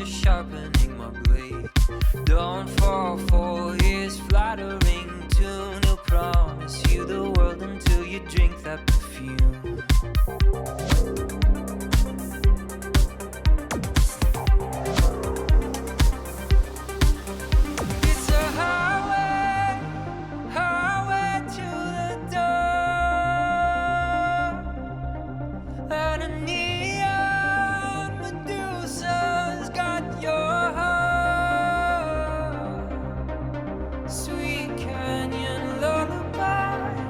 just sharpening my blade. Don't fall for his flattering tune. He'll promise you the world until you drink that perfume. It's a highway, highway to the door, and a neon Medusa's got your heart. Sweet canyon lullabies,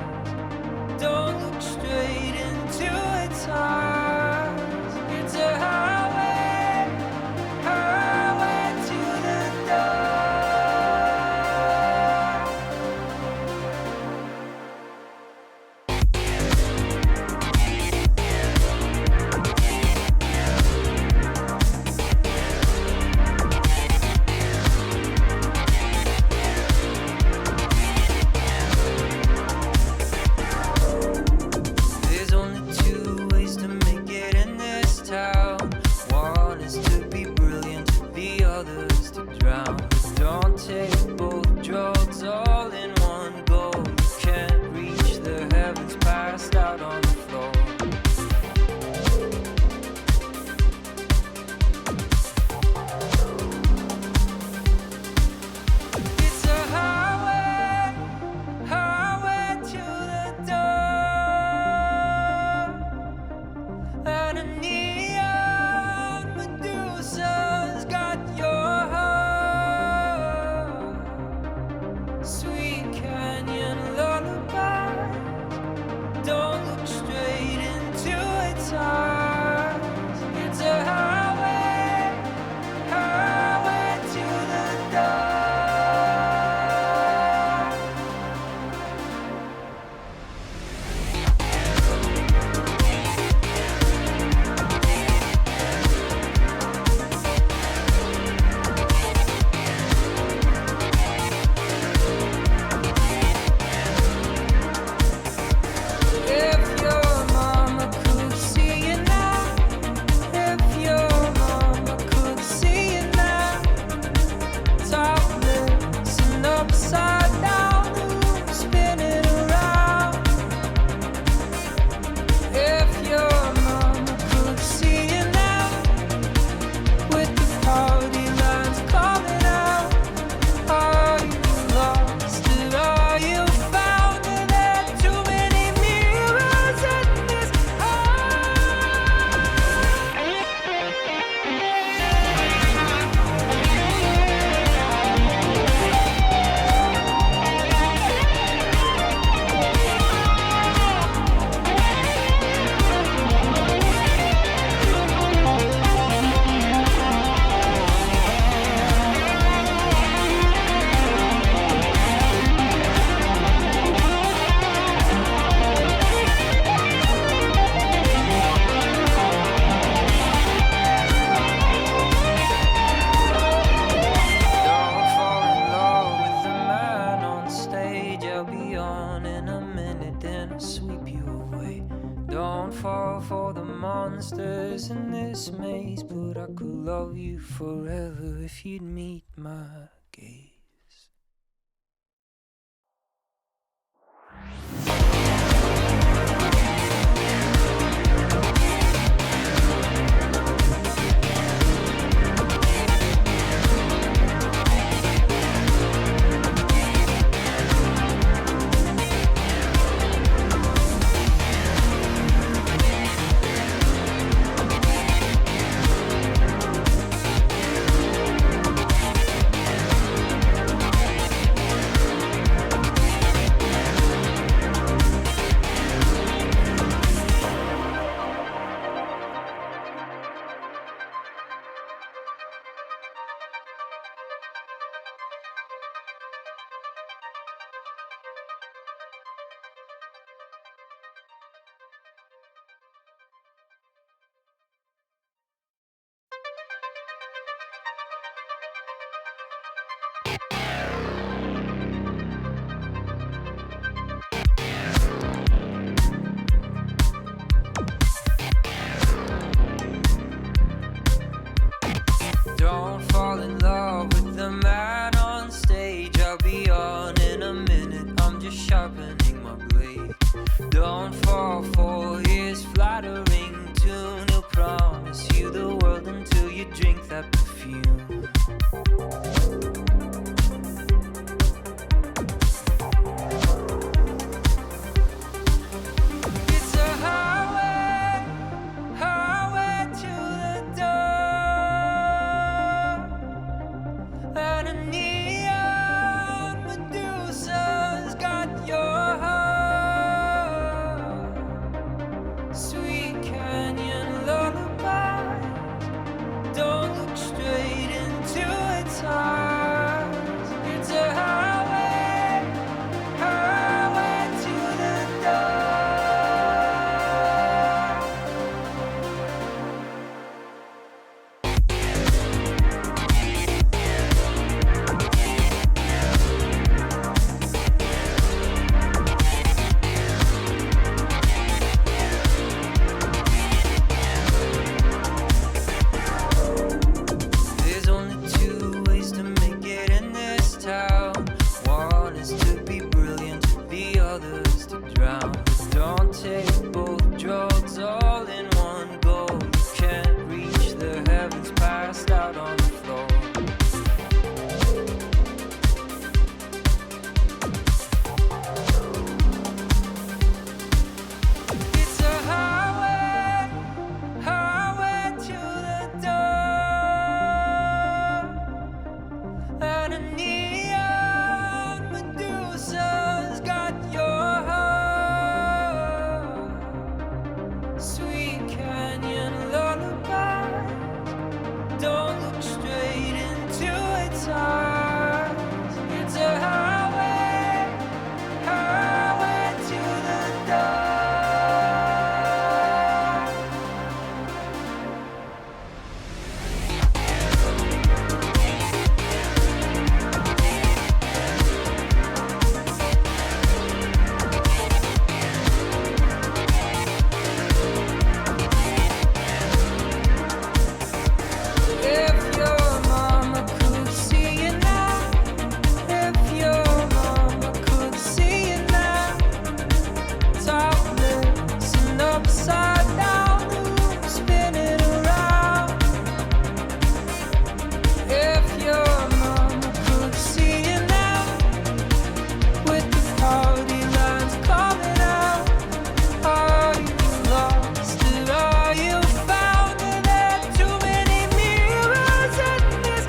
don't look straight into its eyes. It's a highway, highway to the door. There's only two ways to make it in this town. One is to be brilliant, the other is to drown. Don't take both drugs all in one go. You can't reach the heavens passed out on the floor. It's a highway, highway to the door, and a neon Medusa's got your heart. Sweet canyon lullabies, don't look straight into its eyes. It's a highway, highway to the door. If your mama could see you now, if your mama could see you now, topless and upside down, the room spinning around. If your mama could see you now, with the party lines calling out, are you lost or are you found? Are there too many mirrors in this Don't fall in love with the man on stage. I'll be on in a minute, then I'll sweep you away. Don't fall for the monsters in this maze, but I could love you forever if you'd meet my gaze. Don't that perfume. It's a highway, highway to the door, and a neon Medusa's got your heart. Sweet canyon lullaby, don't look straight into its eyes. It's a highway, highway to the door. There's only two ways to make it in this town. One is to be brilliant, the other is to drown. But don't take both drugs all in one go. You can't reach the heavens passed out on the floor. It's a highway, highway to the door, and a neon Medusa's got your heart. Sweet canyon lullabies, don't look straight into its eyes. It's a highway, highway to the door. If your mama could see you now, if your mama could see you now, topless and upside down, the room spinning around. If your mama could see you now, with the party lines coming out, are you lost or are you found? Are there too many mirrors in this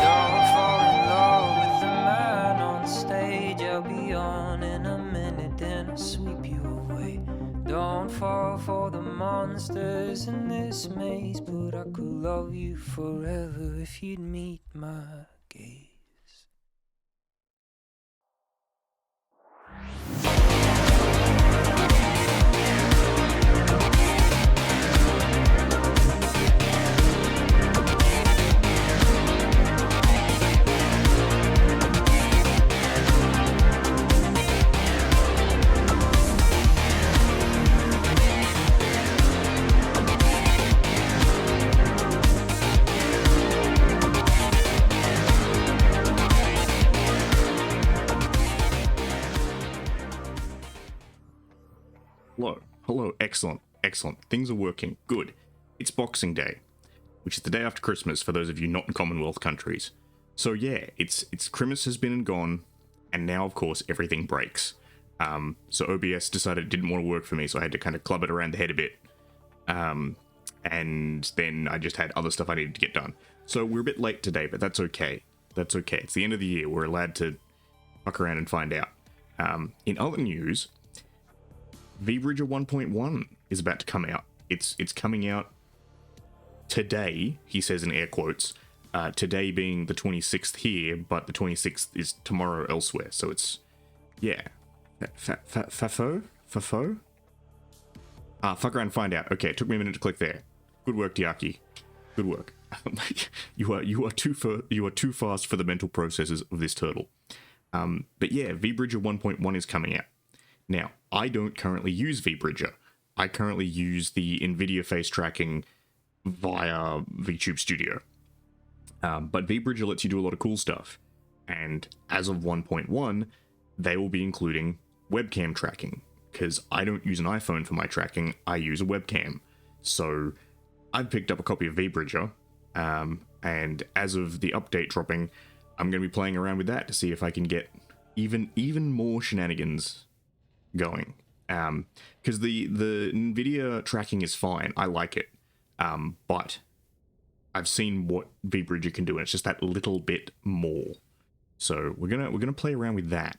Don't fall in love with the man on stage. I'll be on in a minute, then I'll sweep you away. Don't fall for the monsters in this maze, but I could love you forever if you'd meet my gaze. Hello, excellent. Things are working. Good. It's Boxing Day, which is the day after Christmas for those of you not in Commonwealth countries. So yeah, it's Christmas has been and gone, and now of course everything breaks. So OBS decided it didn't want to work for me, so I had to kind of club it around the head a bit. And then I just had other stuff I needed to get done. So we're a bit late today, but that's okay. It's the end of the year. We're allowed to fuck around and find out. In other news, vBridger 1.1 is about to come out. It's coming out today, he says in air quotes. Today being the 26th here, but the 26th is tomorrow elsewhere. So it's, yeah. Fafo? FFO? Fuck around and find out. Okay, it took me a minute to click there. Good work, Tiaki. Good work. you are too fast for the mental processes of this turtle. But yeah, vBridger 1.1 is coming out. Now, I don't currently use vBridger. I currently use the NVIDIA face tracking via VTube Studio. But vBridger lets you do a lot of cool stuff. And as of 1.1, they will be including webcam tracking. Because I don't use an iPhone for my tracking, I use a webcam. So I've picked up a copy of vBridger. And as of the update dropping, I'm going to be playing around with that to see if I can get even more shenanigans going. Because the NVIDIA tracking is fine. I like it. But I've seen what vBridger can do, and it's just that little bit more. So we're gonna play around with that.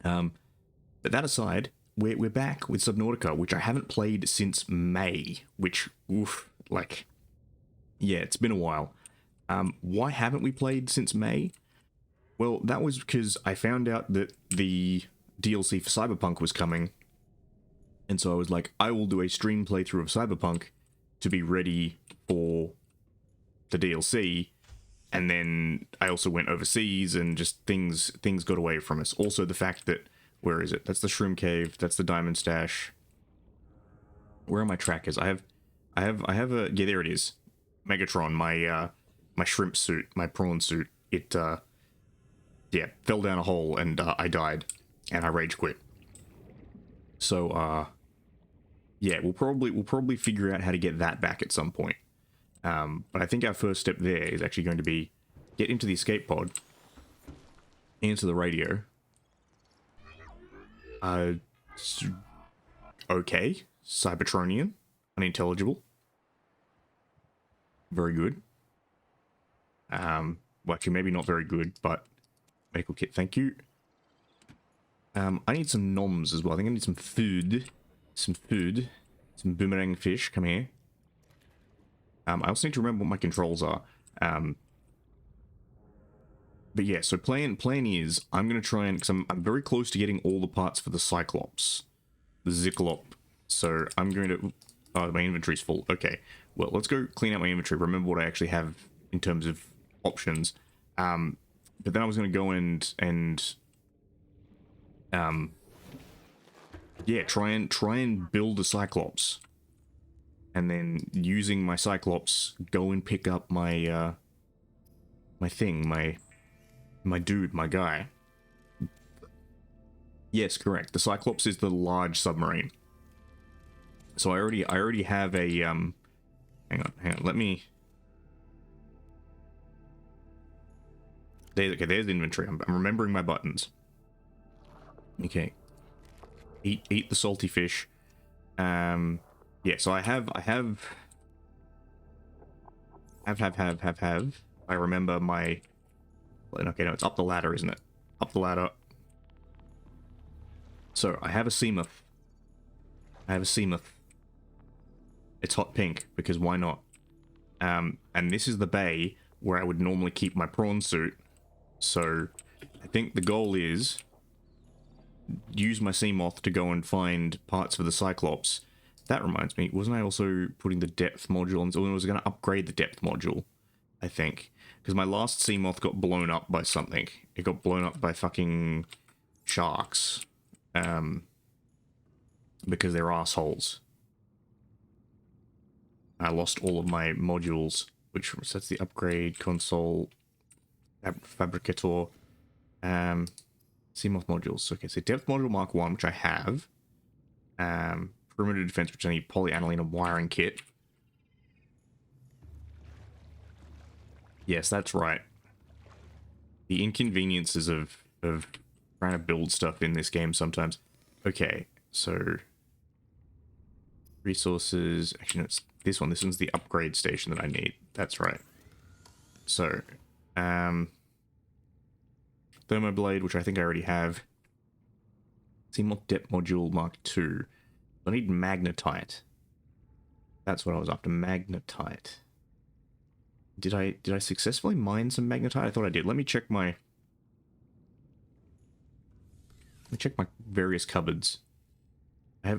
But that aside, we're back with Subnautica, which I haven't played since May. Which, oof, like, yeah, it's been a while. Why haven't we played since May? Well, that was because I found out that the DLC for Cyberpunk was coming, and so I was like, I will do a stream playthrough of Cyberpunk to be ready for the DLC, and then I also went overseas, and just things got away from us. Also, the fact that, where is it? That's the Shroom Cave. That's the Diamond Stash. Where are my trackers? I have a, yeah, there it is. Megatron, my shrimp suit, my prawn suit. It yeah, fell down a hole, and I died, and I rage quit. So yeah, we'll probably figure out how to get that back at some point. But I think our first step there is actually going to be get into the escape pod, answer the radio. Okay, Cybertronian, unintelligible. Very good. Well, actually, maybe not very good, but medical kit, thank you. I need some noms as well. I think I need some food. Some boomerang fish. Come here. I also need to remember what my controls are. But yeah, so plan is I'm going to try and, because I'm very close to getting all the parts for the Cyclops. The Zyklop. So I'm going to, oh, my inventory's full. Okay, well, let's go clean out my inventory. Remember what I actually have in terms of options. But then I was going to go and yeah, try and build a Cyclops. And then using my Cyclops, go and pick up my my thing, my dude, my guy. Yes, correct. The Cyclops is the large submarine. So I already have a hang on, let me. Okay, there's inventory. I'm remembering my buttons. Okay. Eat the salty fish. Yeah, so I have. I remember my. Okay, no, it's up the ladder, isn't it? Up the ladder. So I have a Seamoth. It's hot pink because why not? And this is the bay where I would normally keep my prawn suit. So I think the goal is use my Seamoth to go and find parts for the Cyclops. That reminds me, wasn't I also putting the depth module on? So I was going to upgrade the depth module, I think. Because my last Seamoth got blown up by something. It got blown up by fucking sharks. Because they're assholes. I lost all of my modules, which sets the upgrade console, fabricator, Seamoth modules. Okay, so depth module Mark 1, which I have. Perimeter defense, which I need polyaniline and wiring kit. Yes, that's right. The inconveniences of trying to build stuff in this game sometimes. Okay, so resources. Actually, no, it's this one. This one's the upgrade station that I need. That's right. So, Thermoblade, which I think I already have. Seamoth depth module Mark 2. I need magnetite. That's what I was after. Magnetite. Did I successfully mine some magnetite? I thought I did. Let me check my various cupboards.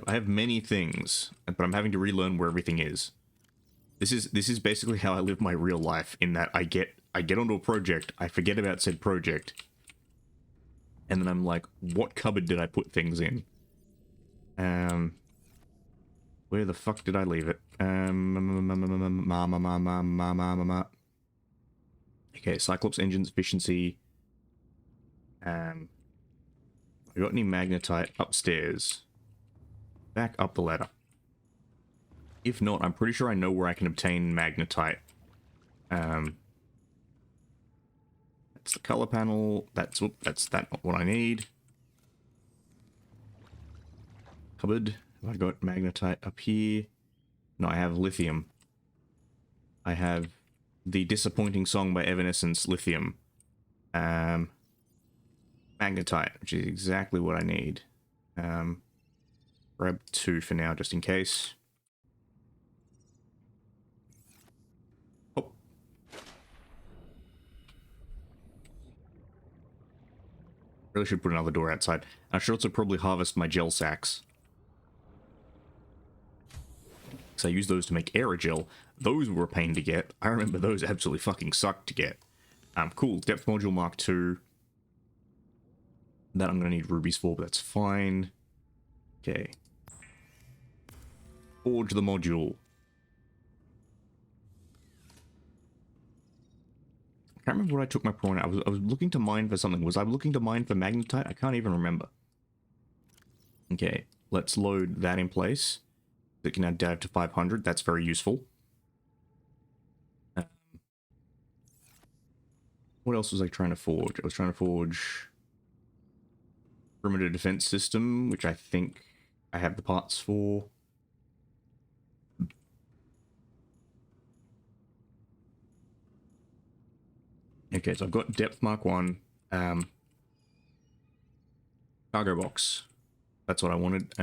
I have many things, but I'm having to relearn where everything is. This is basically how I live my real life, in that I get onto a project, I forget about said project, and then I'm like, what cupboard did I put things in? Where the fuck did I leave it? Okay, Cyclops engines efficiency. I got any magnetite upstairs? Back up the ladder. If not, I'm pretty sure I know where I can obtain magnetite. That's the color panel. That's not what I need. Cupboard. Have I got magnetite up here? No, I have lithium. I have the disappointing song by Evanescence, Lithium. Magnetite, which is exactly what I need. Grab 2 for now, just in case. Oh. Really should put another door outside. I should also probably harvest my gel sacks. Because I use those to make aerogel. Those were a pain to get. I remember those absolutely fucking sucked to get. Cool. Depth module Mark II. That I'm going to need rubies for, but that's fine. Okay. Forge the module. I can't remember what I took my prawn out. I was looking to mine for something. Was I looking to mine for magnetite? I can't even remember. Okay, let's load that in place. It can now dive to 500. That's very useful. What else was I trying to forge? I was trying to forge perimeter defense system, which I think I have the parts for. Okay, so I've got depth mark 1. Cargo box. That's what I wanted.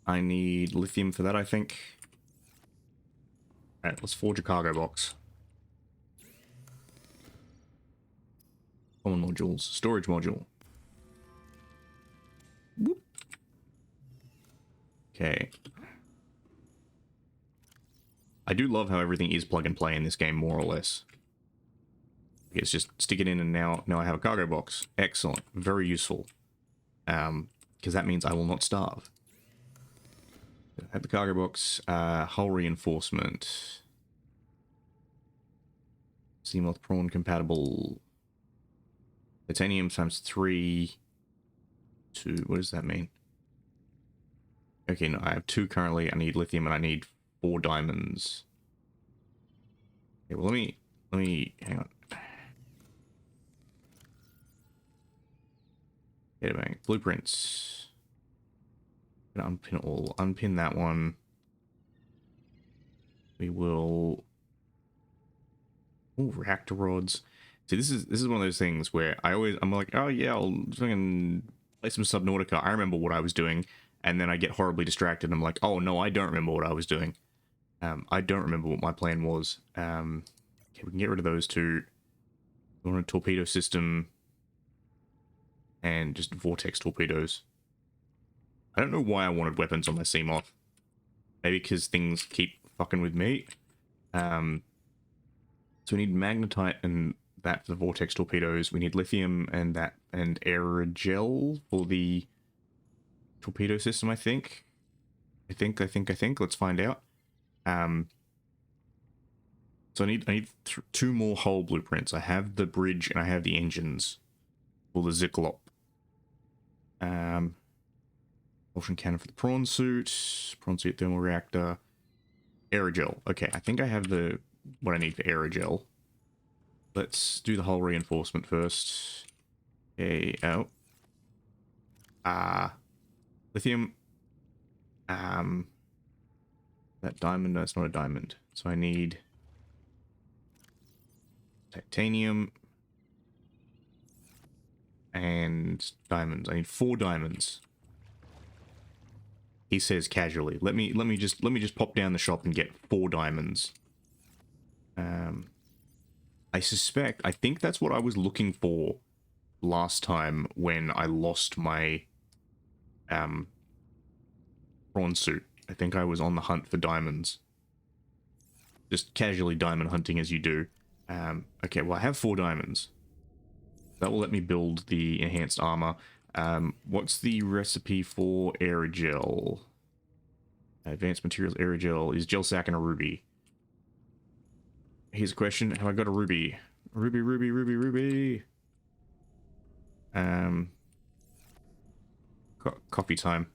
I need lithium for that, I think. Alright, let's forge a cargo box. Common modules. Storage module. Whoop. Okay. I do love how everything is plug and play in this game, more or less. It's just stick it in and now I have a cargo box. Excellent. Very useful. Because that means I will not starve. At the cargo box, hull reinforcement. Seamoth prawn compatible. Titanium times 3. 2. What does that mean? Okay, no, I have 2 currently. I need lithium and I need 4 diamonds. Okay, well, let me hang on. Data bank. Blueprints. Gonna unpin it all. Unpin that one. We will. Oh, reactor rods. See, this is one of those things where I'm like, oh yeah, I'll fucking play some Subnautica. I remember what I was doing, and then I get horribly distracted. And I'm like, oh no, I don't remember what I was doing. I don't remember what my plan was. Okay, we can get rid of those 2. We want a torpedo system. And just vortex torpedoes. I don't know why I wanted weapons on my Seamoth. Maybe because things keep fucking with me. So we need magnetite and that for the vortex torpedoes. We need lithium and that and aerogel for the torpedo system, I think. I think. Let's find out. So I need 2 more hull blueprints. I have the bridge and I have the engines for the Zyklop. Ocean cannon for the prawn suit thermal reactor, aerogel. Okay, I think I have what I need for aerogel. Let's do the hull reinforcement first. Okay, lithium. That diamond, no, it's not a diamond. So I need titanium and diamonds. I need 4 diamonds. He says casually. Let me just pop down the shop and get 4 diamonds. I think that's what I was looking for last time when I lost my prawn suit. I think I was on the hunt for diamonds. Just casually diamond hunting as you do. Okay, well I have 4 diamonds. That will let me build the enhanced armor. What's the recipe for aerogel? Advanced materials aerogel is gel sack and a ruby. Here's a question. Have I got a ruby? Ruby, ruby, ruby, ruby. Coffee time.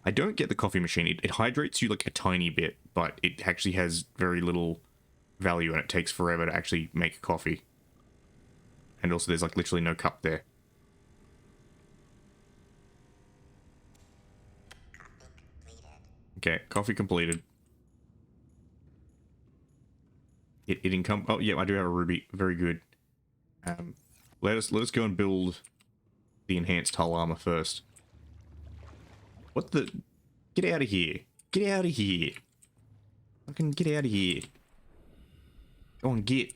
I don't get the coffee machine. It hydrates you like a tiny bit, but it actually has very little value and it takes forever to actually make coffee. And also there's like literally no cup there. Okay, coffee completed. Oh yeah, I do have a ruby. Very good. Let us go and build the enhanced hull armor first. What the? Get out of here! Get out of here! Fucking get out of here! Go on, get!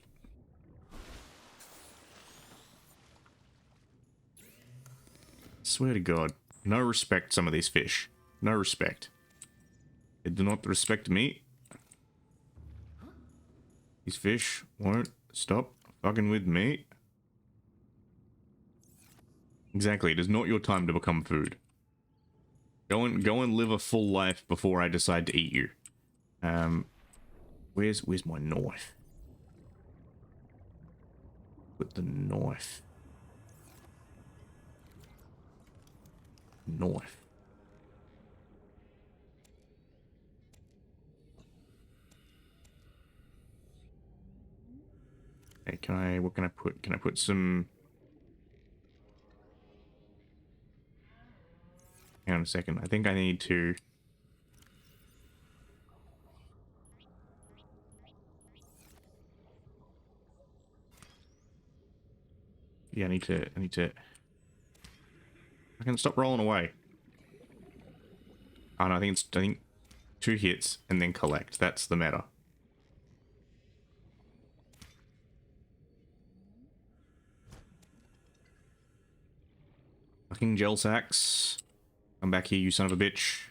Swear to God, no respect. Some of these fish, no respect. They do not respect me. These fish won't stop fucking with me. Exactly, it is not your time to become food. Go and live a full life before I decide to eat you. Where's my knife? Put the knife. Knife. Okay, what can I put? Can I put some... Hang on a second. I think I need to... Yeah, I need to... I can stop rolling away. Oh no, I think 2 hits and then collect. That's the meta. Fucking gel sacks. Come back here, you son of a bitch.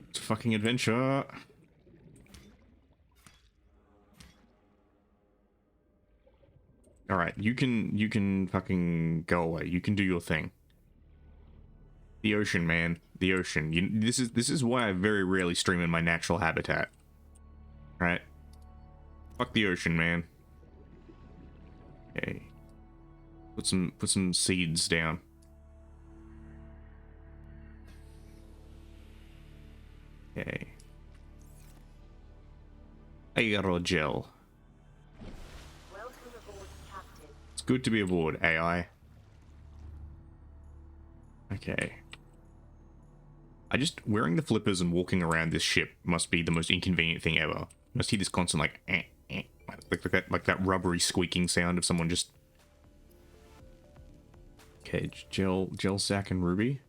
It's a fucking adventure. Alright, you can fucking go away. You can do your thing. The ocean, man. The ocean. This is why I very rarely stream in my natural habitat. Right? Fuck the ocean, man. Okay. Put some seeds down. Okay. Aerogel. It's good to be aboard, AI. Okay. Wearing the flippers and walking around this ship must be the most inconvenient thing ever. You must hear this constant like like that rubbery squeaking sound of someone just... Okay, gel sack and ruby.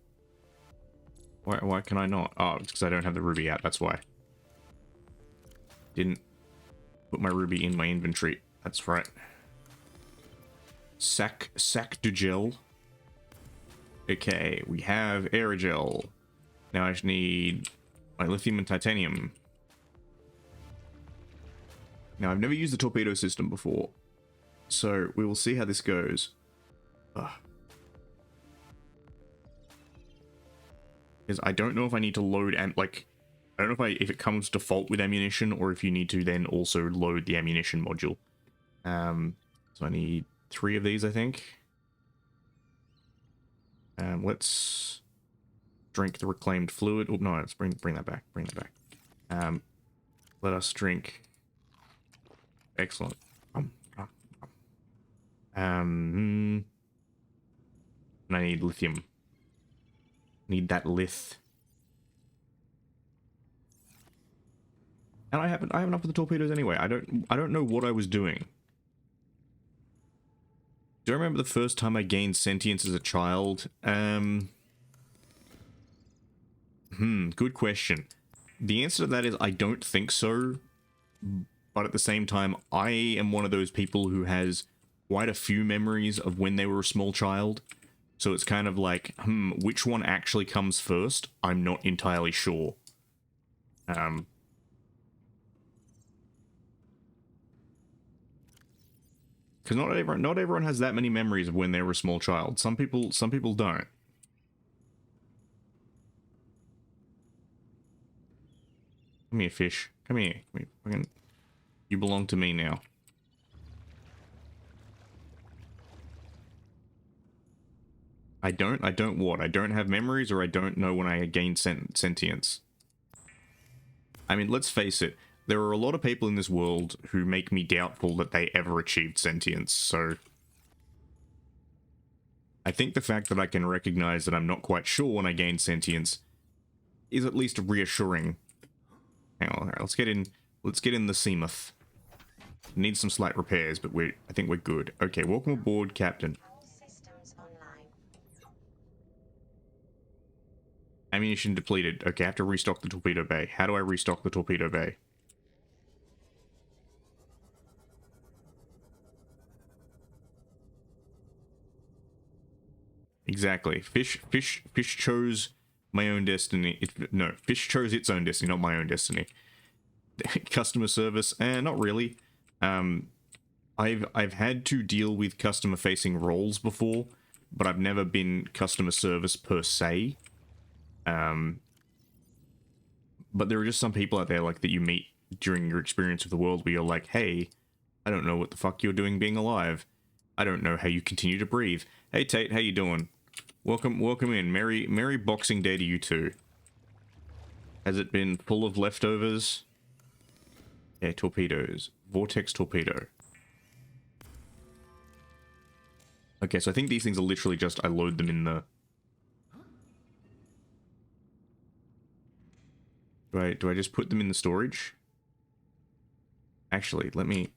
Why can I not? Oh, it's because I don't have the ruby out, that's why. Didn't put my ruby in my inventory. That's right. Sac du gel. Okay, we have aerogel. Now I just need my lithium and titanium. Now I've never used the torpedo system before, so we will see how this goes. Because I don't know if I need to load and like, I don't know if it comes default with ammunition or if you need to then also load the ammunition module. So I need 3 of these, I think. Let's drink the reclaimed fluid. Oh no, let's bring that back. Bring that back. Let us drink. Excellent. And I need lithium. Need that lith. And I have enough of the torpedoes anyway. I don't know what I was doing. Do I remember the first time I gained sentience as a child? Good question. The answer to that is I don't think so. But at the same time, I am one of those people who has quite a few memories of when they were a small child. So it's kind of like, which one actually comes first? I'm not entirely sure. Because not everyone has that many memories of when they were a small child. Some people don't. Come here, fish. Come here. You belong to me now. I don't what? I don't have memories, or I don't know when I gain sentience. I mean, let's face it. There are a lot of people in this world who make me doubtful that they ever achieved sentience, so... I think the fact that I can recognize that I'm not quite sure when I gain sentience is at least reassuring. Hang on, alright, let's get in the Seamuth. Needs some slight repairs, but I think we're good. Okay, welcome aboard, Captain. Ammunition depleted. Okay, I have to restock the torpedo bay. How do I restock the torpedo bay? Exactly. Fish chose my own destiny. No, fish chose its own destiny, not my own destiny. Customer service? Not really. I've had to deal with customer facing roles before, but I've never been customer service per se. But there are just some people out there like that you meet during your experience of the world where you're like, hey, I don't know what the fuck you're doing being alive. I don't know how you continue to breathe. Hey Tate, how you doing? Welcome in. Merry Boxing Day to you too. Has it been full of leftovers? Yeah, torpedoes. Vortex torpedo. Okay, so I think these things are literally just, I load them in the... Do I just put them in the storage? Actually, let me...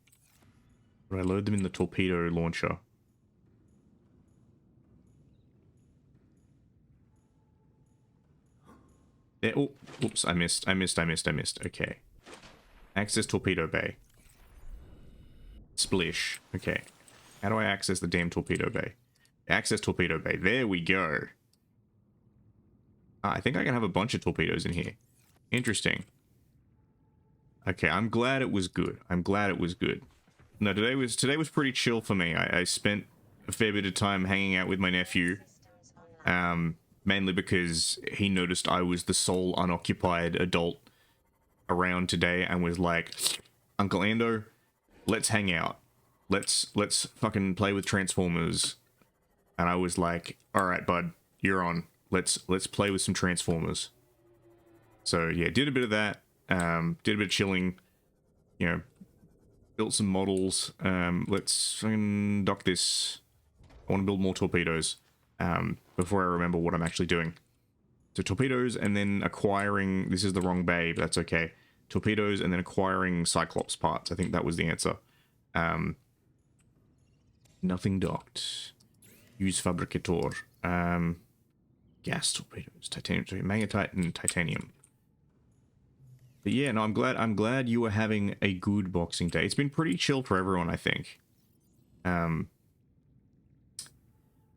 Do I load them in the torpedo launcher? There, oh, oops, I missed. Okay. Access torpedo bay. Splish. Okay. How do I access the damn torpedo bay? Access torpedo bay. There we go. I think I can have a bunch of torpedoes in here. Interesting. Okay, I'm glad it was good. No, today was pretty chill for me. I spent a fair bit of time hanging out with my nephew. Mainly because he noticed I was the sole unoccupied adult around today and was like, Uncle Ando, let's hang out. Let's fucking play with Transformers. And I was like, alright, bud, you're on. Let's play with some Transformers. So yeah, did a bit of that. Did a bit of chilling. You know, built some models. Let's fucking dock this. I want to build more torpedoes. Before I remember what I'm actually doing. So torpedoes and then acquiring... This is the wrong bay, but that's okay. Torpedoes and then acquiring Cyclops parts. I think that was the answer. Nothing docked. Use Fabricator. Gas torpedoes. Titanium. Magnetite and titanium. But yeah, no, I'm glad you were having a good Boxing Day. It's been pretty chill for everyone, I think.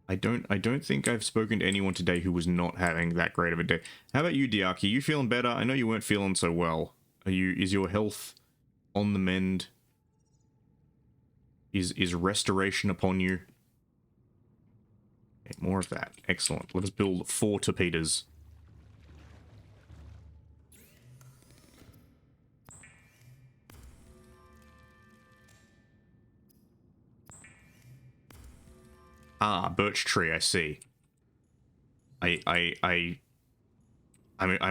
I don't think I've spoken to anyone today who was not having that great of a day. How about you, Diaki? You feeling better? I know you weren't feeling so well. Is your health on the mend? Is restoration upon you? Okay, more of that. Excellent. Let us build 4 torpedoes. Ah, birch tree, I see. I'm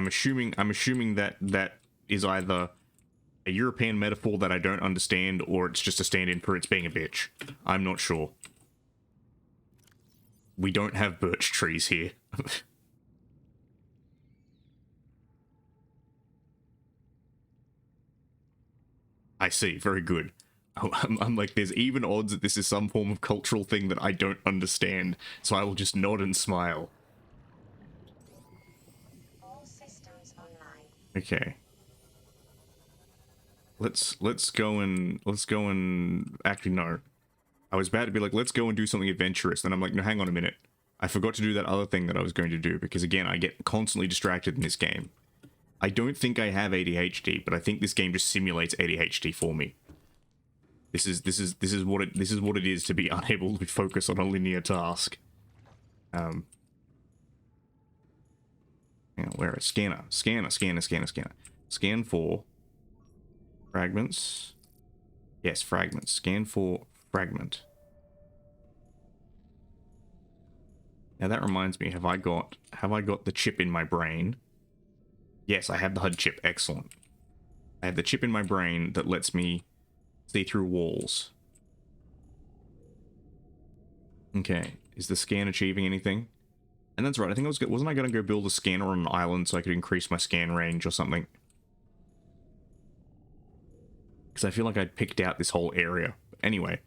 assuming that is either a European metaphor that I don't understand, or it's just a stand-in for it's being a bitch. I'm not sure. We don't have birch trees here. I see, very good. I'm like, there's even odds that this is some form of cultural thing that I don't understand, so I will just nod and smile. All systems online. Okay. Let's go and actually no. I was about to be like, let's go and do something adventurous, then I'm like, no, hang on a minute. I forgot to do that other thing that I was going to do because again, I get constantly distracted in this game. I don't think I have ADHD, but I think this game just simulates ADHD for me. This is what it is to be unable to focus on a linear task. You know, where is scanner? Scanner. Scan for fragments. Yes, fragments. Scan for fragment. Now that reminds me, have I got the chip in my brain? Yes, I have the HUD chip. Excellent. I have the chip in my brain that lets me see through walls. Okay, is the scan achieving anything? And that's right, I think wasn't I going to go build a scanner on an island so I could increase my scan range or something? Because I feel like I'd picked out this whole area. Anyway,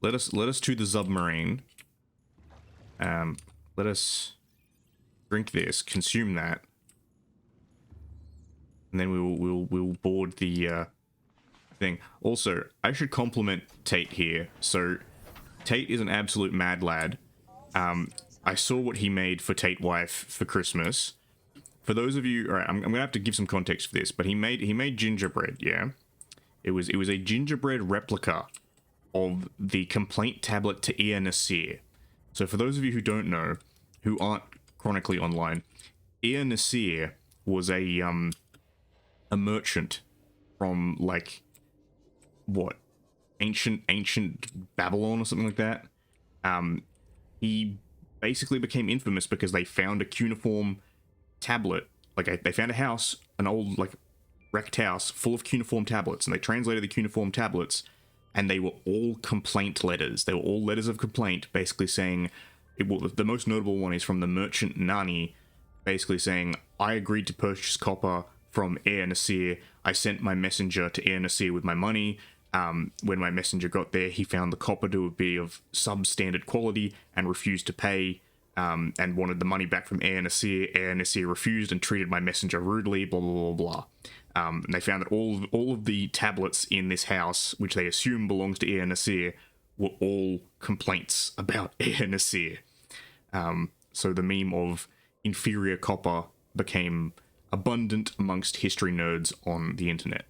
let us to the submarine. Let us drink this, consume that, and then we'll board the thing. Also, I should compliment Tate here. So, Tate is an absolute mad lad. I saw what he made for Tate Wife for Christmas. For those of you, all right, I'm gonna have to give some context for this, but he made gingerbread. Yeah, it was a gingerbread replica of the complaint tablet to Ear Nasir. So for those of you who don't know, who aren't chronically online, Ear Nasir was a merchant from like what, ancient Babylon or something like that. He basically became infamous because they found a cuneiform tablet. Like they found a house, an old like wrecked house full of cuneiform tablets, and they translated the cuneiform tablets, and they were all complaint letters. They were all letters of complaint, basically saying, the most notable one is from the merchant Nani, basically saying, I agreed to purchase copper from Air Nasir. I sent my messenger to Air Nasir with my money. When my messenger got there, he found the copper to be of substandard quality and refused to pay, and wanted the money back from Air Nasir. Air Nasir refused and treated my messenger rudely, blah, blah, blah, blah. And they found that all of the tablets in this house, which they assume belongs to Air Nasir, were all complaints about Air Nasir. So the meme of inferior copper became abundant amongst history nerds on the internet.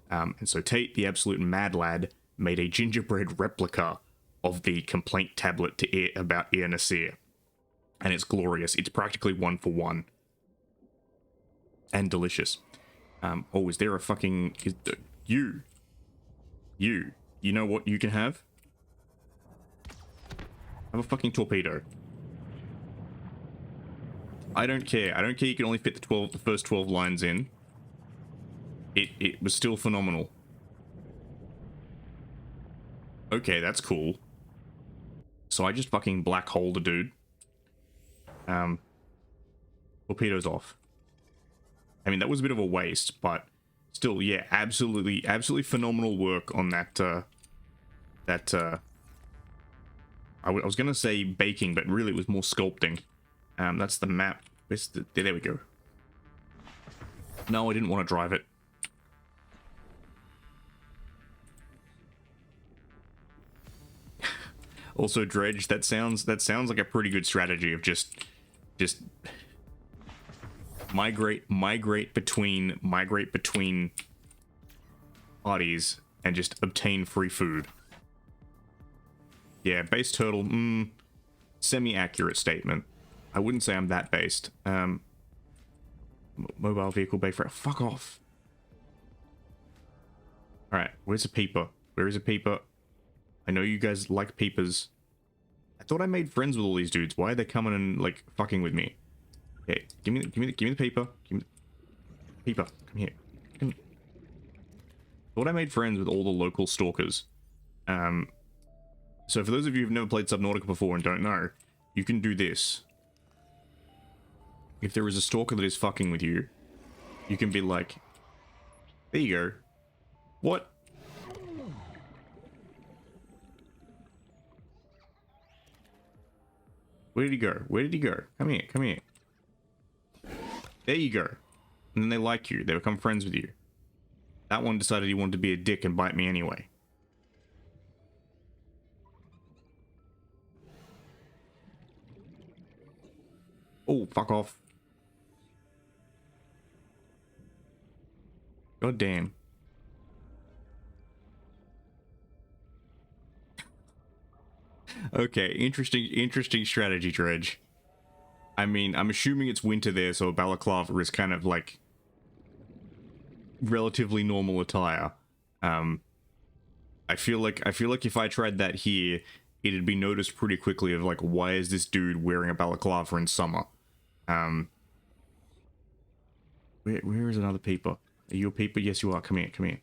And so Tate, the absolute mad lad, made a gingerbread replica of the complaint tablet to about Air Nasir. And it's glorious. It's practically 1-for-1. And delicious. Oh, is there a fucking... You know what you can have? Have a fucking torpedo. I don't care. I don't care you can only fit the first 12 lines in. It was still phenomenal. Okay, that's cool. So I just fucking black holed a dude. Torpedo's off. I mean, that was a bit of a waste, but still, yeah, absolutely phenomenal work on that, I was gonna say baking, but really it was more sculpting. That's the map. There we go. No, I didn't want to drive it. Also, dredge. That sounds like a pretty good strategy of just migrate between parties and just obtain free food. Yeah, base turtle. Semi-accurate statement. I wouldn't say I'm that based. Mobile vehicle bay for fuck off. All right, where's a peeper? Where is a peeper? I know you guys like peepers. I thought I made friends with all these dudes. Why are they coming and like fucking with me? Okay, give me the peeper. Give me the peeper. Come here. Come here. Thought I made friends with all the local stalkers. So for those of you who've never played Subnautica before and don't know, you can do this. If there is a stalker that is fucking with you, you can be like, there you go. What? Where did he go? Where did he go? Come here, come here. There you go. And then they like you. They become friends with you. That one decided he wanted to be a dick and bite me anyway. Oh, fuck off. God damn. Okay, interesting strategy, Dredge. I mean, I'm assuming it's winter there, so a balaclava is kind of like relatively normal attire. I feel like if I tried that here, it'd be noticed pretty quickly of like, why is this dude wearing a balaclava in summer? Where is another peeper? Are you a peeper? Yes, you are. Come here, come here.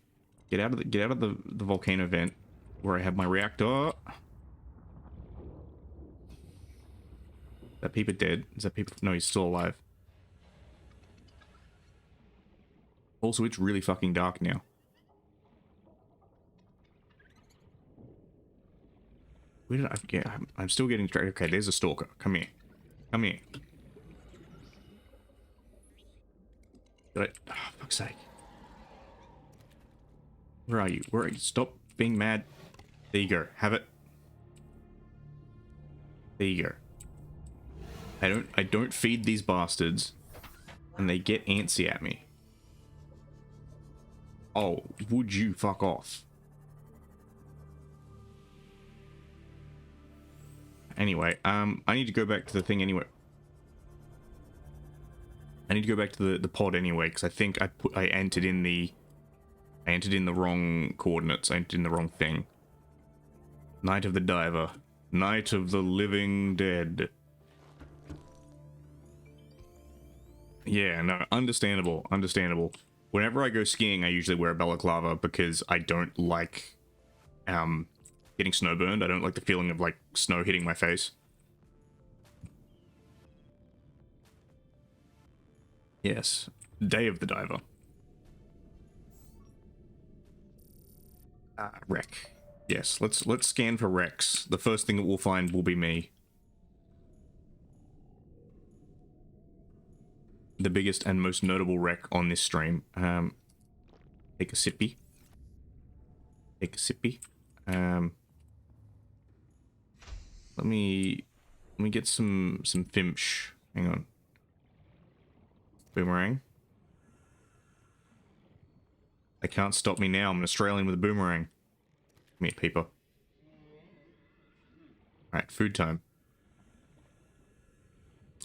Get out of the volcano vent where I have my reactor. That peeper dead? Is that peeper? No, he's still alive. Also, it's really fucking dark now. Where did I get? I'm still getting straight. Okay, there's a stalker. Come here. Come here. Did I? Oh, fuck's sake. Where are you? Where are you? Stop being mad. There you go. Have it. There you go. I don't feed these bastards, and they get antsy at me. Oh, would you fuck off? Anyway, I need to go back to the thing anyway. I need to go back to the pod anyway, because I think I entered in the wrong coordinates. I entered in the wrong thing. Night of the Diver. Night of the Living Dead. Yeah, no, understandable, understandable. Whenever I go skiing, I usually wear a balaclava because I don't like getting snowburned. I don't like the feeling of like snow hitting my face. Yes, Day of the Diver. Wreck. Yes, let's scan for wrecks. The first thing that we'll find will be me. The biggest and most notable wreck on this stream. Take a sippy. Take a sippy. Let me get some fimsh. Hang on. Boomerang. They can't stop me now. I'm an Australian with a boomerang. Come here, peeper. Alright, food time.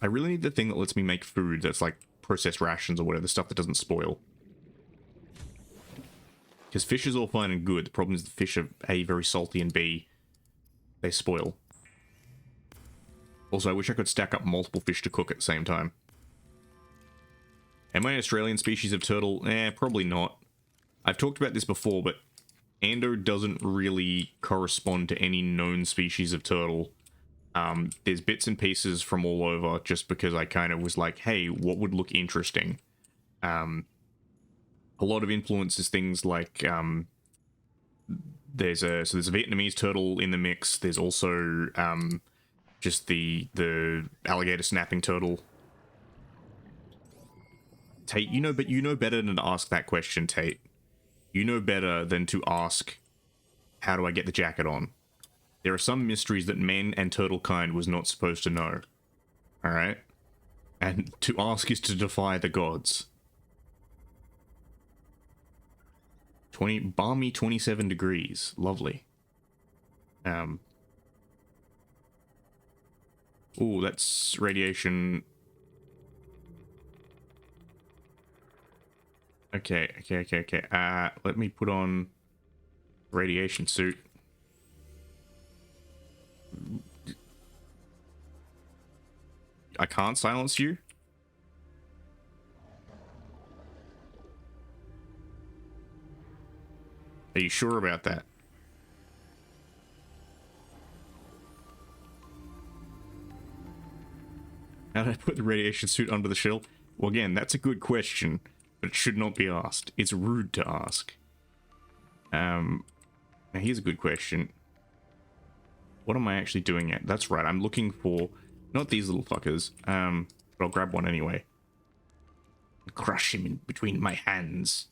I really need the thing that lets me make food that's like processed rations or whatever, stuff that doesn't spoil. Because fish is all fine and good. The problem is the fish are A, very salty, and B, they spoil. Also, I wish I could stack up multiple fish to cook at the same time. Am I an Australian species of turtle? Probably not. I've talked about this before, but Ando doesn't really correspond to any known species of turtle. There's bits and pieces from all over just because I kind of was like, hey, what would look interesting? A lot of influences, things like there's a Vietnamese turtle in the mix. There's also just the alligator snapping turtle. Tate, you know better than to ask that question, Tate. You know better than to ask, how do I get the jacket on? There are some mysteries that men and turtle kind was not supposed to know. Alright? And to ask is to defy the gods. Balmy 27 degrees. Lovely. Ooh, that's radiation. Okay. Let me put on radiation suit. I can't silence you? Are you sure about that? How did I put the radiation suit under the shell? Well, again, that's a good question, but it should not be asked. It's rude to ask. Now here's a good question. What am I actually doing at? That's right, I'm looking for... Not these little fuckers. But I'll grab one anyway. Crush him in between my hands.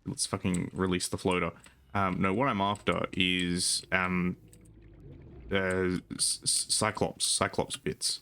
Let's fucking release the floater. No, what I'm after is... Cyclops bits.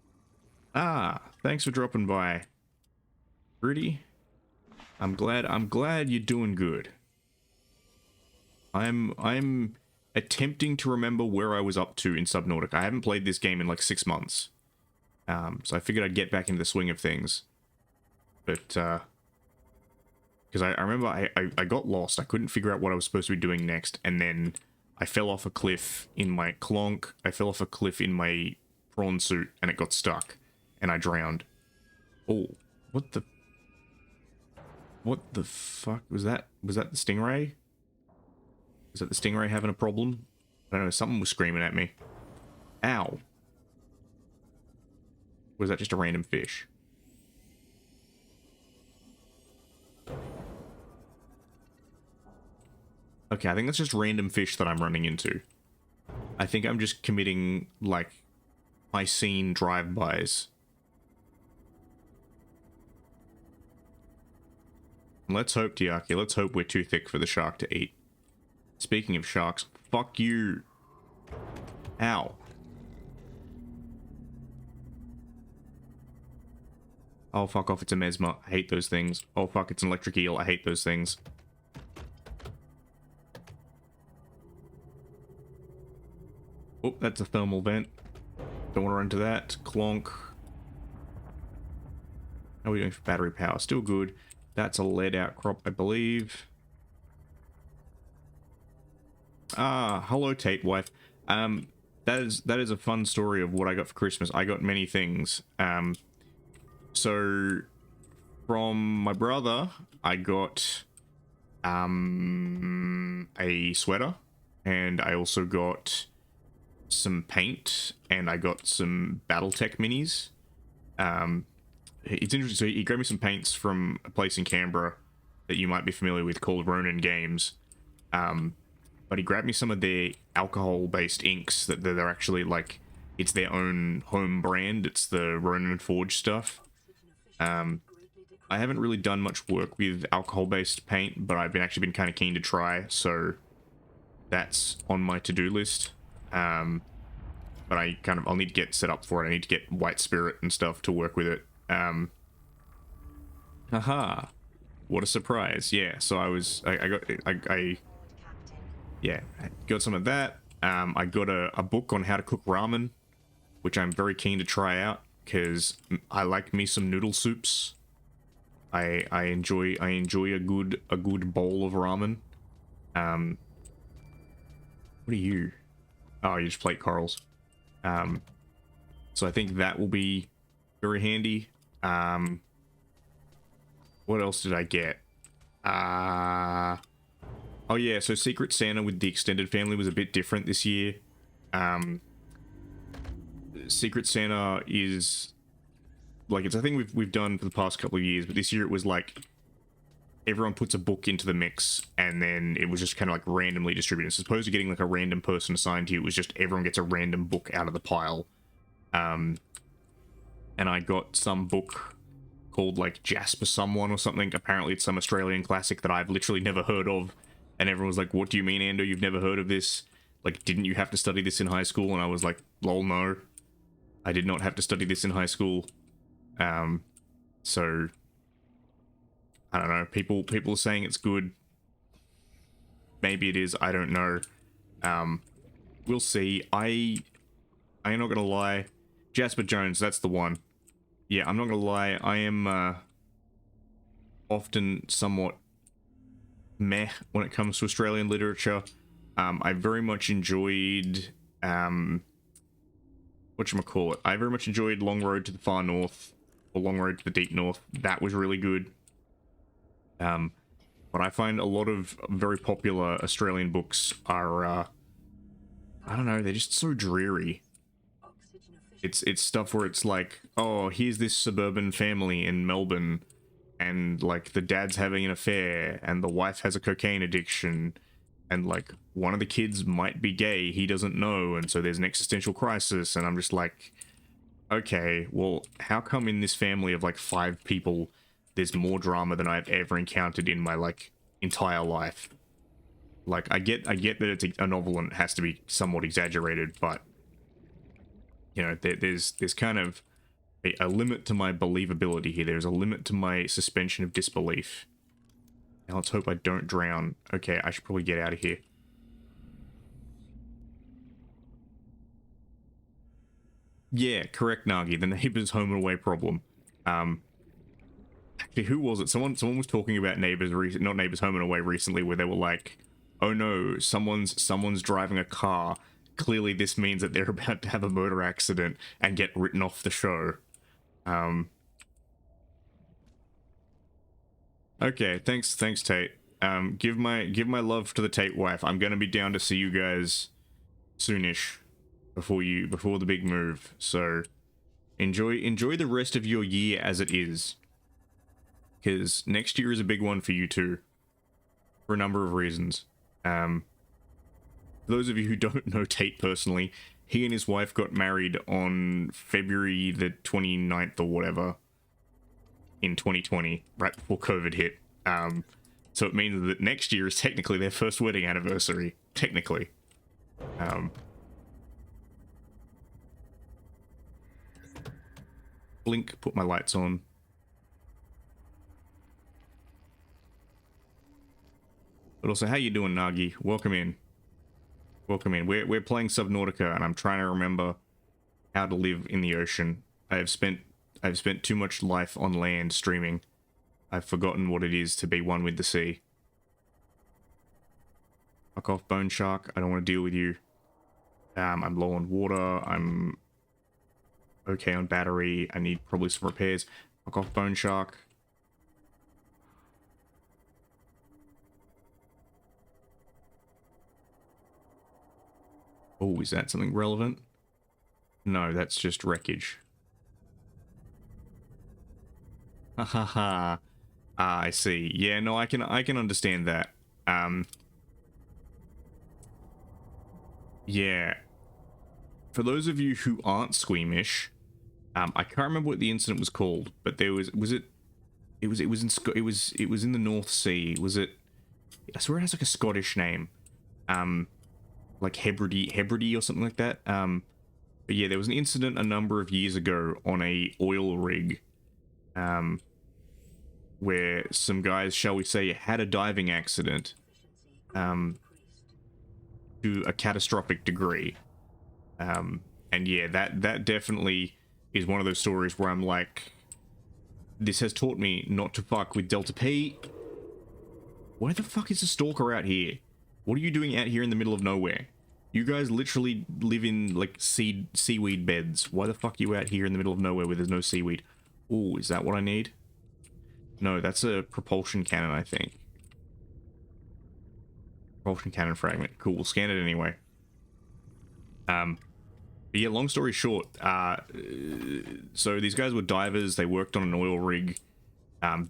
Ah, thanks for dropping by. Rudy, I'm glad you're doing good. I'm attempting to remember where I was up to in Subnautica. I haven't played this game in like 6 months. So I figured I'd get back into the swing of things. But, because I remember I got lost. I couldn't figure out what I was supposed to be doing next. And then I fell off a cliff in my clonk. I fell off a cliff in my prawn suit and it got stuck. And I drowned. Oh, what the... What the fuck was that? Was that the stingray? Was that the stingray having a problem? I don't know, something was screaming at me. Ow. Was that just a random fish? Okay, I think that's just random fish that I'm running into. I think I'm just committing, like, my scene drive-bys. Let's hope, Tiaki, let's hope we're too thick for the shark to eat. Speaking of sharks, fuck you. Ow. Oh, fuck off, it's a mesmer. I hate those things. Oh, fuck, it's an electric eel. I hate those things. Oh, that's a thermal vent. Don't want to run into that. Clonk. How are we doing for battery power? Still good. That's a lead outcrop, I believe. Ah, hello, Tate wife. That is a fun story of what I got for Christmas. I got many things. So from my brother, I got a sweater, and I also got some paint, and I got some BattleTech minis. It's interesting. So he gave me some paints from a place in Canberra that you might be familiar with called Ronin Games. But he grabbed me some of their alcohol-based inks that they're actually like, it's their own home brand. It's the Ronin Forge stuff. I haven't really done much work with alcohol-based paint, but I've actually been kind of keen to try, so that's on my to-do list. But I'll need to get set up for it. I need to get White Spirit and stuff to work with it. Haha. What a surprise. Yeah, so I got some of that. I got a book on how to cook ramen, which I'm very keen to try out, because I like me some noodle soups. I enjoy a good bowl of ramen. What are you? Oh, you just plate corals. So I think that will be very handy. What else did I get? Oh yeah, so Secret Santa with the extended family was a bit different this year. Secret Santa is like, it's a thing we've done for the past couple of years, but this year it was like everyone puts a book into the mix, and then it was just kind of like randomly distributed. As opposed to getting like a random person assigned to you, it was just everyone gets a random book out of the pile. And I got some book called like Jasper Someone or something. Apparently it's some Australian classic that I've literally never heard of. And everyone was like, what do you mean, Ando? You've never heard of this? Like, didn't you have to study this in high school? And I was like, lol, no. I did not have to study this in high school. So I don't know. People are saying it's good. Maybe it is. I don't know. We'll see. I'm not gonna lie. Jasper Jones, that's the one. Yeah, I'm not gonna lie. I am often somewhat meh when it comes to Australian literature. I very much enjoyed whatchamacallit. I very much enjoyed Long Road to the Far North, or Long Road to the Deep North. That was really good. But I find a lot of very popular Australian books are, I don't know, they're just so dreary. It's stuff where it's like, oh, here's this suburban family in Melbourne, and like the dad's having an affair, and the wife has a cocaine addiction, and like one of the kids might be gay, he doesn't know, and so there's an existential crisis, and I'm just like, okay, well, how come in this family of like 5 people there's more drama than I've ever encountered in my like entire life? Like, I get that it's a novel and it has to be somewhat exaggerated, but you know, there's kind of a limit to my believability here. There's a limit to my suspension of disbelief. Now let's hope I don't drown. Okay, I should probably get out of here. Yeah, correct, Nagi. The neighbors home and away problem. Actually, who was it? Someone was talking about neighbors, not neighbors home and away recently, where they were like, "Oh no, someone's driving a car. Clearly, this means that they're about to have a motor accident and get written off the show." Okay, thanks, Tate. Give my love to the Tate wife. I'm gonna be down to see you guys soonish before the big move. So enjoy the rest of your year as it is, because next year is a big one for you too, for a number of reasons. For those of you who don't know Tate personally, he and his wife got married on February the 29th or whatever in 2020, right before COVID hit. So it means that next year is technically their first wedding anniversary. Technically. Blink, put my lights on. But also, how you doing, Nagi? Welcome in. Welcome in. We're playing Subnautica, and I'm trying to remember how to live in the ocean. I've spent too much life on land streaming. I've forgotten what it is to be one with the sea. Fuck off, bone shark. I don't want to deal with you. I'm low on water. I'm okay on battery. I need probably some repairs. Fuck off, bone shark. Oh, is that something relevant? No, that's just wreckage. Ha ha ha. Ah, I see. Yeah, no, I can understand that. Yeah. For those of you who aren't squeamish, I can't remember what the incident was called, but there was in the North Sea. Was it? I swear it has like a Scottish name. Like Hebrides or something like that. But yeah, there was an incident a number of years ago on a oil rig, where some guys, shall we say, had a diving accident, to a catastrophic degree. And yeah, that definitely is one of those stories where I'm like, this has taught me not to fuck with Delta P. Why the fuck is a stalker out here? What are you doing out here in the middle of nowhere? You guys literally live in, like, seaweed beds. Why the fuck are you out here in the middle of nowhere where there's no seaweed? Ooh, is that what I need? No, that's a propulsion cannon, I think. Propulsion cannon fragment. Cool, we'll scan it anyway. But yeah, long story short, so these guys were divers. They worked on an oil rig,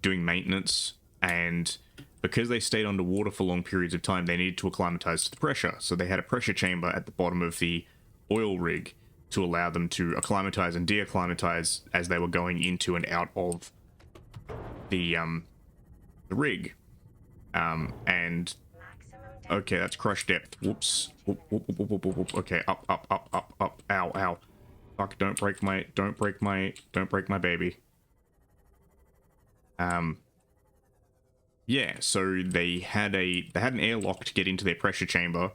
doing maintenance, and because they stayed underwater for long periods of time, they needed to acclimatize to the pressure. So they had a pressure chamber at the bottom of the oil rig to allow them to acclimatize and de-acclimatize as they were going into and out of the rig. And okay, that's crush depth. Whoops. Whoop, whoop, whoop, whoop, whoop, whoop. Okay, up. Ow, ow. Fuck, don't break my baby. Yeah, so they had an airlock to get into their pressure chamber,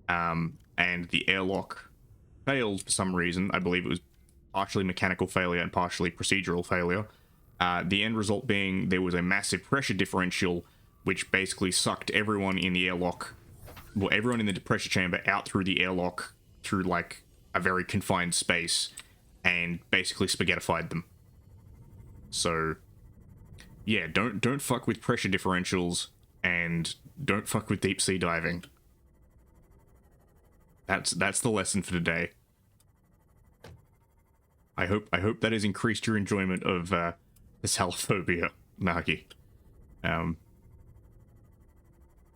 and the airlock failed for some reason. I believe it was partially mechanical failure and partially procedural failure. The end result being there was a massive pressure differential, which basically sucked everyone in the airlock, well, everyone in the pressure chamber out through the airlock through like a very confined space, and basically spaghettified them. So yeah, don't fuck with pressure differentials, and don't fuck with deep sea diving. That's the lesson for today. I hope that has increased your enjoyment of this halophobia, Nagi.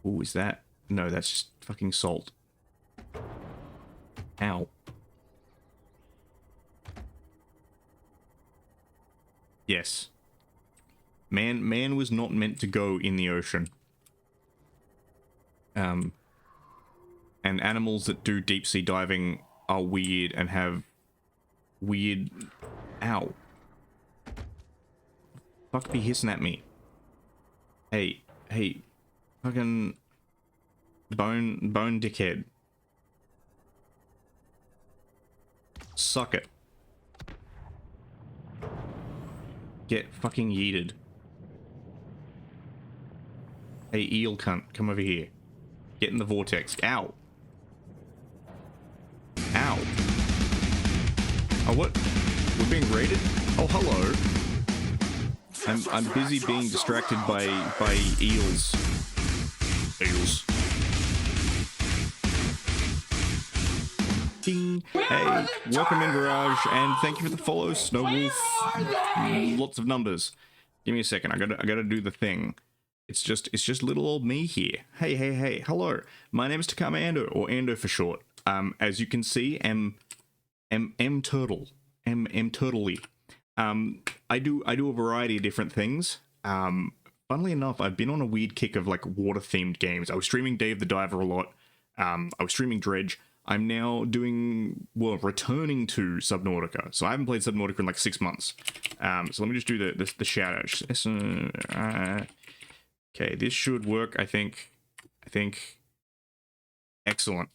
Ooh, is that? No, that's just fucking salt. Ow. Yes. Man was not meant to go in the ocean. And animals that do deep sea diving are weird and have weird... Ow. Fuck be hissing at me. Hey, hey. Fucking... Bone dickhead. Suck it. Get fucking yeeted. Hey, eel cunt, come over here. Get in the vortex. Ow. Ow. Oh, what? We're being raided? Oh, hello. I'm busy being distracted by eels. Eels. Ding. Hey, welcome in, Virage, and thank you for the follow, Snowwolf. Lots of numbers. Give me a second. I gotta do the thing. It's just little old me here. Hey. Hello. My name is Takama Ando, or Ando for short. As you can see, M Turtle. M Turtley. I do a variety of different things. Funnily enough, I've been on a weird kick of like water themed games. I was streaming Dave the Diver a lot. I was streaming Dredge. I'm now returning to Subnautica. So I haven't played Subnautica in like 6 months. So let me just do the shout out. Okay, this should work, I think. Excellent.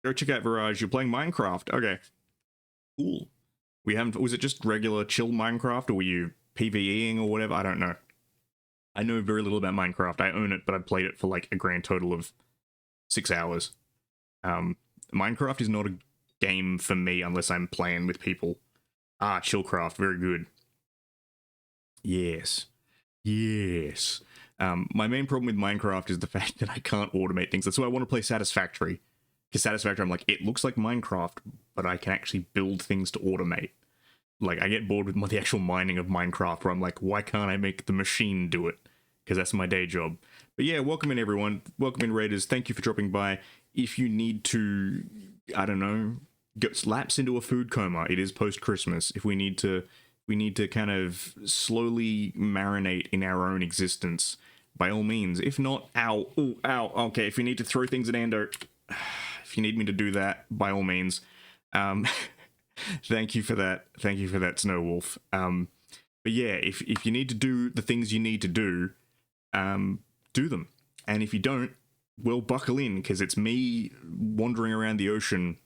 Go check out Virage. You're playing Minecraft. Okay. Cool. Was it just regular chill Minecraft, or were you PvEing or whatever? I don't know. I know very little about Minecraft. I own it, but I've played it for like a grand total of 6 hours. Minecraft is not a game for me unless I'm playing with people. Ah, Chillcraft, very good. Yes. My main problem with Minecraft is the fact that I can't automate things. That's why I want to play Satisfactory. Because Satisfactory, I'm like, it looks like Minecraft, but I can actually build things to automate. Like, I get bored with the actual mining of Minecraft, where I'm like, why can't I make the machine do it? Because that's my day job. But yeah, welcome in, everyone. Welcome in, Raiders. Thank you for dropping by. If you need to, I don't know, lapse into a food coma, it is post-Christmas. If we need to kind of slowly marinate in our own existence, by all means. If not, ow, ooh, ow. Okay, if you need to throw things at Ando, if you need me to do that, by all means. Thank you for that. Thank you for that, Snowwolf. But yeah, if you need to do the things you need to do them. And if you don't, well, buckle in, because it's me wandering around the ocean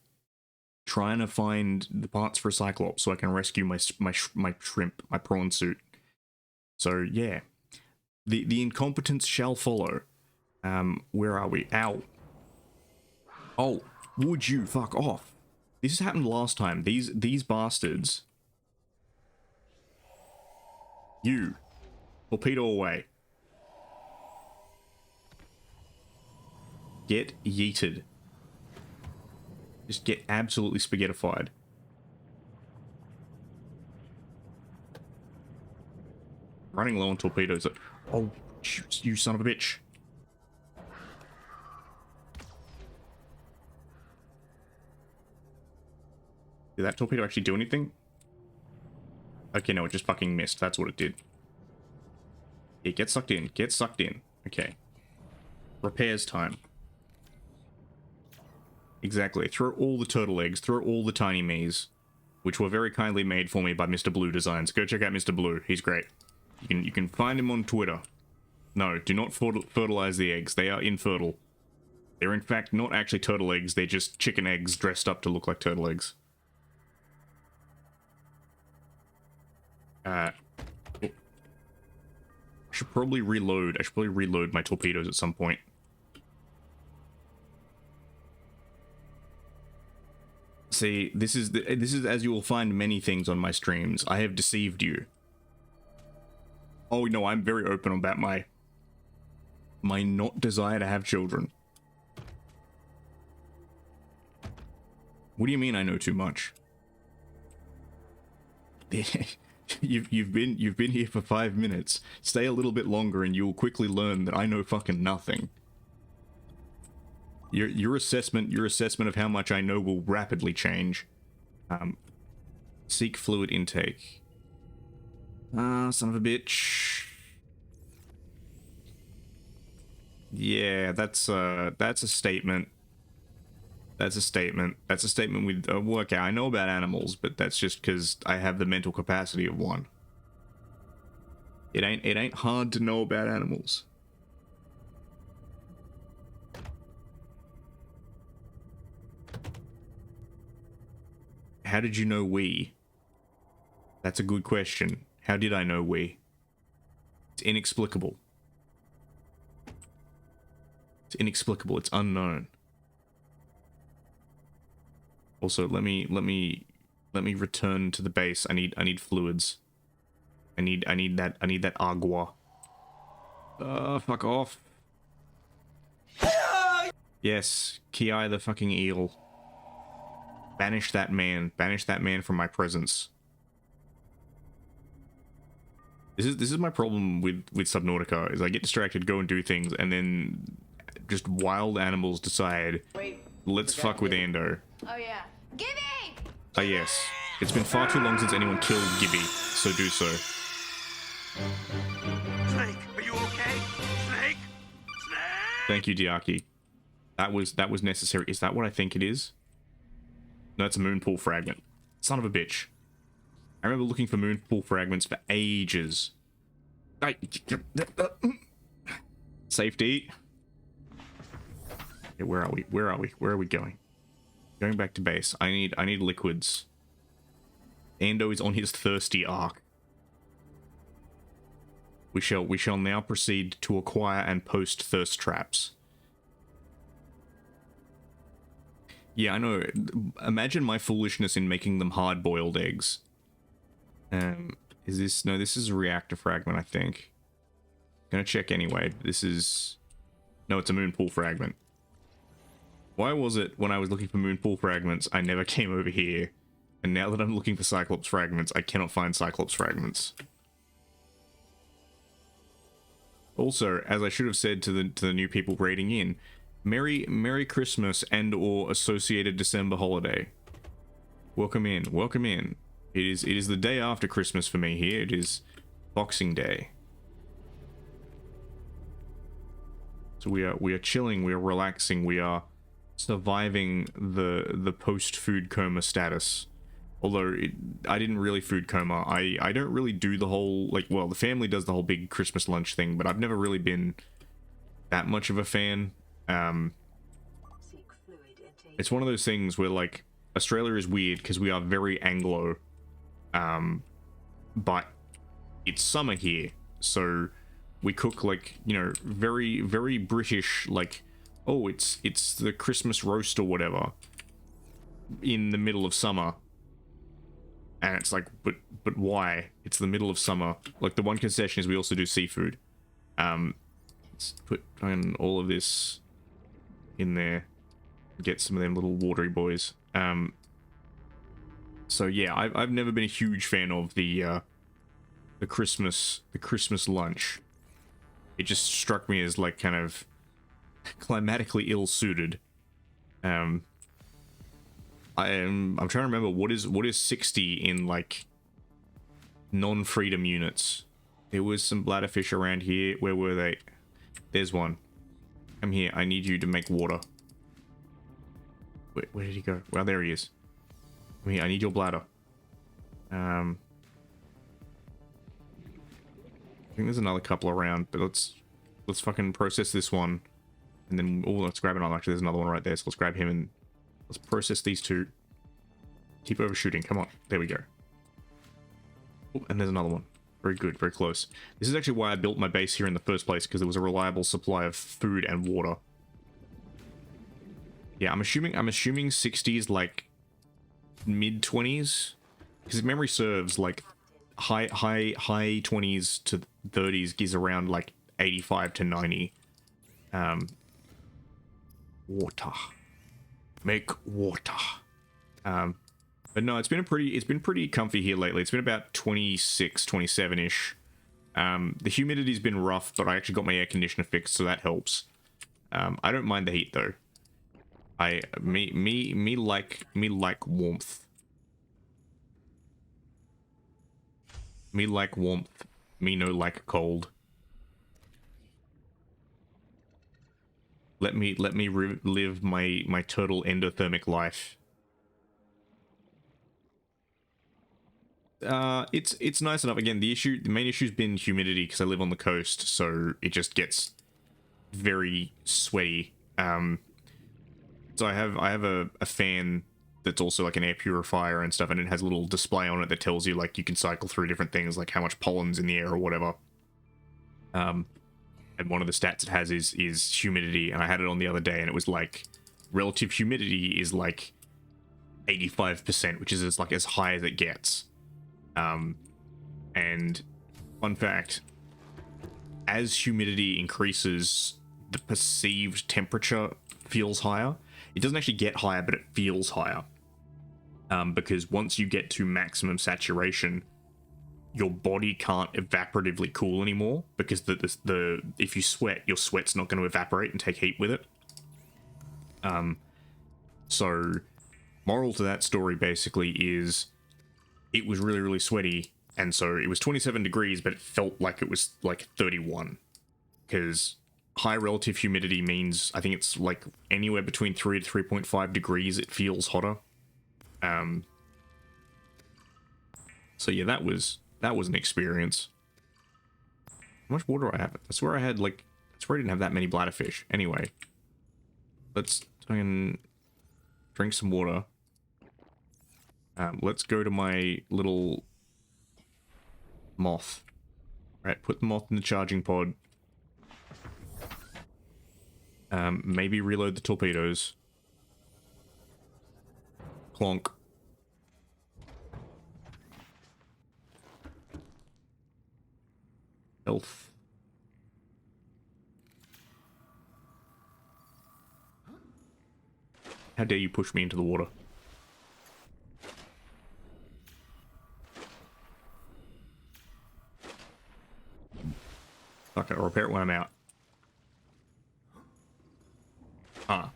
trying to find the parts for a Cyclops so I can rescue my shrimp, my prawn suit. So yeah, the incompetence shall follow. Where are we? Ow. Oh, would you fuck off? This happened last time. These bastards. You. Torpedo away. Get yeeted. Just get absolutely spaghettified. Running low on torpedoes. Oh, you son of a bitch. Did that torpedo actually do anything? Okay, no, it just fucking missed. That's what it did. Yeah, get sucked in. Get sucked in. Okay. Repairs time. Exactly. Throw all the turtle eggs. Throw all the tiny me's, which were very kindly made for me by Mr. Blue Designs. Go check out Mr. Blue. He's great. You can find him on Twitter. No, do not fertilize the eggs. They are infertile. They're in fact not actually turtle eggs. They're just chicken eggs dressed up to look like turtle eggs. I should probably reload. I should probably reload my torpedoes at some point. See, this is as you will find many things on my streams. I have deceived you. Oh no, I'm very open about my not desire to have children. What do you mean I know too much? You've been here for 5 minutes. Stay a little bit longer and you'll quickly learn that I know fucking nothing. Your assessment of how much I know will rapidly change. Seek fluid intake. Son of a bitch. Yeah, that's a statement. That's a statement. That's a statement with a workout. I know about animals, but that's just because I have the mental capacity of one. It ain't hard to know about animals. How did you know we? That's a good question. How did I know we? It's inexplicable. It's inexplicable. It's unknown. Also, let me return to the base. I need fluids. I need that agua. Fuck off. Yes, Ki the fucking eel. Banish that man. Banish that man from my presence. This is my problem with Subnautica, is I get distracted, go and do things, and then just wild animals decide, let's fuck with Ando. Oh yeah. Gibby! Ah yes. It's been far too long since anyone killed Gibby, so do so. Snake, are you okay? Snake? Snake! Thank you, Diaki. That was necessary. Is that what I think it is? No, it's a moonpool fragment. Son of a bitch. I remember looking for moonpool fragments for ages. Safety. Okay, where are we? Where are we? Where are we going? Going back to base. I need liquids. Ando is on his thirsty arc. We shall now proceed to acquire and post thirst traps. Yeah, I know. Imagine my foolishness in making them hard-boiled eggs. Is this... No, this is a reactor fragment, I think. Gonna check anyway. This is... No, it's a moonpool fragment. Why was it, when I was looking for moonpool fragments, I never came over here? And now that I'm looking for Cyclops fragments, I cannot find Cyclops fragments. Also, as I should have said to the new people raiding in, Merry Christmas and or associated December holiday. Welcome in, welcome in. It is the day after Christmas for me here. It is Boxing Day. So we are chilling, we are relaxing, we are surviving the post-food coma status. Although I didn't really food coma. I don't really do the whole, like, well, the family does the whole big Christmas lunch thing, but I've never really been that much of a fan. It's one of those things where, like, Australia is weird because we are very Anglo, but it's summer here, so we cook, like, you know, very, very British, like, oh, it's the Christmas roast or whatever in the middle of summer. And it's like, but why? It's the middle of summer. Like, the one concession is we also do seafood. Let's put all of this in there. Get some of them little watery boys. So yeah, I've never been a huge fan of the Christmas lunch. It just struck me as, like, kind of climatically ill-suited. I'm trying to remember what is 60 in, like, non-freedom units. There was some bladderfish around here. Where were they? There's one. Come here. I need you to make water. Where did he go? Well, there he is. Come here. I need your bladder. I think there's another couple around, but let's fucking process this one, and then let's grab another. Actually, there's another one right there. So let's grab him and let's process these two. Keep overshooting. Come on. There we go. Oh, and there's another one. Very good. Very close. This is actually why I built my base here in the first place, because there was a reliable supply of food and water. Yeah, I'm assuming 60s, like, mid-20s, because if memory serves, like, high 20s to 30s is around, like, 85 to 90. Water. Make water. But no, it's been pretty comfy here lately. It's been about 26, 27-ish. The humidity's been rough, but I actually got my air conditioner fixed, so that helps. I don't mind the heat though. Me like warmth. Me like warmth. Me no like cold. Let me live my turtle endothermic life. It's nice enough. Again, the main issue's been humidity because I live on the coast, so it just gets very sweaty. So I have a fan that's also like an air purifier and stuff, and it has a little display on it that tells you like you can cycle through different things, like how much pollen's in the air or whatever. And one of the stats it has is humidity, and I had it on the other day, and it was like relative humidity is like 85%, which is as high as it gets. And fun fact, as humidity increases, the perceived temperature feels higher. It doesn't actually get higher, but it feels higher. Because once you get to maximum saturation, your body can't evaporatively cool anymore, because the if you sweat, your sweat's not going to evaporate and take heat with it. So moral to that story basically is it was really, really sweaty, and so it was 27 degrees, but it felt like it was like 31, because high relative humidity means I think it's like anywhere between 3 to 3.5 degrees it feels hotter. So yeah, that was an experience. How much water do I have? That's where I had like, that's where I didn't have that many bladderfish. Anyway, let's try and drink some water. Let's go to my little moth. Right, put the moth in the charging pod. Maybe reload the torpedoes. Clonk. Health. How dare you push me into the water? Okay, I'll repair it when I'm out. Ah.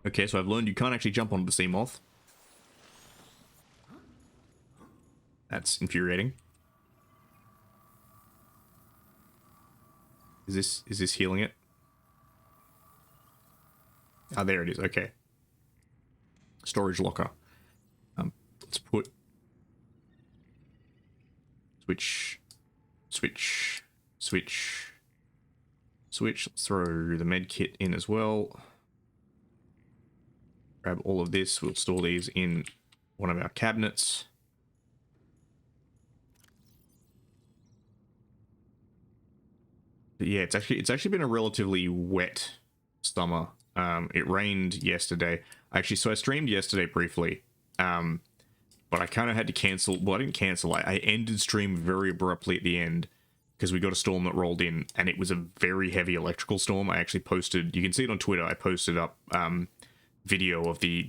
Okay, so I've learned you can't actually jump onto the sea moth. That's infuriating. Is this healing it? Ah, there it is. Okay. Storage locker. Let's put switch. Let's throw the med kit in as well. Grab all of this. We'll store these in one of our cabinets. But yeah, it's actually been a relatively wet summer. It rained yesterday. So I streamed yesterday briefly. But I kind of had to cancel. Well, I didn't cancel. I ended stream very abruptly at the end because we got a storm that rolled in, and it was a very heavy electrical storm. I actually posted. You can see it on Twitter. I posted up video of the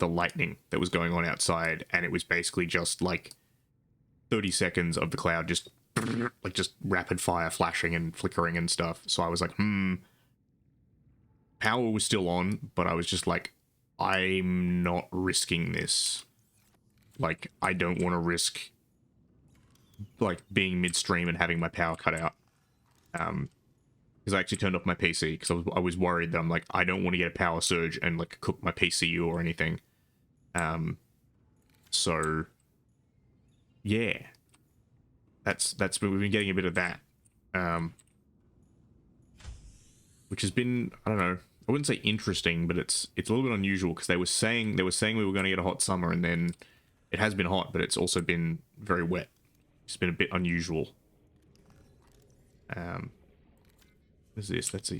lightning that was going on outside, and it was basically just like 30 seconds of the cloud just rapid fire flashing and flickering and stuff. So I was like, power was still on, but I was just like, I'm not risking this. Like, I don't want to risk, like, being midstream and having my power cut out. Because I actually turned off my PC, because I was worried that I'm like, I don't want to get a power surge and, like, cook my PCU or anything. So, yeah. We've been getting a bit of that. Which has been, I don't know, I wouldn't say interesting, but it's a little bit unusual, because they were saying we were going to get a hot summer, and then it has been hot, but it's also been very wet. It's been a bit unusual. What is this? That's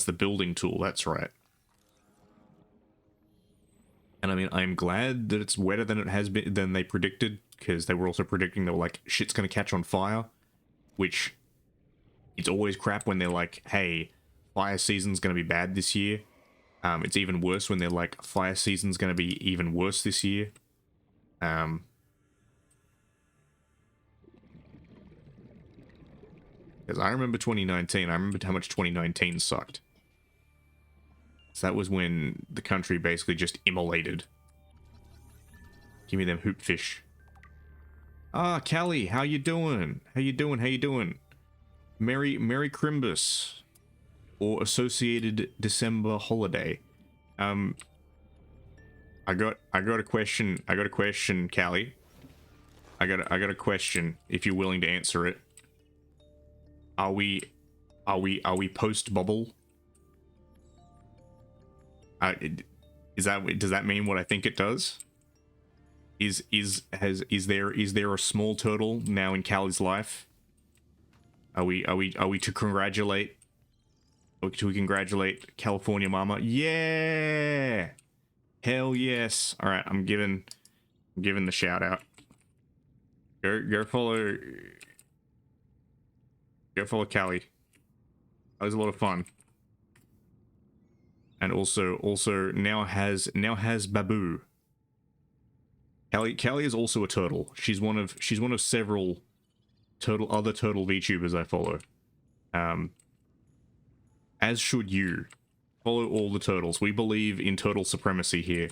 the building tool. That's right. And I mean, I'm glad that it's wetter than they predicted, because they were also predicting that like shit's gonna catch on fire, which it's always crap when they're like, hey, fire season's gonna be bad this year. It's even worse when they're like, fire season's gonna be even worse this year. Because I remember 2019. I remember how much 2019 sucked. So that was when the country basically just immolated. Give me them hoop fish. Ah, Callie, how you doing? How you doing? Merry Crimbus. or associated December holiday? I got a question. I got a question, Callie. I got a question. If you're willing to answer it, are we post bubble? Does that mean what I think it does? Is there a small turtle now in Callie's life? Are we to congratulate? Do we congratulate California Mama? Yeah! Hell yes! All right, I'm giving the shout out. Go follow Callie. That was a lot of fun. And also now has Babu. Callie is also a turtle. She's one of several other turtle VTubers I follow. As should you. Follow all the turtles. We believe in turtle supremacy here.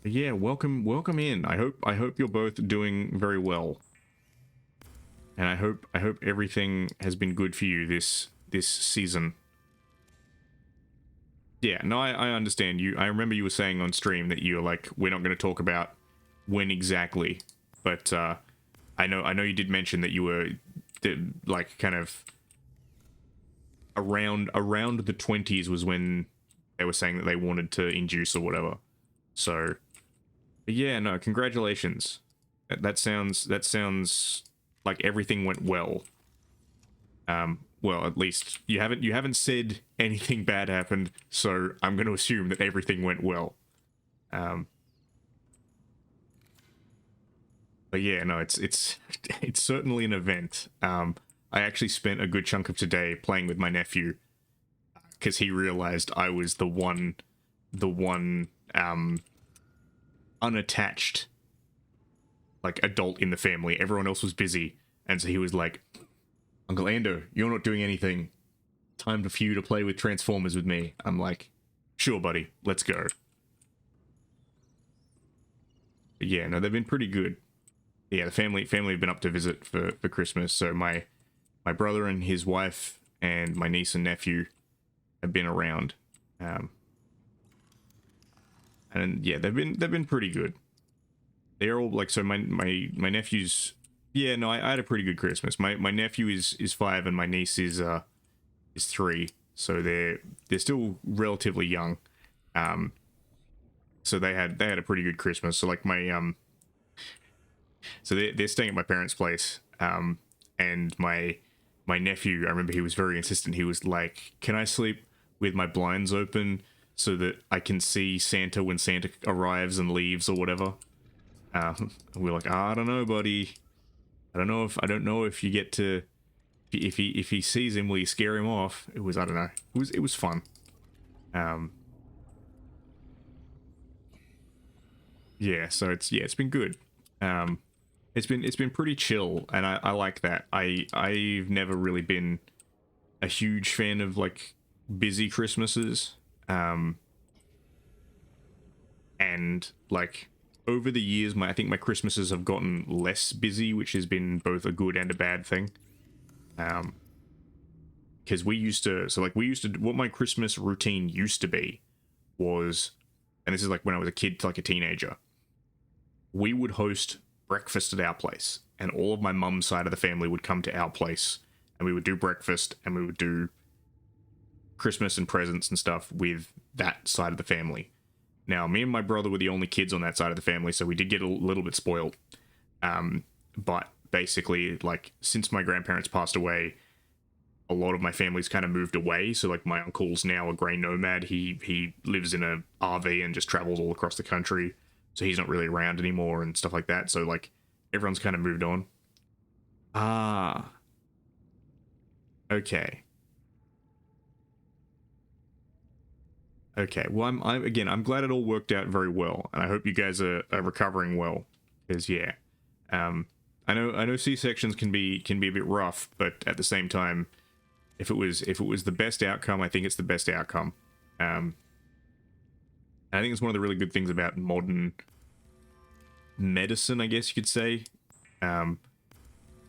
But yeah, welcome in. I hope you're both doing very well. And I hope everything has been good for you this season. Yeah, no, I understand you. I remember you were saying on stream that you're like, we're not going to talk about when exactly, but I know you did mention that you were like kind of around the 20s was when they were saying that they wanted to induce or whatever. So, but yeah, no, congratulations. That sounds like everything went well. Well, at least you haven't said anything bad happened, so I'm going to assume that everything went well. But yeah, no, it's certainly an event. I actually spent a good chunk of today playing with my nephew because he realized I was the one unattached like adult in the family. Everyone else was busy, and so he was like, Uncle Ando, you're not doing anything. Time for you to play with Transformers with me. I'm like, sure, buddy, let's go. But yeah, no, they've been pretty good. Yeah, the family have been up to visit for Christmas. So my brother and his wife and my niece and nephew have been around. And yeah, they've been pretty good. They're all like, so my nephew's. Yeah, no, I had a pretty good Christmas. My nephew is 5 and my niece is 3, so they're still relatively young. So they had a pretty good Christmas. So like my so they're staying at my parents' place. And my nephew, I remember he was very insistent. He was like, "Can I sleep with my blinds open so that I can see Santa when Santa arrives and leaves or whatever?" We're like, I don't know, buddy. I don't know if you get to if he sees him, will you scare him off? I don't know. It was fun. Yeah, so it's been good. It's been pretty chill, and I like that. I've never really been a huge fan of like busy Christmases. And like over the years, I think my Christmases have gotten less busy, which has been both a good and a bad thing. Because what my Christmas routine used to be was, and this is like when I was a kid to like a teenager, we would host breakfast at our place, and all of my mum's side of the family would come to our place, and we would do breakfast, and we would do Christmas and presents and stuff with that side of the family. Now, me and my brother were the only kids on that side of the family, so we did get a little bit spoiled. But basically, like, since my grandparents passed away, a lot of my family's kind of moved away. So, like, my uncle's now a grey nomad. He lives in a RV and just travels all across the country. So he's not really around anymore and stuff like that. So, like, everyone's kind of moved on. Ah. Okay. Okay, well, I'm glad it all worked out very well, and I hope you guys are recovering well. Because yeah, I know C-sections can be a bit rough, but at the same time, if it was the best outcome, I think it's the best outcome. I think it's one of the really good things about modern medicine, I guess you could say,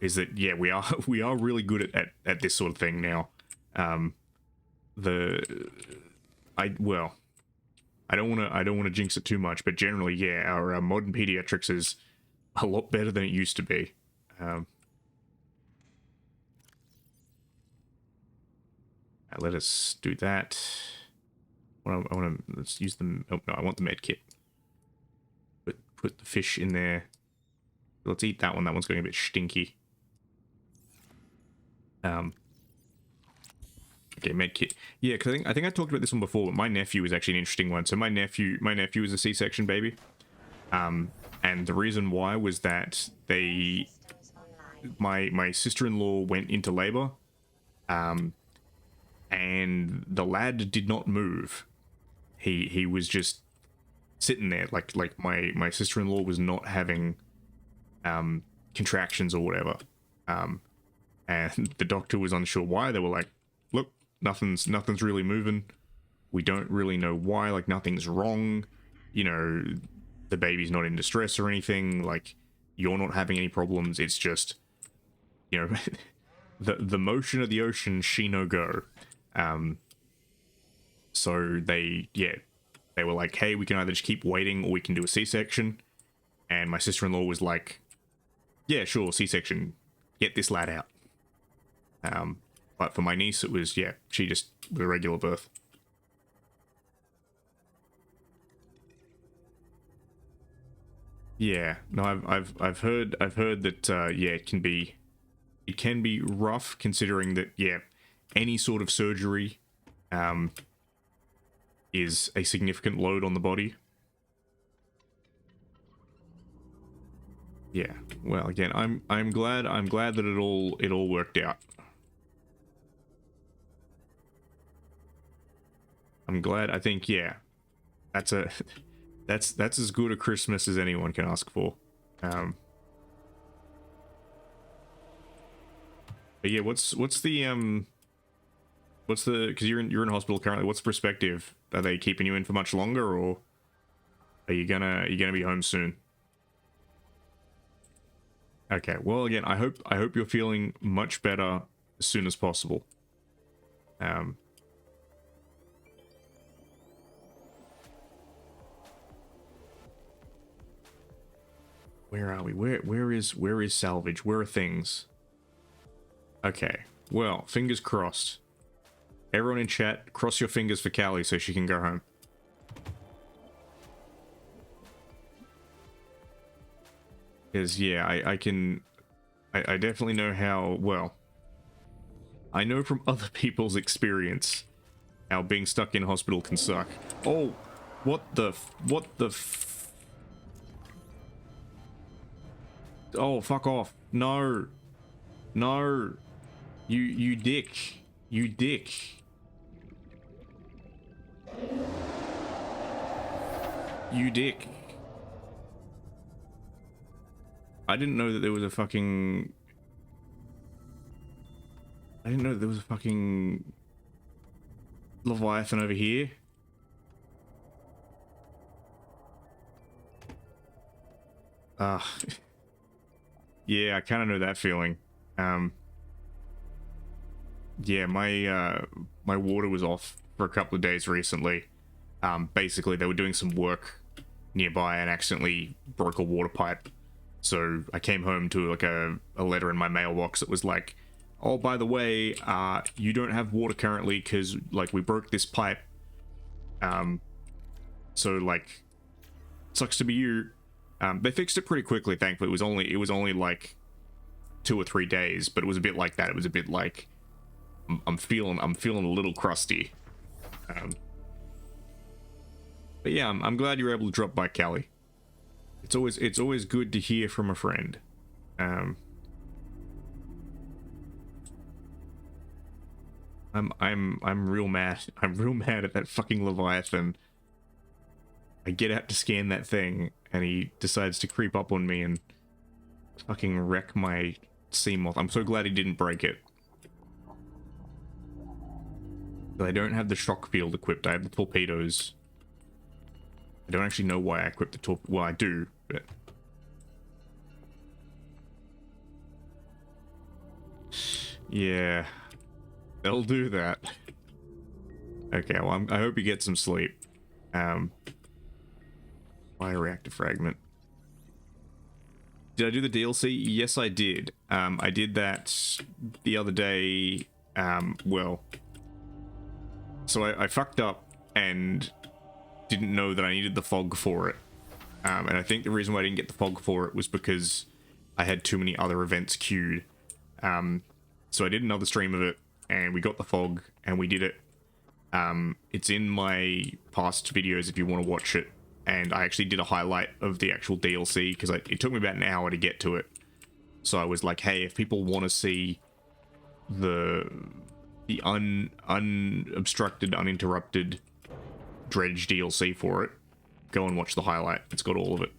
is that yeah, we are really good at this sort of thing now. I don't want to jinx it too much, but generally, yeah, our modern pediatrics is a lot better than it used to be. Let us do that. I want to let's use the. Oh no, I want the med kit. Put the fish in there. Let's eat that one. That one's going a bit stinky. Okay, med kit. Yeah, because I think I talked about this one before, but my nephew is actually an interesting one. So my nephew is a C-section baby. And the reason why was that my sister-in-law went into labor. And the lad did not move. He was just sitting there, like my sister-in-law was not having contractions or whatever. And the doctor was unsure why. They were like, look, nothing's really moving. We don't really know why, like nothing's wrong. You know, the baby's not in distress or anything. Like, you're not having any problems. It's just, you know, the motion of the ocean, she no go. So they were like, hey, we can either just keep waiting or we can do a C-section. And my sister-in-law was like, yeah, sure, C-section, get this lad out. But for my niece, it was, yeah, she just was a regular birth. Yeah, no, I've heard that yeah, it can be rough, considering that, yeah, any sort of surgery is a significant load on the body. Yeah, well, again, I'm glad that it all worked out. I'm glad. I think, yeah, that's as good a Christmas as anyone can ask for. But yeah, what's the because you're in hospital currently, what's the perspective? Are they keeping you in for much longer, or are you gonna be home soon? Okay, well, again, I hope you're feeling much better as soon as possible. Where are we? Where is salvage? Where are things? Okay, well, fingers crossed. Everyone in chat, cross your fingers for Callie so she can go home. Because, yeah, I definitely know how, well, I know from other people's experience how being stuck in hospital can suck. Oh, what the oh, fuck off. No. No. You dick. You dick. You dick. I didn't know that there was a fucking... I didn't know that there was a fucking... Leviathan over here. Yeah, I kind of know that feeling. Yeah, my water was off for a couple of days recently. Basically, they were doing some work nearby and accidentally broke a water pipe. So I came home to like a letter in my mailbox that was like, oh, by the way, you don't have water currently because like we broke this pipe. So like, sucks to be you. They fixed it pretty quickly, thankfully. It was only like 2 or 3 days, but it was a bit like that. It was a bit like I'm feeling a little crusty. But yeah, I'm glad you were able to drop by, Callie. It's always good to hear from a friend. I'm real mad. I'm real mad at that fucking Leviathan. I get out to scan that thing, and he decides to creep up on me and fucking wreck my Seamoth. I'm so glad he didn't break it. But I don't have the shock field equipped. I have the torpedoes. I don't actually know why I equipped the torpedo. Well, I do, but... Yeah, they'll do that. Okay, well, I hope you get some sleep. Bioreactor fragment. Did I do the DLC? Yes, I did. I did that the other day. Well, so I fucked up and didn't know that I needed the fog for it. And I think the reason why I didn't get the fog for it was because I had too many other events queued. So I did another stream of it, and we got the fog, and we did it. It's in my past videos if you want to watch it. And I actually did a highlight of the actual DLC, because it took me about an hour to get to it. So I was like, hey, if people want to see the unobstructed, uninterrupted Dredge DLC for it, go and watch the highlight. It's got all of it.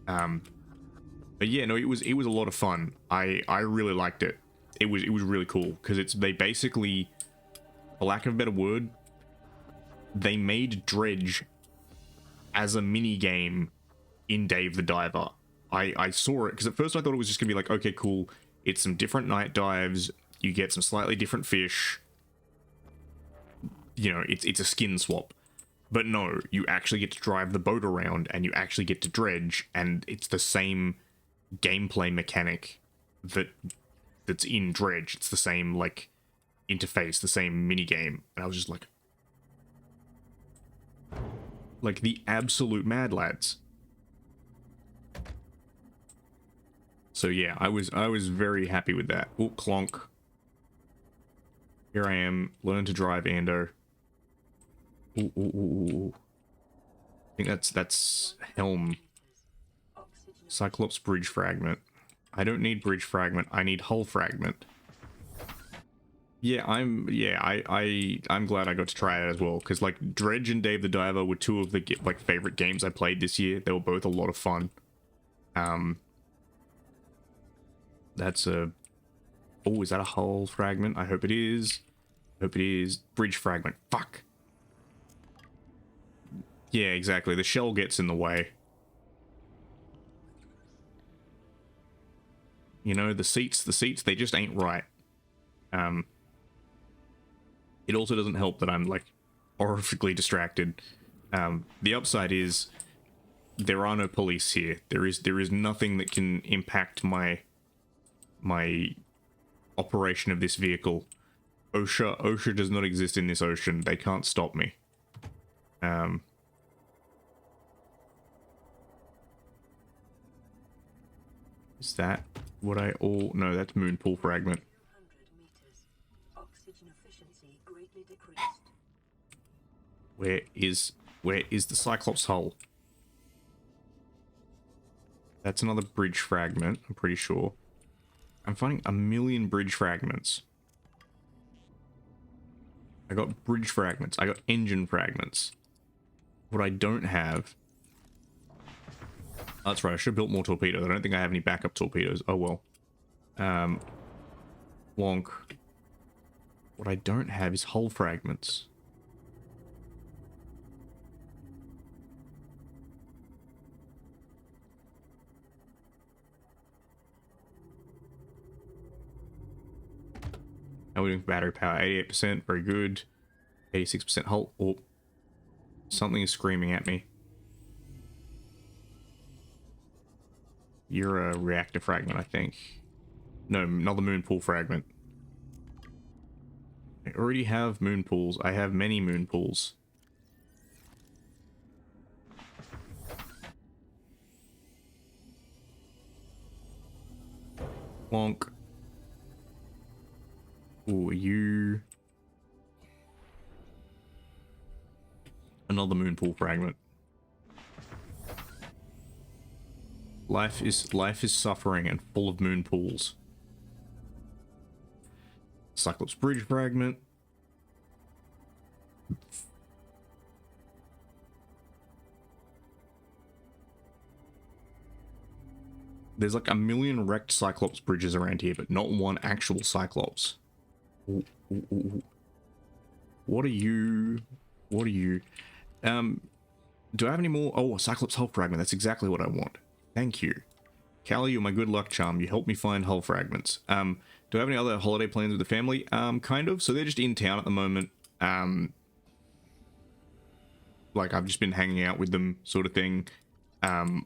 But yeah, no, it was a lot of fun. I really liked it. It was really cool, because they basically, for lack of a better word, they made Dredge as a mini game in Dave the Diver. I saw it because at first I thought it was just gonna be like, okay, cool, it's some different night dives, you get some slightly different fish, you know, it's a skin swap. But no, you actually get to drive the boat around, and you actually get to dredge, and it's the same gameplay mechanic that's in Dredge. It's the same, like, interface, the same mini game. And I was just like the absolute mad lads. So yeah, I was very happy with that. Oh, clonk. Here I am, learn to drive, Ando. Ooh, ooh, ooh, ooh. I think that's Helm. Cyclops bridge fragment. I don't need bridge fragment, I need hull fragment. Yeah, I'm glad I got to try it as well, because like Dredge and Dave the Diver were two of the like favorite games I played this year. They were both a lot of fun. That's a... Oh, is that a hull fragment? I hope it is. Hope it is. Bridge fragment. Fuck. Yeah, exactly. The shell gets in the way. You know, the seats, they just ain't right. It also doesn't help that I'm, like, horrifically distracted. The upside is there are no police here. There is nothing that can impact my operation of this vehicle. OSHA does not exist in this ocean. They can't stop me. Is that what I all... No, that's moon pool fragment. Where is the Cyclops hull? That's another bridge fragment, I'm pretty sure. I'm finding a million bridge fragments. I got bridge fragments. I got engine fragments. What I don't have... Oh, that's right, I should have built more torpedoes. I don't think I have any backup torpedoes. Oh well. Wonk. What I don't have is hull fragments. How are we doing for battery power? 88%, very good. 86% hull. Oh, something is screaming at me. You're a reactor fragment, I think. No, another moon pool fragment. I already have moon pools. I have many moon pools. Wonk. Ooh, you... Another moon pool fragment. Life is suffering and full of moon pools. Cyclops bridge fragment. There's like a million wrecked Cyclops bridges around here, but not one actual Cyclops. Ooh, ooh, ooh. What are you? What are you? Do I have any more? Oh, a Cyclops hull fragment. That's exactly what I want. Thank you. Callie, you're my good luck charm. You helped me find hull fragments. Do I have any other holiday plans with the family? Kind of. So they're just in town at the moment. Like I've just been hanging out with them, sort of thing. I'm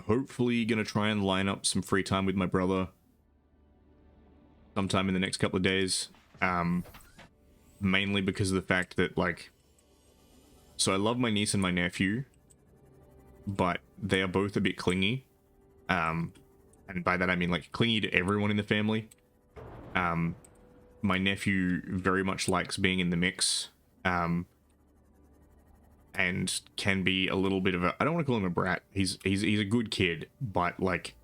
hopefully gonna try and line up some free time with my brother sometime in the next couple of days. Mainly because of the fact that, like, so I love my niece and my nephew, but they are both a bit clingy. And by that I mean like clingy to everyone in the family. My nephew very much likes being in the mix. And can be a little bit of a, I don't want to call him a brat. He's a good kid, but like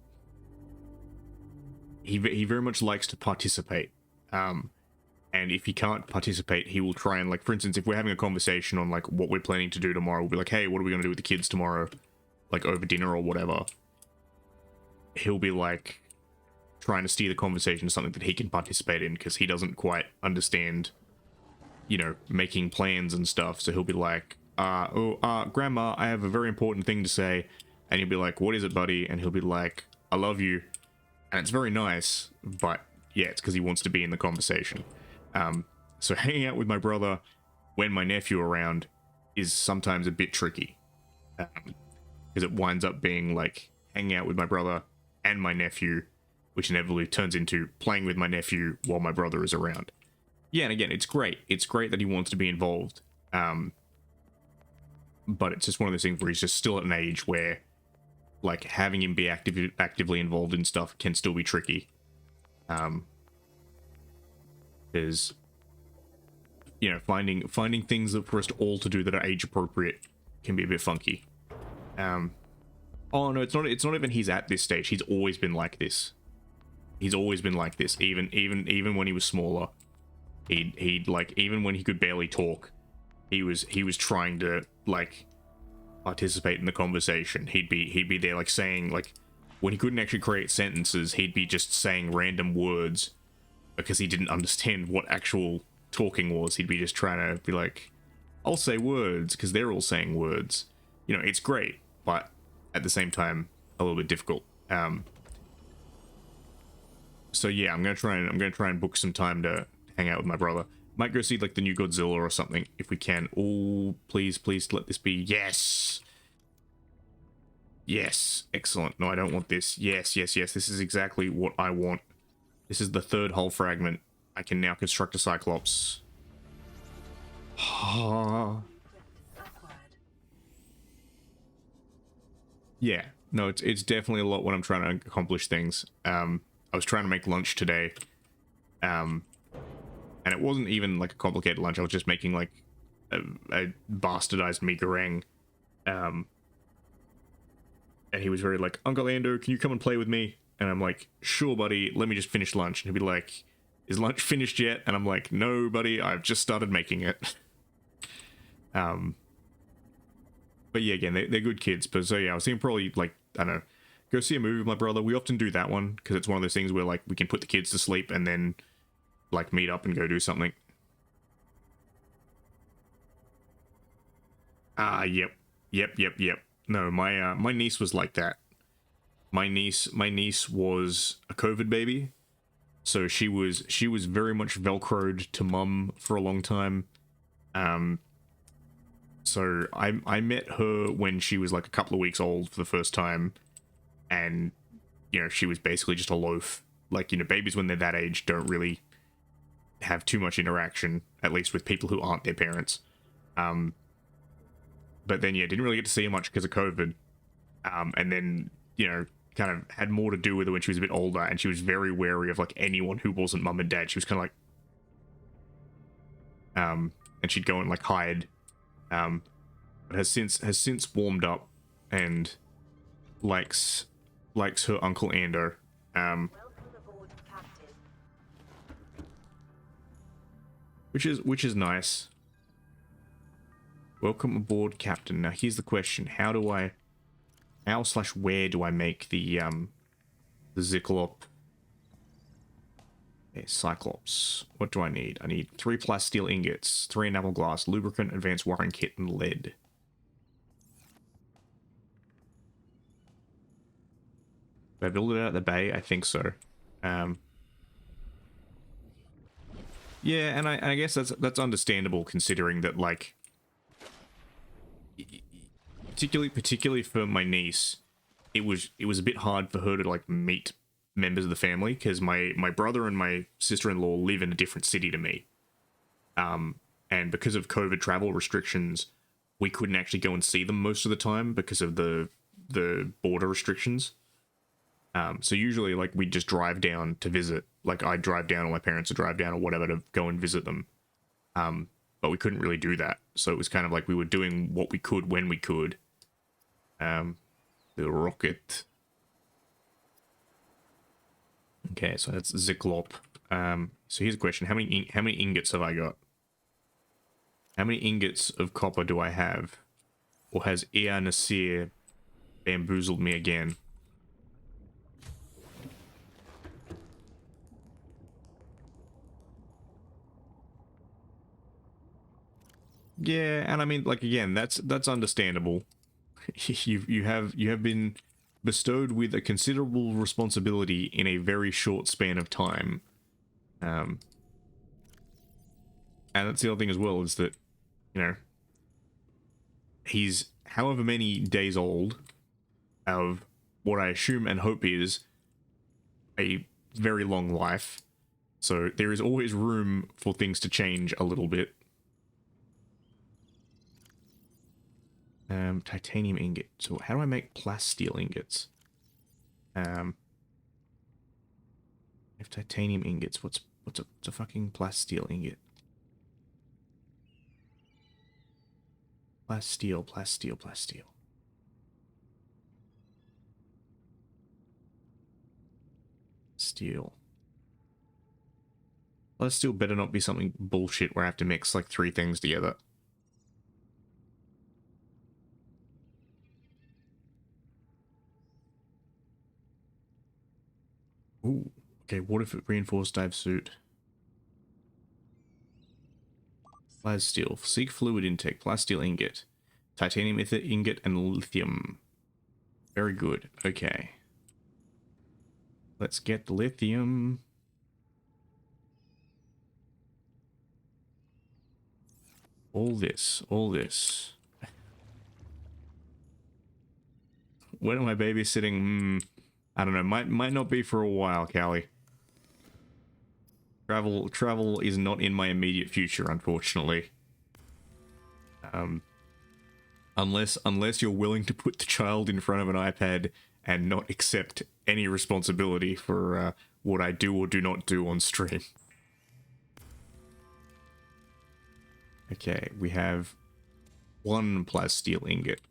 he very much likes to participate. And if he can't participate, he will try and, like, for instance, if we're having a conversation on like what we're planning to do tomorrow, we'll be like, hey, what are we going to do with the kids tomorrow? Like over dinner or whatever. He'll be like trying to steer the conversation to something that he can participate in because he doesn't quite understand, you know, making plans and stuff. So he'll be like, Grandma, I have a very important thing to say. And you'll be like, what is it, buddy? And he'll be like, I love you. And it's very nice, but yeah, it's because he wants to be in the conversation. So hanging out with my brother when my nephew around is sometimes a bit tricky. Because it winds up being like hanging out with my brother and my nephew, which inevitably turns into playing with my nephew while my brother is around. Yeah, and again, it's great. It's great that he wants to be involved. But it's just one of those things where he's just still at an age where, like, having him be actively involved in stuff can still be tricky. Is, you know, finding things that for us all to do that are age appropriate can be a bit funky. Oh no, it's not even he's at this stage. He's always been like this. He's always been like this. Even when he was smaller, he'd like, even when he could barely talk, he was trying to like participate in the conversation. He'd be there like saying, like, when he couldn't actually create sentences, he'd be just saying random words because he didn't understand what actual talking was. He'd be just trying to be like, I'll say words because they're all saying words. You know, it's great, but at the same time a little bit difficult. So yeah, I'm gonna try and book some time to hang out with my brother. Might go see like the new Godzilla or something if we can. Oh, please let this be. Yes, excellent. No, I don't want this. Yes, this is exactly what I want. This is the third hull fragment. I can now construct a Cyclops. Yeah, no, it's definitely a lot when I'm trying to accomplish things. I was trying to make lunch today, and it wasn't even like a complicated lunch. I was just making like a bastardized mee goreng, and he was very like, Uncle Ando, can you come and play with me? And I'm like, sure, buddy, let me just finish lunch. And he'll be like, is lunch finished yet? And I'm like, no, buddy, I've just started making it. But yeah, again, they're good kids. But so yeah, I was thinking probably, like, I don't know, go see a movie with my brother. We often do that one because it's one of those things where, like, we can put the kids to sleep and then, like, meet up and go do something. Yep. No, my niece was like that. My niece was a COVID baby, so she was very much velcroed to mum for a long time. So I met her when she was like a couple of weeks old for the first time, and you know, she was basically just a loaf. Like, you know, babies when they're that age don't really have too much interaction, at least with people who aren't their parents. But then yeah, didn't really get to see her much because of COVID. And then, you know, kind of had more to do with her when she was a bit older, and she was very wary of like anyone who wasn't mum and dad. She was kind of like, and she'd go and like hide. But has since warmed up and likes her Uncle Ando. Welcome aboard, Captain. Which is nice. Welcome aboard, Captain. Now here's the question: how/where do I make the Zyklop? Okay, Cyclops. What do I need? I need 3 plasteel ingots, 3 enamel glass, lubricant, advanced wiring kit, and lead. Did I build it out of the bay? I think so. Yeah, and I guess that's understandable considering that, like, particularly for my niece, it was a bit hard for her to like meet members of the family because my brother and my sister-in-law live in a different city to me. And because of COVID travel restrictions, we couldn't actually go and see them most of the time because of the border restrictions. So usually, like, we'd just drive down to visit. Like, I'd drive down, or my parents would drive down, or whatever, to go and visit them. But we couldn't really do that. So it was kind of like we were doing what we could when we could. The rocket. Okay, so that's Zyklop. So here's a question: how many ingots have I got? How many ingots of copper do I have? Or has Ea Nasir bamboozled me again? Yeah, and I mean, like, again, that's understandable. You have been bestowed with a considerable responsibility in a very short span of time. And that's the other thing as well, is that, you know, he's however many days old of what I assume and hope is a very long life. So there is always room for things to change a little bit. Titanium ingot. So how do I make plasteel ingots? If titanium ingots, what's a fucking plasteel ingot? Plasteel. Steel. Plasteel better not be something bullshit where I have to mix like 3 things together. Ooh, okay, what if it reinforced dive suit? Plasteel. Seek fluid intake. Plasteel ingot. Titanium ingot and lithium. Very good. Okay. Let's get the lithium. All this. When am I babysitting? I don't know. Might not be for a while, Callie. Travel is not in my immediate future, unfortunately. Unless you're willing to put the child in front of an iPad and not accept any responsibility for what I do or do not do on stream. Okay, we have 1 plasteel ingot.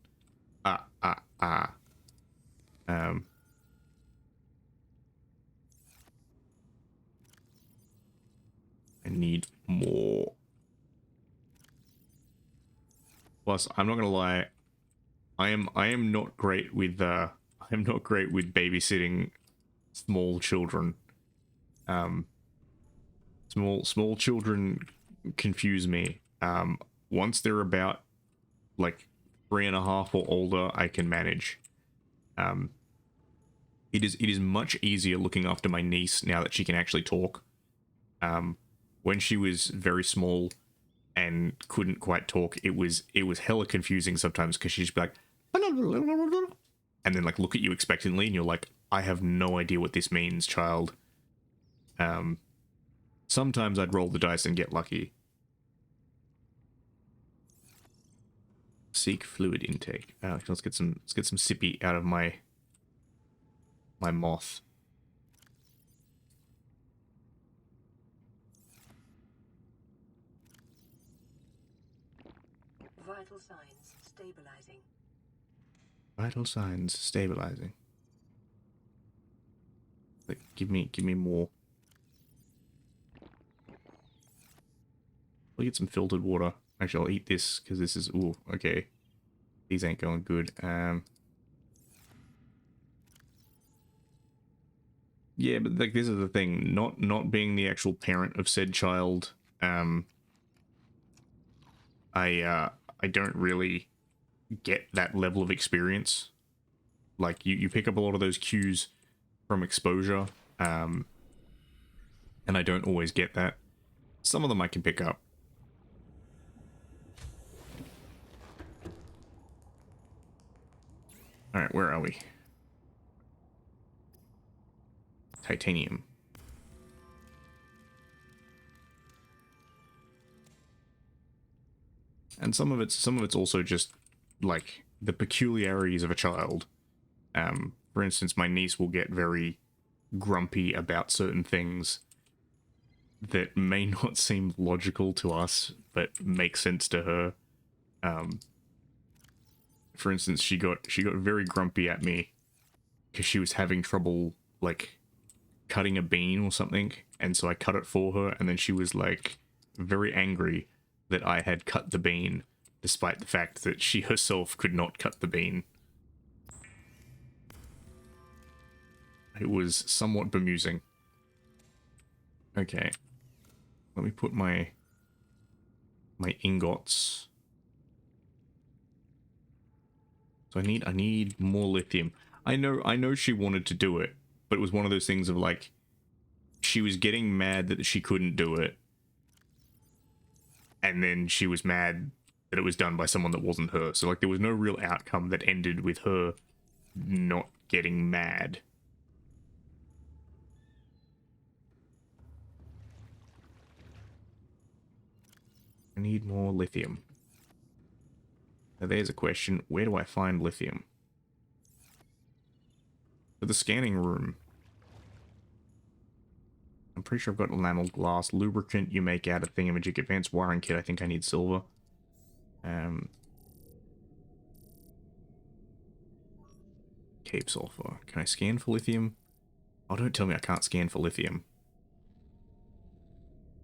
I need more. Plus, I'm not gonna lie, I am not great with babysitting small children. Small children confuse me. Once they're about like 3.5 or older, I can manage. It is much easier looking after my niece now that she can actually talk. When she was very small and couldn't quite talk, it was hella confusing sometimes because she'd just be like, and then like look at you expectantly, and you're like, I have no idea what this means, child. Sometimes I'd roll the dice and get lucky. Seek fluid intake. Let's get some sippy out of my moth. Vital signs stabilizing. Vital signs stabilizing. Like, give me more. I'll get some filtered water. Actually, I'll eat this because this is, ooh, okay. These ain't going good. Yeah, but like, this is the thing. Not being the actual parent of said child, I don't really get that level of experience. Like, you pick up a lot of those cues from exposure, and I don't always get that. Some of them I can pick up. Alright, where are we? Titanium. And some of it's also just like the peculiarities of a child. For instance, my niece will get very grumpy about certain things that may not seem logical to us, but make sense to her. For instance, she got very grumpy at me because she was having trouble like cutting a bean or something, and so I cut it for her, and then she was like very angry that I had cut the bean, despite the fact that she herself could not cut the bean. It was somewhat bemusing. Okay. Let me put my ingots. So I need more lithium. I know she wanted to do it, but it was one of those things of like she was getting mad that she couldn't do it. And then she was mad that it was done by someone that wasn't her. So like there was no real outcome that ended with her not getting mad. I need more lithium. Now there's a question. Where do I find lithium? For the scanning room. I'm pretty sure I've got enamel glass. Lubricant you make out of thingamajig. Advanced wiring kit. I think I need silver. Cape sulfur. Can I scan for lithium? Oh, don't tell me I can't scan for lithium.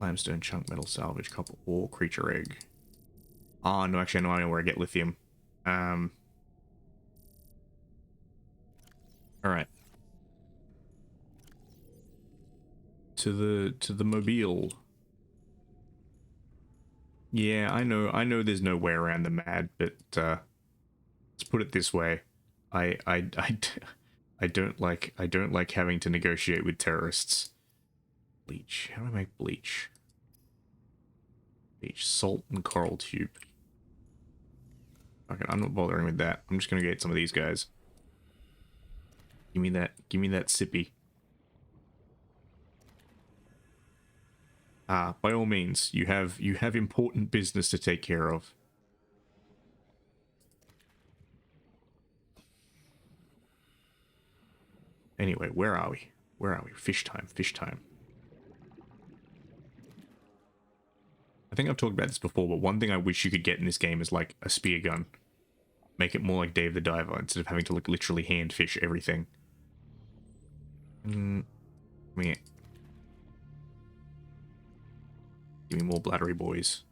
Limestone, chunk metal, salvage, copper ore, creature egg. Ah, no, actually, I know where I get lithium. Alright. To the mobile. Yeah, I know there's no way around the mad, but let's put it this way. I don't like having to negotiate with terrorists. Bleach. How do I make bleach? Bleach, salt, and coral tube. Okay, I'm not bothering with that. I'm just gonna get some of these guys. Give me that sippy. Ah, by all means, you have important business to take care of. Anyway, where are we? Where are we? Fish time, fish time. I think I've talked about this before, but one thing I wish you could get in this game is like a spear gun. Make it more like Dave the Diver instead of having to like literally hand fish everything. Give me more bladdery boys.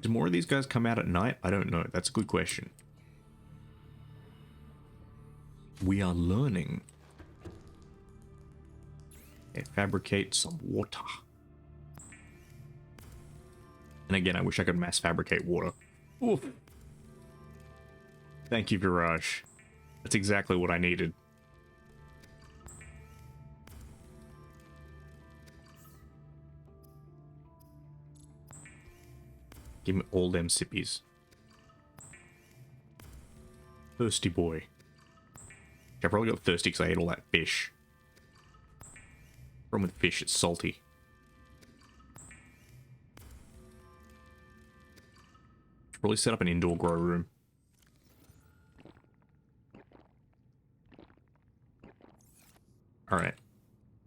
Do more of these guys come out at night? I don't know. That's a good question. We are learning. Okay, fabricate some water. And again, I wish I could mass fabricate water. Oof. Thank you, Virage. That's exactly what I needed. Give me all them sippies. Thirsty boy. I probably got thirsty because I ate all that fish. Problem with fish, it's salty. Should probably set up an indoor grow room. Alright.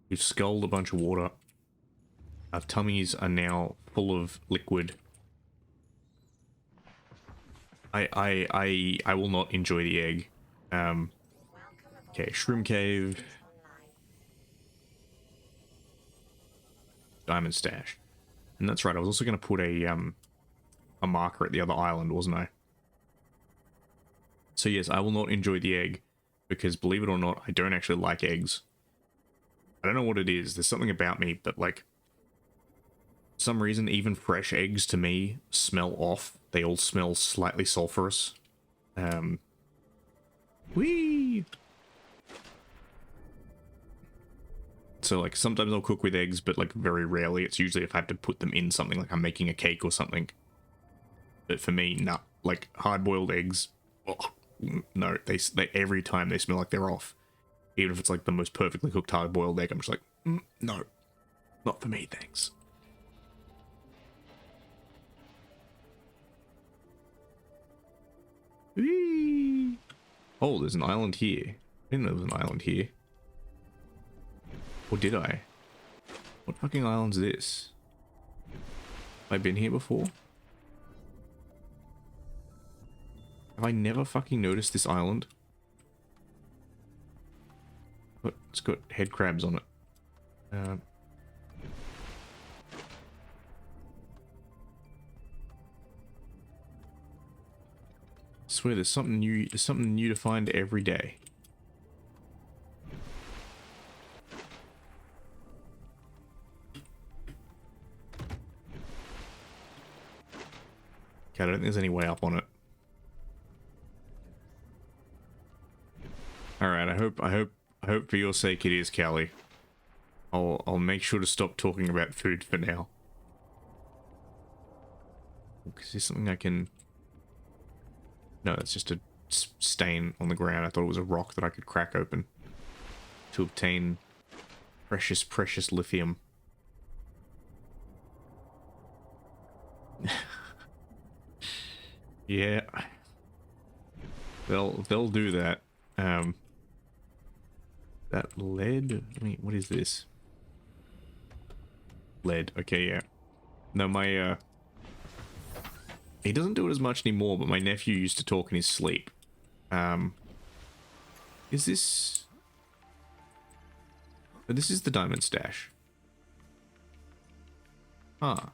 We've sculled a bunch of water. Our tummies are now full of liquid. I will not enjoy the egg. Okay, Shroom Cave. Diamond Stash. And that's right, I was also going to put a marker at the other island, wasn't I? So yes, I will not enjoy the egg, because believe it or not, I don't actually like eggs. I don't know what it is, there's something about me, but like, for some reason, even fresh eggs to me smell off. They all smell slightly sulfurous. Whee! So like sometimes I'll cook with eggs, but like very rarely. It's usually if I have to put them in something, like I'm making a cake or something. But for me, nah. Like hard-boiled eggs, oh, no, they every time they smell like they're off. Even if it's like the most perfectly cooked hard-boiled egg, I'm just like, no, not for me, thanks. Whee! Oh, there's an island here. I didn't know there was an island here. Or did I? What fucking island's this? Have I been here before? Have I never fucking noticed this island? But it's got head crabs on it. I swear there's something new. There's something new to find every day. Okay, I don't think there's any way up on it. All right, I hope for your sake it is, Callie. I'll make sure to stop talking about food for now. Is this something I can? No, it's just a stain on the ground. I thought it was a rock that I could crack open to obtain precious, precious lithium. Yeah, they'll do that. That lead. Wait, what is this? Lead. Okay, yeah. No, my he doesn't do it as much anymore, but my nephew used to talk in his sleep. Is this? Oh, this is the diamond stash. Ah.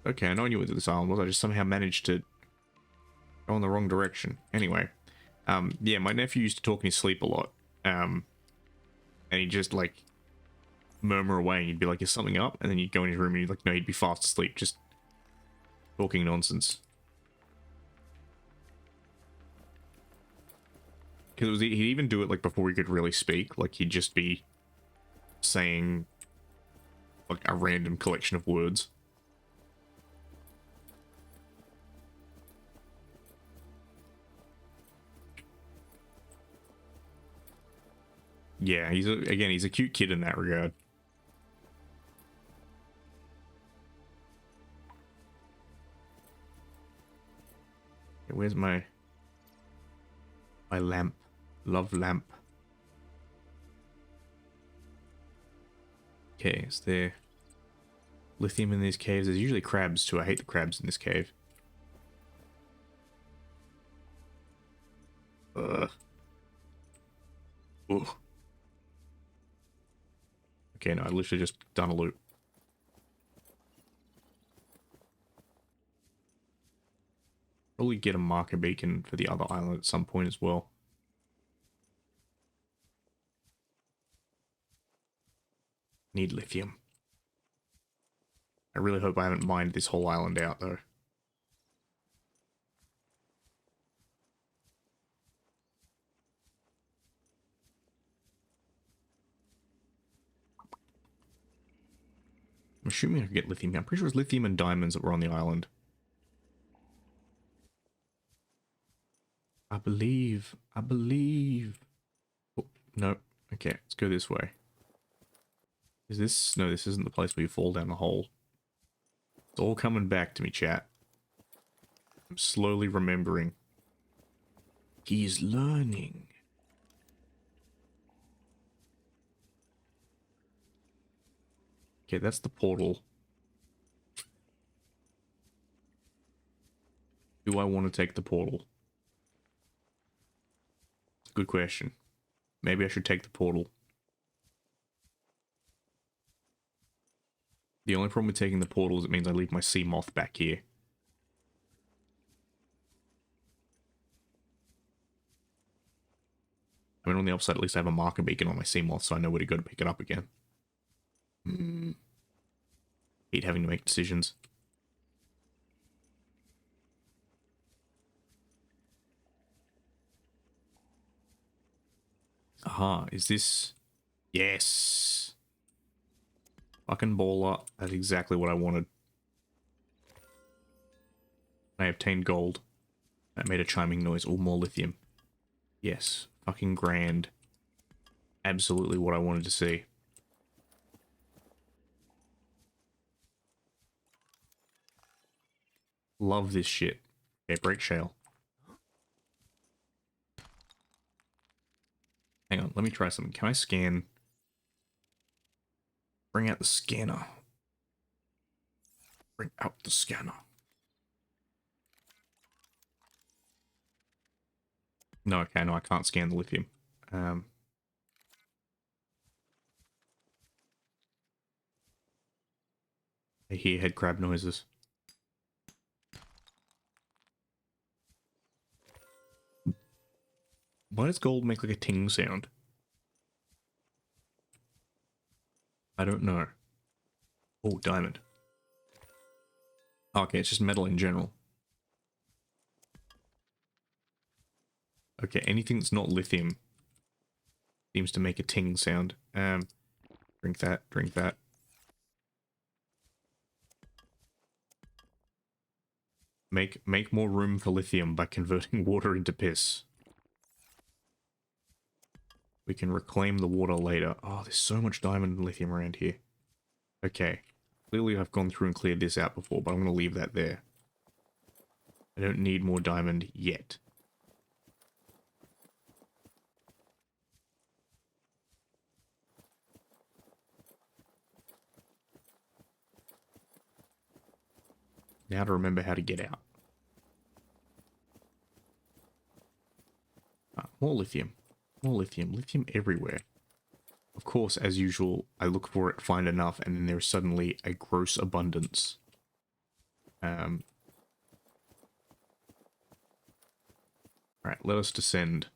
Okay, I know I knew what this island was. I just somehow managed to go in the wrong direction. Anyway. Yeah, my nephew used to talk in his sleep a lot. And he'd just, like, murmur away, and he'd be like, is something up? And then you'd go in his room, and he'd, like, no, he'd be fast asleep, just talking nonsense. Because he'd even do it, like, before he could really speak. Like, he'd just be saying, like, a random collection of words. Yeah, he's a cute kid in that regard. Okay, where's my lamp? Love lamp. Okay, is there lithium in these caves? There's usually crabs too. I hate the crabs in this cave. Ugh. Ugh. Okay, no, I literally just done a loop. Probably get a marker beacon for the other island at some point as well. Need lithium. I really hope I haven't mined this whole island out, though. I'm assuming I could get lithium. I'm pretty sure it's lithium and diamonds that were on the island. I believe. Oh, no. Okay, let's go this way. Is this? No, this isn't the place where you fall down the hole. It's all coming back to me, chat. I'm slowly remembering. He's learning. Okay, that's the portal. Do I want to take the portal? Good question. Maybe I should take the portal. The only problem with taking the portal is it means I leave my sea moth back here. I mean, on the upside, at least I have a marker beacon on my sea moth, so I know where to go to pick it up again. Hate having to make decisions. Aha, is this... Yes! Fucking baller. That's exactly what I wanted. I obtained gold. That made a chiming noise. Or more lithium. Yes. Fucking grand. Absolutely what I wanted to see. Love this shit. Okay, break shale. Hang on, let me try something. Can I scan? Bring out the scanner. Bring out the scanner. No, okay, no, I can't scan the lithium. I hear head crab noises. Why does gold make like a ting sound? I don't know. Oh, diamond. Okay, it's just metal in general. Okay, anything that's not lithium seems to make a ting sound. Drink that, drink that. Make more room for lithium by converting water into piss. We can reclaim the water later. Oh, there's so much diamond and lithium around here. Okay. Clearly I've gone through and cleared this out before, but I'm going to leave that there. I don't need more diamond yet. Now to remember how to get out. More lithium. More lithium. Lithium everywhere. Of course, as usual, I look for it, find enough, and then there's suddenly a gross abundance. Alright, let us descend.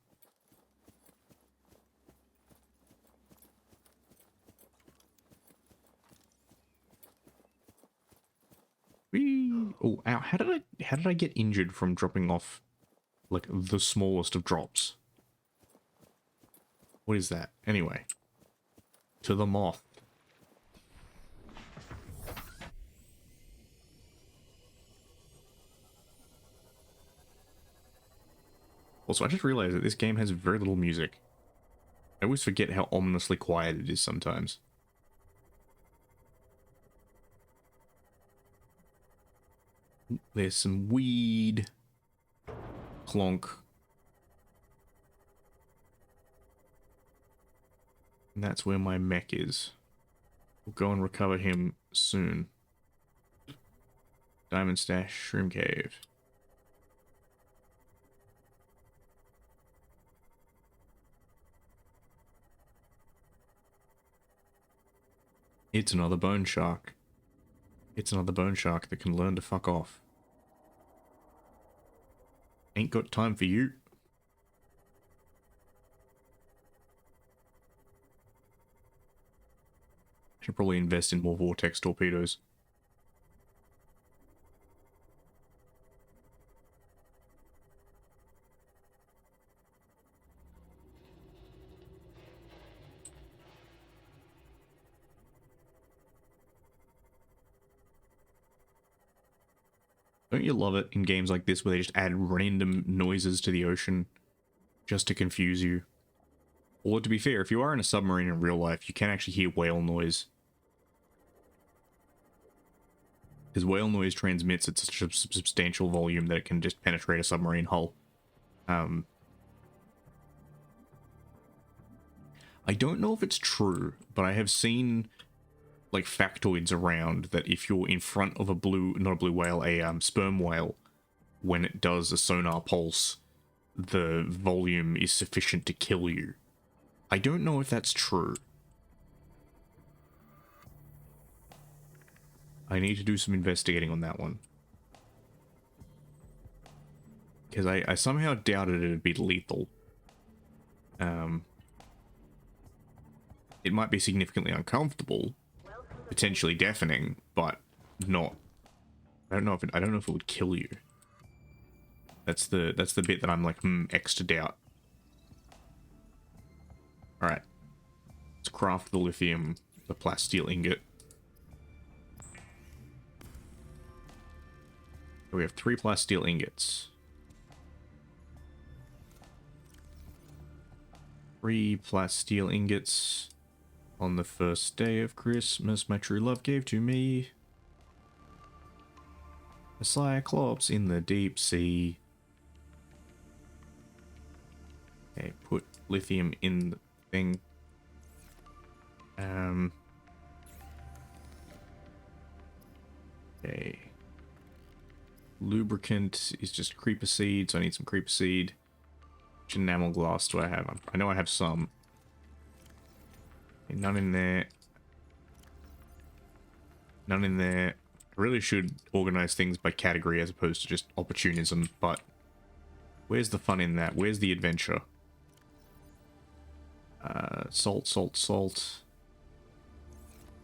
Whee! Oh, ow, how did I get injured from dropping off, like, the smallest of drops? What is that? Anyway. To the moth. Also, I just realized that this game has very little music. I always forget how ominously quiet it is sometimes. There's some weed. Clonk. And that's where my mech is. We'll go and recover him soon. Diamond Stash, Shroom Cave. It's another bone shark. It's another bone shark that can learn to fuck off. Ain't got time for you. Should probably invest in more vortex torpedoes. Don't you love it in games like this where they just add random noises to the ocean just to confuse you? Or to be fair, if you are in a submarine in real life, you can actually hear whale noise. Because whale noise transmits at such a substantial volume that it can just penetrate a submarine hull. I don't know if it's true, but I have seen like factoids around that if you're in front of a not a blue whale, a sperm whale, when it does a sonar pulse, the volume is sufficient to kill you. I don't know if that's true. I need to do some investigating on that one. Because I somehow doubted it'd be lethal. It might be significantly uncomfortable, potentially deafening, but not. I don't know if it would kill you. That's the bit that I'm like, X to doubt. All right, let's craft the lithium, the plasteel ingot. We have 3 plasteel ingots. 3 plasteel ingots. On the first day of Christmas, my true love gave to me a cyclops in the deep sea. Okay, put lithium in the thing. Okay. Lubricant is just creeper seed, so I need some creeper seed. Which enamel glass do I have? I know I have some. Okay, none in there. None in there. I really should organize things by category as opposed to just opportunism, but where's the fun in that? Where's the adventure? Salt, salt, salt.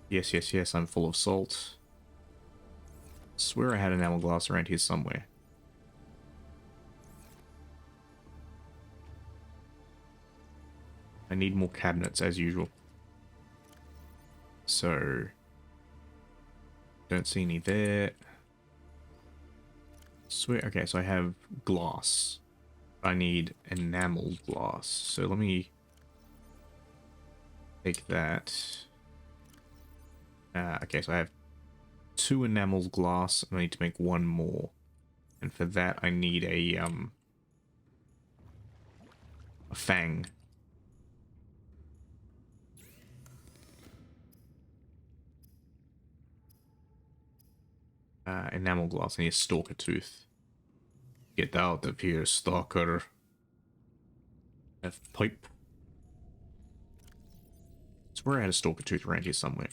Yes, yes, yes, I'm full of salt. Swear I had enamel glass around here somewhere. I need more cabinets as usual. So, don't see any there. Swear, okay, so I have glass. I need enamel glass. So let me take that. Okay, so I have 2 enamel glass, and I need to make 1 more. And for that, I need a fang. Enamel glass. I need a stalker tooth. Get out of here, stalker. I have pipe. I swear I had a stalker tooth around here somewhere.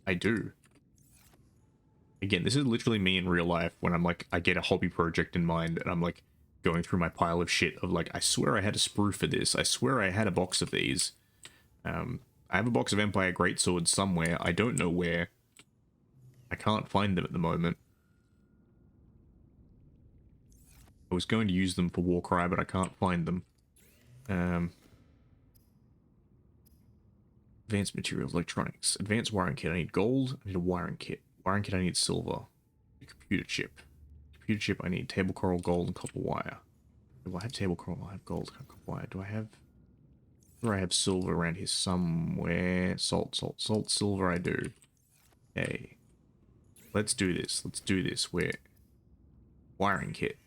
I do. Again, this is literally me in real life when I'm like, I get a hobby project in mind and I'm like going through my pile of shit of like, I swear I had a sprue for this. I swear I had a box of these. I have a box of Empire Greatswords somewhere. I don't know where. I can't find them at the moment. I was going to use them for Warcry, but I can't find them. Advanced materials, electronics. Advanced wiring kit, I need gold. I need a wiring kit. Wiring kit, I need silver. A computer chip. Computer chip, I need table coral, gold, and copper wire. Do I have table coral? I have gold, copper wire. Do I have... Or I have silver around here somewhere. Salt, salt, salt, silver I do. Okay. Let's do this. Let's do this. Where? Wiring kit.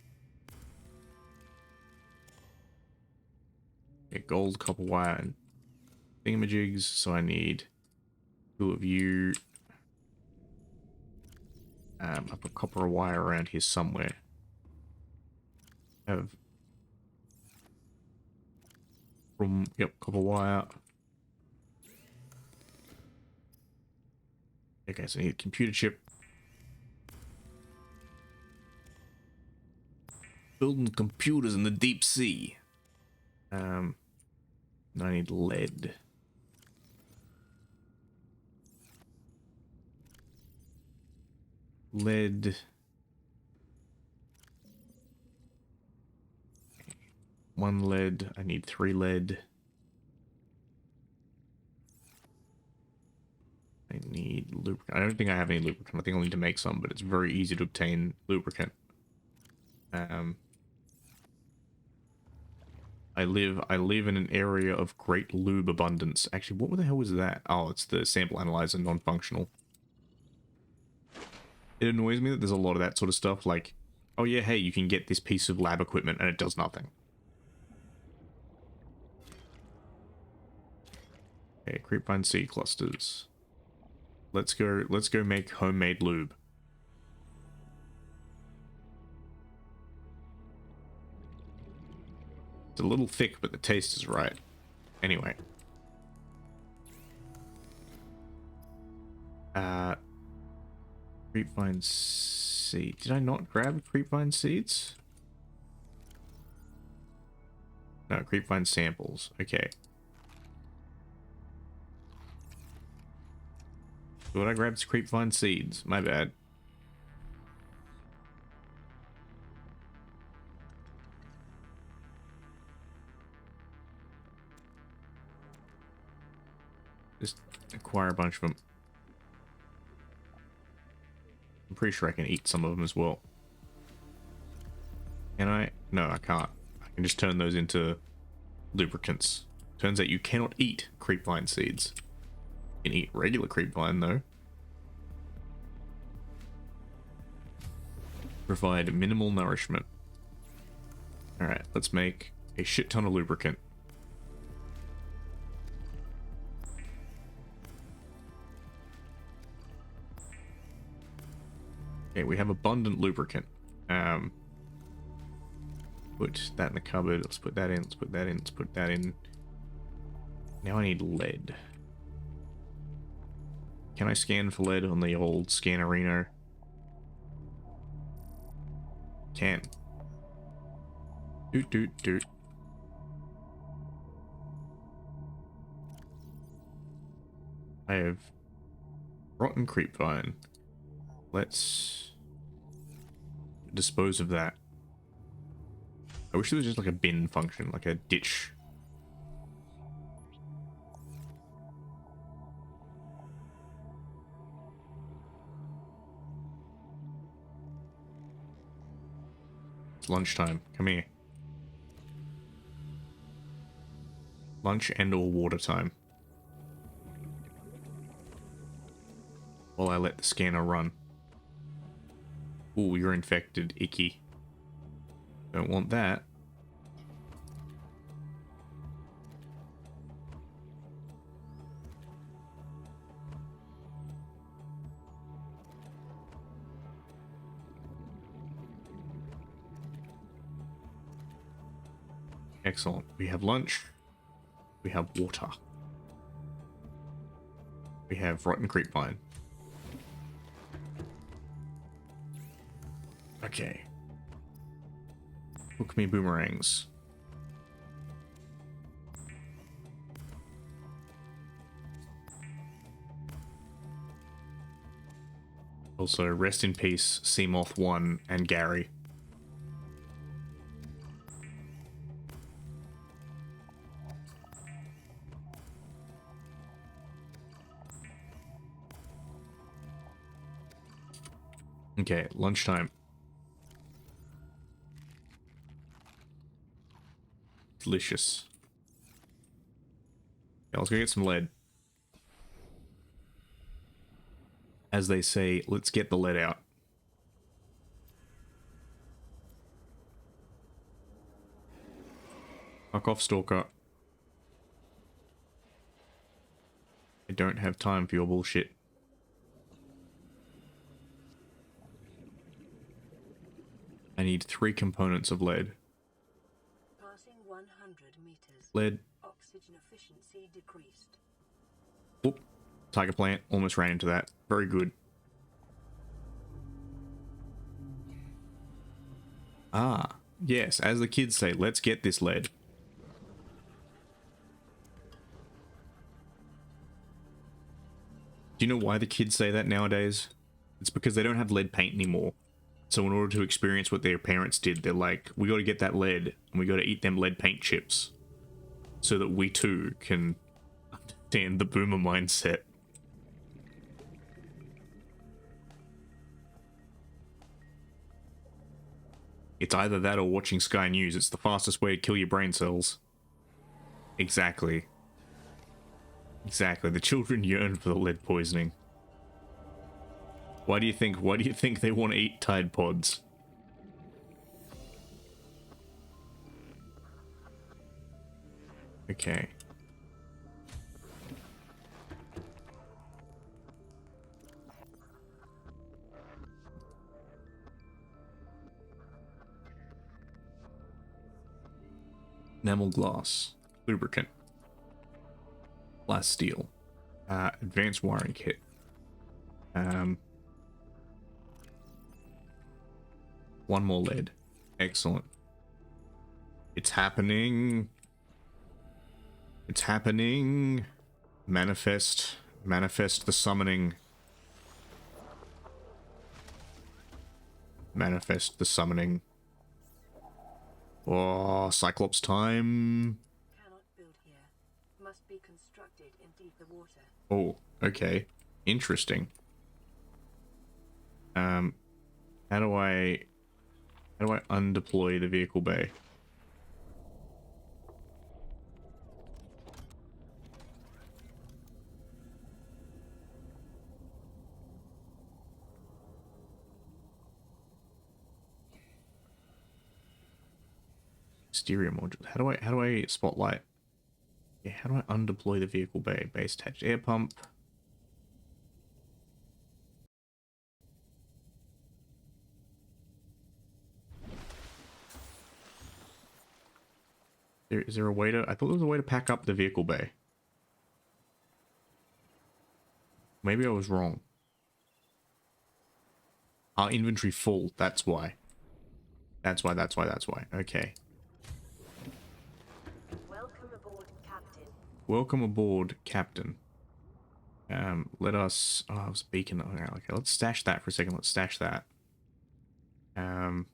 Okay, gold, copper wire, and thingamajigs. So I need 2 of you. I put copper wire around here somewhere. Have from copper wire. Okay, so I need a computer chip. Building computers in the deep sea. I need lead. Lead. 1 lead. I need 3 lead. I need lubricant. I don't think I have any lubricant. I think I'll need to make some, but it's very easy to obtain lubricant. I live in an area of great lube abundance. Actually, what the hell was that? Oh, it's the sample analyzer, non-functional. It annoys me that there's a lot of that sort of stuff, like, oh yeah, hey, you can get this piece of lab equipment and it does nothing. Okay, creepvine seed clusters. Let's go make homemade lube. It's a little thick, but the taste is right. Anyway. Creepvine seed. Did I not grab creepvine seeds? No, creepvine samples. Okay. What I grabbed creepvine seeds. My bad. Just acquire a bunch of them. pretty sure I can eat some of them as well. Can I? No, I can't. I can just turn those into lubricants. Turns out you cannot eat creepvine seeds. You can eat regular creepvine though. Provide minimal nourishment. Alright, let's make a shit ton of lubricant. Okay, we have abundant lubricant. Put that in the cupboard. Let's put that in. Let's put that in. Let's put that in. Now I need lead. Can I scan for lead on the old Scannerino? Can. Doot doot doot. I have rotten creepvine. Let's dispose of that. I wish there was just like a bin function, like a ditch. It's lunchtime. Come here. Lunch and or water time. While I let the scanner run. Ooh, you're infected. Icky. Don't want that. Excellent. We have lunch. We have water. We have rotten creepvine. Okay. Hook me boomerangs. Also, rest in peace, Seamoth 1 and Gary. Okay, lunchtime. Delicious. Yeah, let's go get some lead. As they say, let's get the lead out. Fuck off, Stalker. I don't have time for your bullshit. I need 3 components of lead. Passing 100 meters. Lead. Oxygen efficiency decreased. Oop. Tiger plant. Almost ran into that. Very good. Ah. Yes, as the kids say, let's get this lead. Do you know why the kids say that nowadays? It's because they don't have lead paint anymore. So in order to experience what their parents did, they're like, we got to get that lead, and we got to eat them lead paint chips. So that we too can understand the boomer mindset. It's either that or watching Sky News. It's the fastest way to kill your brain cells. Exactly. Exactly. The children yearn for the lead poisoning. Why do you think they want to eat Tide Pods? Okay. Enamel glass. Lubricant. Glass steel. Advanced wiring kit. One more lead. Excellent. It's happening. It's happening. Manifest. Manifest the summoning. Manifest the summoning. Oh, Cyclops time. Cannot build here. Must be constructed in deeper water. Oh, okay. Interesting. How do I undeploy the vehicle bay? Stereo module. How do I spotlight? Yeah, how do I undeploy the vehicle bay? Base attached air pump. Is there a way to... I thought there was a way to pack up the vehicle bay. Maybe I was wrong. Our inventory full, that's why. That's why. Okay. Welcome aboard, Captain. Welcome aboard, Captain. Let us... Oh, I was beacon. Okay, let's stash that for a second. Let's stash that. Let's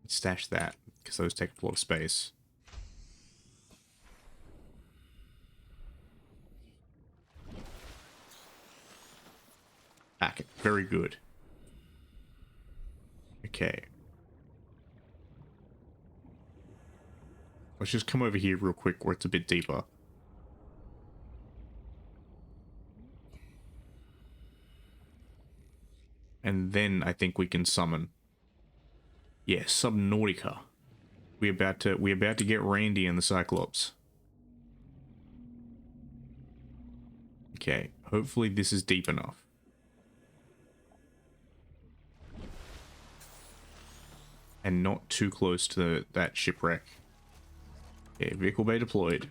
stash that, because those take up a lot of space. Back it. Very good. Okay. Let's just come over here real quick where it's a bit deeper. And then I think we can summon. Yeah, Subnautica. We about to get Randy and the Cyclops. Okay, hopefully this is deep enough. And not too close to that shipwreck. Okay, vehicle bay deployed.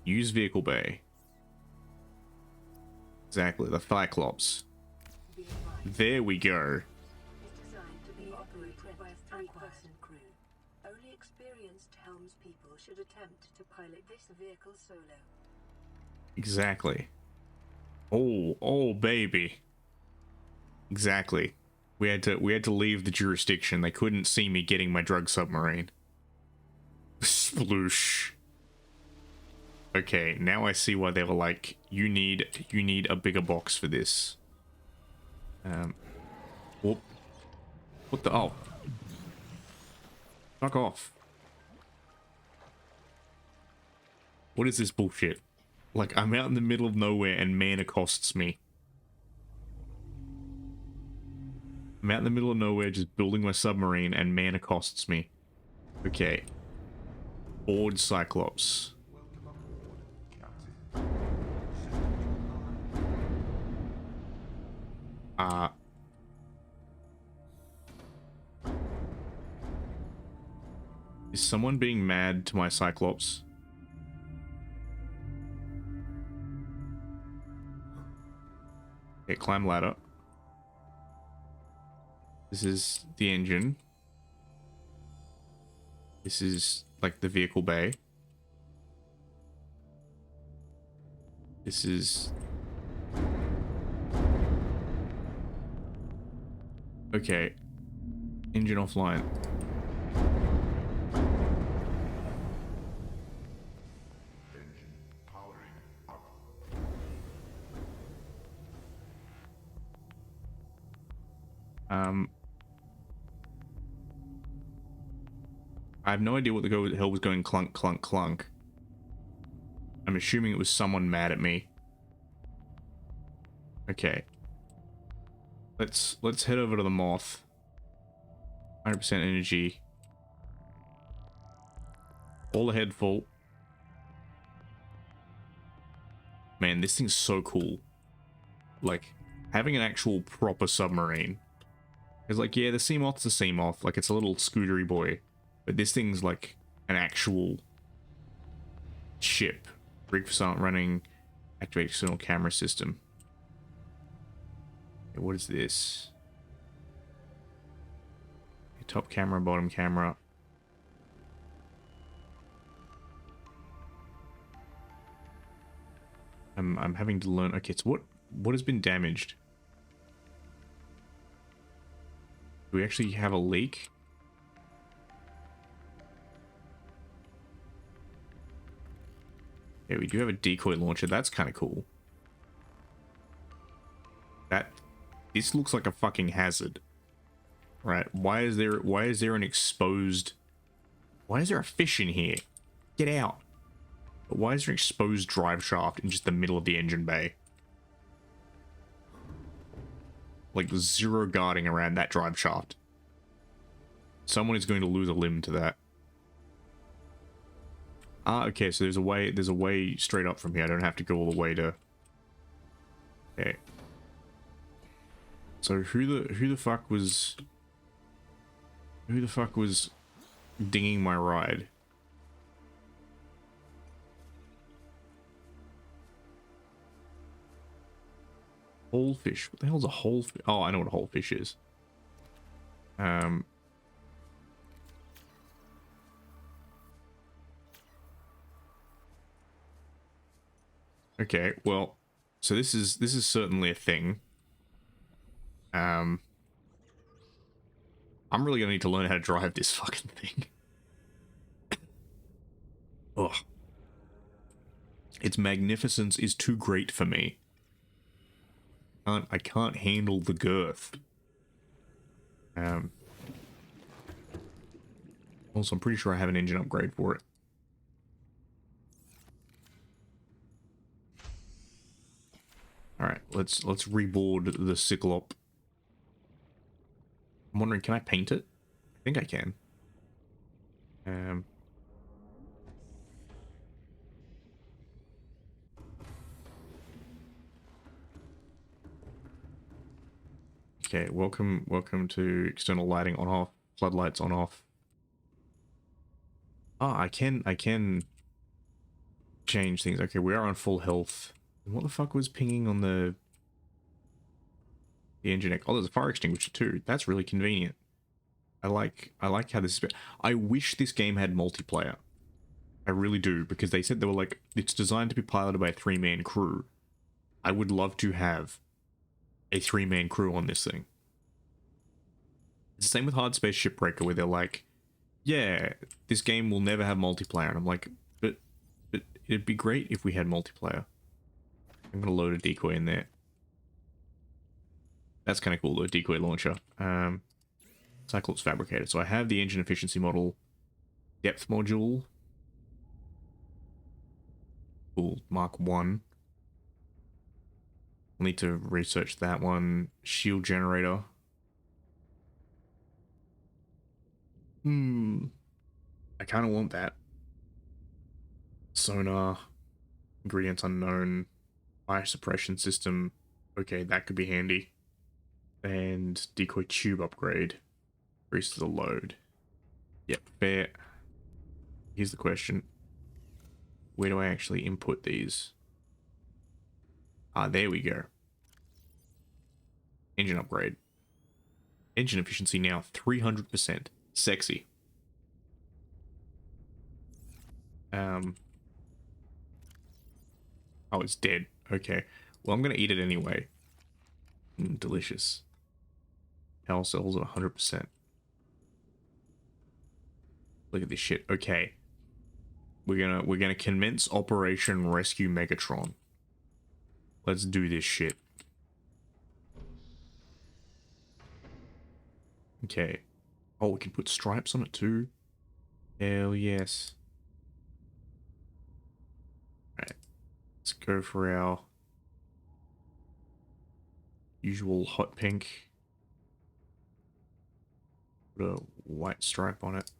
Use vehicle bay. Exactly, the Cyclops. Be advised, There we go. is designed to be operated by a three-person crew. Only experienced helmspeople should attempt to pilot this vehicle solo. Exactly. Oh baby. Exactly. We had to leave the jurisdiction. They couldn't see me getting my drug submarine. Sploosh. Okay, now I see why they were like, you need a bigger box for this. Whoop. What the... Oh. Fuck off. What is this bullshit? Like, I'm out in the middle of nowhere and man accosts me. I'm out in the middle of nowhere just building my submarine and man accosts me. Okay. Board Cyclops. Is someone being mad to my Cyclops? Okay, climb ladder. This is the engine. This is like the vehicle bay. This is... Okay. Engine offline. I have no idea what the hell was going clunk, clunk, clunk. I'm assuming it was someone mad at me. Okay. Let's head over to the Moth. 100% energy. All ahead full. Man, this thing's so cool. Like, having an actual proper submarine. Because, like, yeah, the Seamoth's the Seamoth. Like, it's a little scootery boy. But this thing's, like, an actual ship. Rig for silent running. Activate external camera system. Okay, what is this? Okay, top camera, bottom camera. I'm having to learn. Okay, so what has been damaged? Do we actually have a leak? Yeah, we do have a decoy launcher. That's kind of cool. This looks like a fucking hazard. Right? Why is there an exposed... Why is there a fish in here? Get out. But why is there an exposed drive shaft in just the middle of the engine bay? Like, zero guarding around that drive shaft. Someone is going to lose a limb to that. Ah, okay, so there's a way straight up from here. I don't have to go all the way to... Okay. So who the fuck was dinging my ride? Whole fish. What the hell's a whole fish? Oh, I know what a whole fish is. Okay, well, so this is certainly a thing. I'm really gonna need to learn how to drive this fucking thing. Ugh. Its magnificence is too great for me. I can't handle the girth. Also, I'm pretty sure I have an engine upgrade for it. Alright, let's reboard the Cyclop. I'm wondering, can I paint it? I think I can. Okay, welcome to external lighting on off, floodlights on off. Ah, I can change things. Okay, we are on full health. What the fuck was pinging on the engine? Oh, there's a fire extinguisher too. That's really convenient. I like how this is. I wish this game had multiplayer. I really do, because they said they were like, it's designed to be piloted by a 3-man crew. I would love to have a 3-man crew on this thing. It's the same with Hard Space Shipbreaker, where they're like, yeah, this game will never have multiplayer. And I'm like, but it'd be great if we had multiplayer. I'm gonna load a decoy in there. That's kind of cool, though, decoy launcher. Cyclops fabricator. So I have the engine efficiency model, depth module. Cool, Mark 1. I'll need to research that one. Shield generator. I kind of want that. Sonar. Ingredients unknown. Fire suppression system. Okay, that could be handy. And decoy tube upgrade. Increases the load. Yep, fair. Here's the question. Where do I actually input these? Ah, there we go. Engine upgrade. Engine efficiency now 300%. Sexy. Oh, it's dead. Okay. Well, I'm gonna eat it anyway. Delicious. Power cells at 100%. Look at this shit. Okay. We're gonna commence Operation Rescue Megatron. Let's do this shit. Okay. Oh, we can put stripes on it too. Hell yes. Alright. Let's go for our usual hot pink. Put a white stripe on it.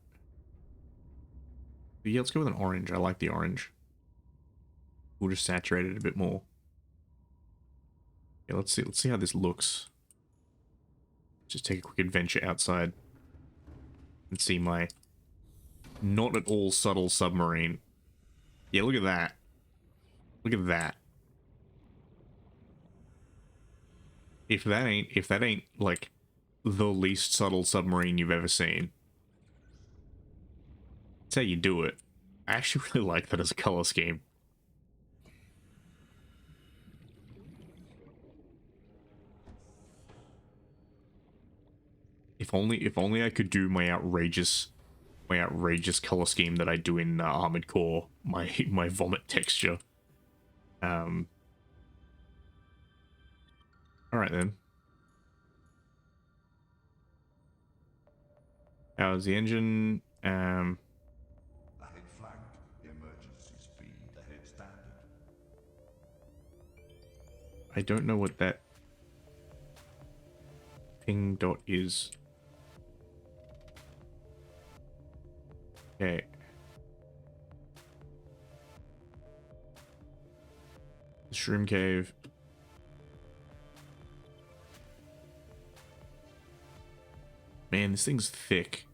But yeah, let's go with an orange. I like the orange. We'll just saturate it a bit more. Yeah, let's see how this looks. Just take a quick adventure outside and see my not at all subtle submarine. Yeah, look at that. Look at that. If that ain't like the least subtle submarine you've ever seen. That's how you do it. I actually really like that as a color scheme. If only I could do my outrageous color scheme that I do in Armored Core, my vomit texture. All Alright then. How's the engine? Ahead flagged. Emergency speed ahead standard. I don't know what that ping dot is. Okay. The shroom cave. Man, this thing's thick.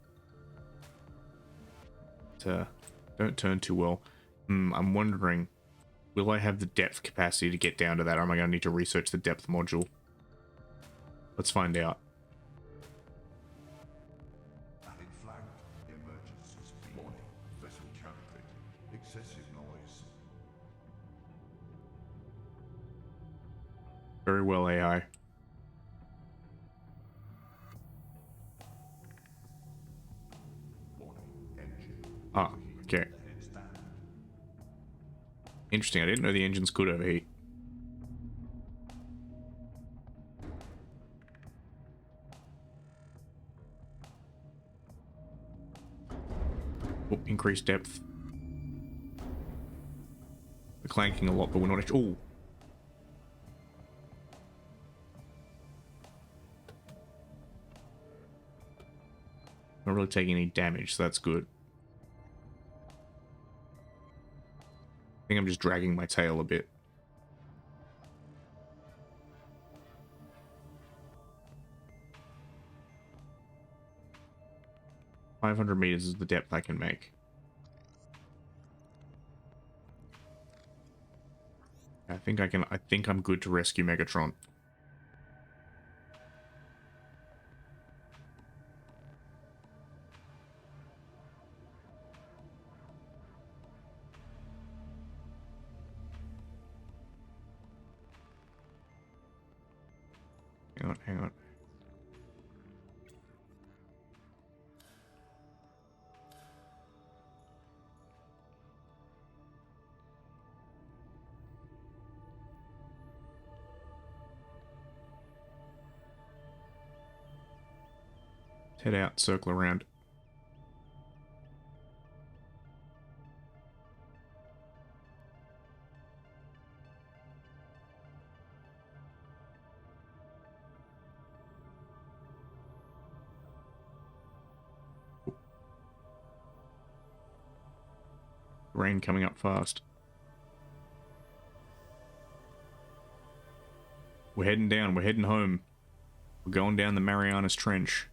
Don't turn too well. I'm wondering, will I have the depth capacity to get down to that, or am I going to need to research the depth module? Let's find out. Ahead flagged. Emergency speed. Warning. Vessel calibrated. Excessive noise. Very well, AI. Warning. Engine. Ah, okay. Ahead standard. Interesting, I didn't know the engines could overheat. Oh, increased depth. We're clanking a lot, but we're not actually... Oh! Not really taking any damage, so that's good. I think I'm just dragging my tail a bit. $500 is the depth I can make. I think I'm good to rescue Megatron. Hang on. Head out, circle around. Rain coming up fast. We're heading down, we're heading home. We're going down the Marianas Trench.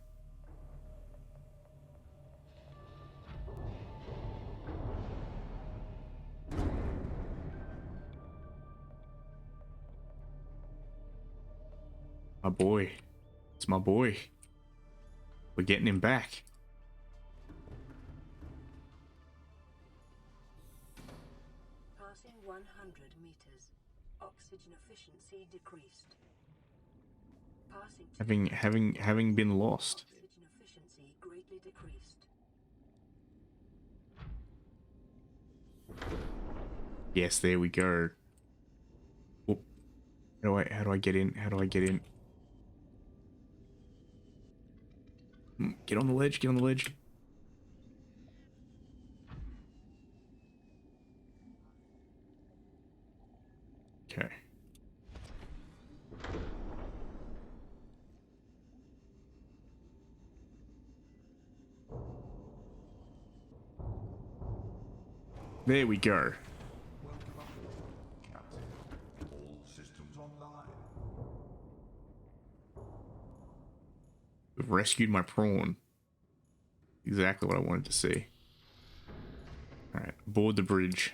My boy. It's my boy. We're getting him back. Passing 100 meters. Oxygen efficiency decreased. Passing Having been lost. oxygen efficiency greatly decreased. Yes, there we go. Oop. How do I get in? How do I get in? Get on the ledge, get on the ledge. Okay. There we go. Welcome aboard, Captain. All systems online. We've rescued my prawn. Exactly what I wanted to see. Alright, board the bridge.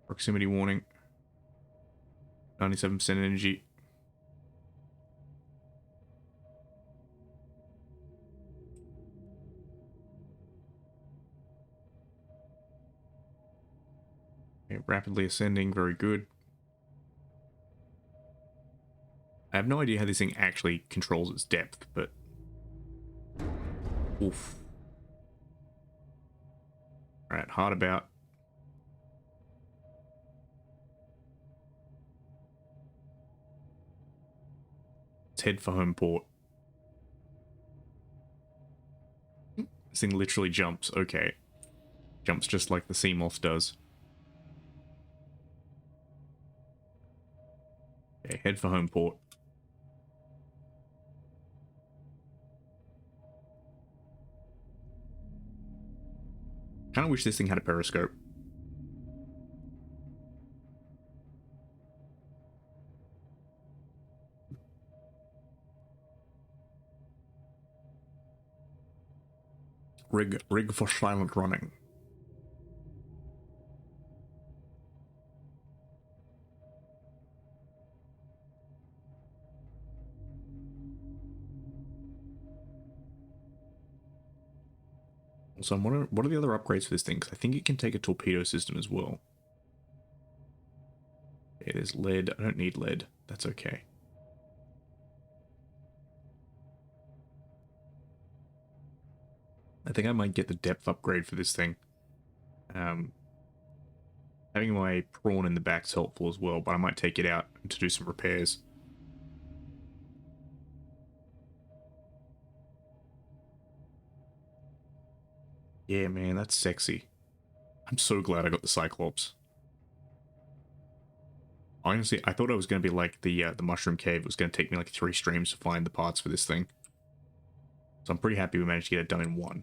Proximity warning. 97% energy. Okay, rapidly ascending, very good. I have no idea how this thing actually controls its depth, but... Oof. Alright, hard about. Let's head for home port. This thing literally jumps. Okay. Jumps just like the sea moth does. Okay, head for home port. Kind of wish this thing had a periscope. Rig for silent running. So what are the other upgrades for this thing? Because I think it can take a torpedo system as well. Okay, there's lead. I don't need lead. That's okay. I think I might get the depth upgrade for this thing. Having my prawn in the back's helpful as well, but I might take it out to do some repairs. Yeah, man, that's sexy. I'm so glad I got the Cyclops. Honestly, I thought I was going to be like the Mushroom Cave. It was going to take me like 3 streams to find the parts for this thing. So I'm pretty happy we managed to get it done in 1.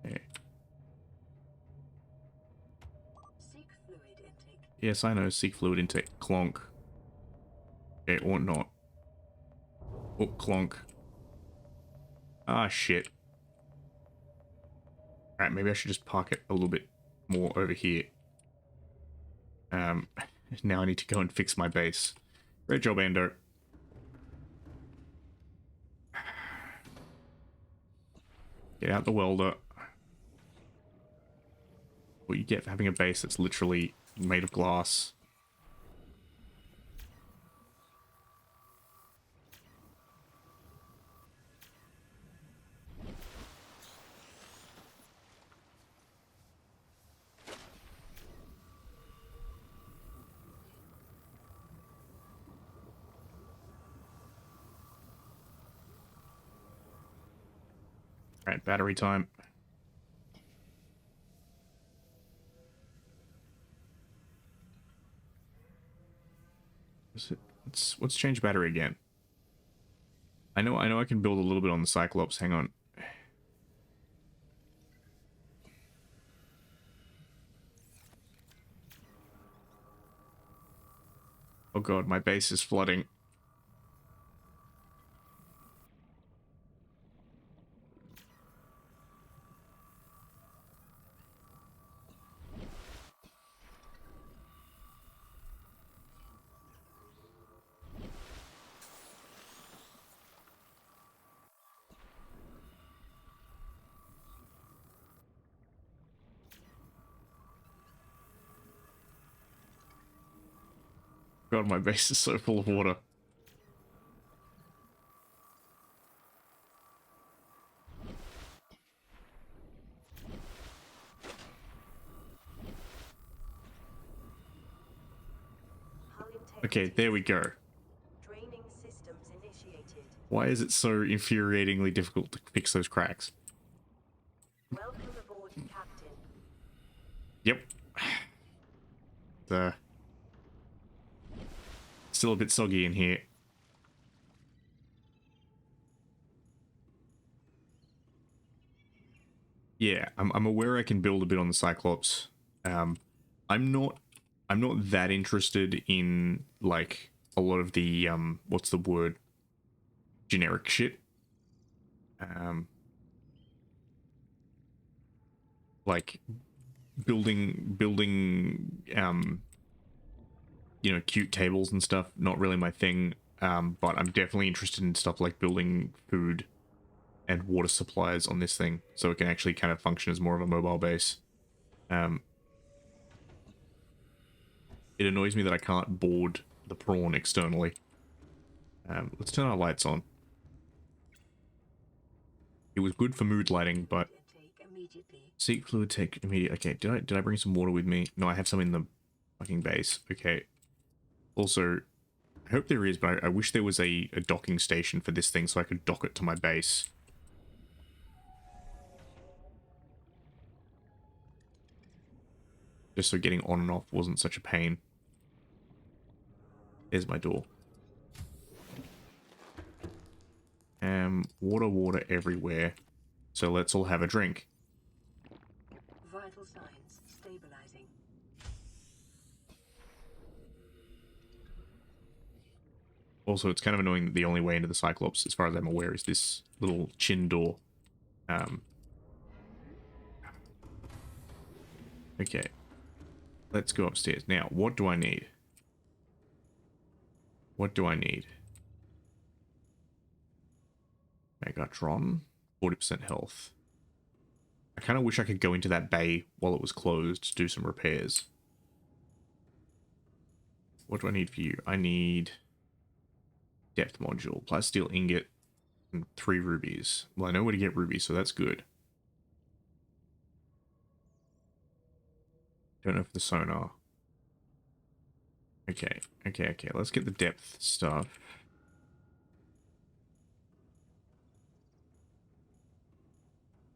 Okay. Seek fluid intake. Yes, I know. Seek fluid intake. Clonk. Okay, or not. Oh, clonk. Ah, shit. Alright, maybe I should just park it a little bit more over here. Now I need to go and fix my base. Great job, Ando. Get out the welder. What you get for having a base that's literally made of glass. Alright, battery time. Let's change battery again. I know I can build a little bit on the Cyclops. Hang on. Oh god, my base is flooding. God, my base is so full of water. Okay, there we go. Draining systems initiated. Why is it so infuriatingly difficult to fix those cracks? Welcome aboard, Captain. Yep. Still a bit soggy in here. Yeah, I'm aware I can build a bit on the Cyclops. I'm not that interested in like a lot of the what's the word? Generic shit. Like building you know, cute tables and stuff, not really my thing. But I'm definitely interested in stuff like building food and water supplies on this thing, so it can actually kind of function as more of a mobile base. It annoys me that I can't board the prawn externally. Let's turn our lights on. It was good for mood lighting, but Intake immediately. seek fluid take immediate. Okay, did I bring some water with me? No, I have some in the fucking base. Okay. Also, I hope there is, but I wish there was a docking station for this thing so I could dock it to my base. Just so getting on and off wasn't such a pain. There's my door. Water everywhere. So let's all have a drink. Vital signs stabilizing. Also, it's kind of annoying that the only way into the Cyclops, as far as I'm aware, is this little chin door. Okay. Let's go upstairs. Now, what do I need? What do I need? Megatron. 40% health. I kind of wish I could go into that bay while it was closed to do some repairs. What do I need for you? I need depth module, plasteel ingot, and 3 rubies. Well, I know where to get rubies, so that's good. Don't know if the sonar. Okay. Let's get the depth stuff.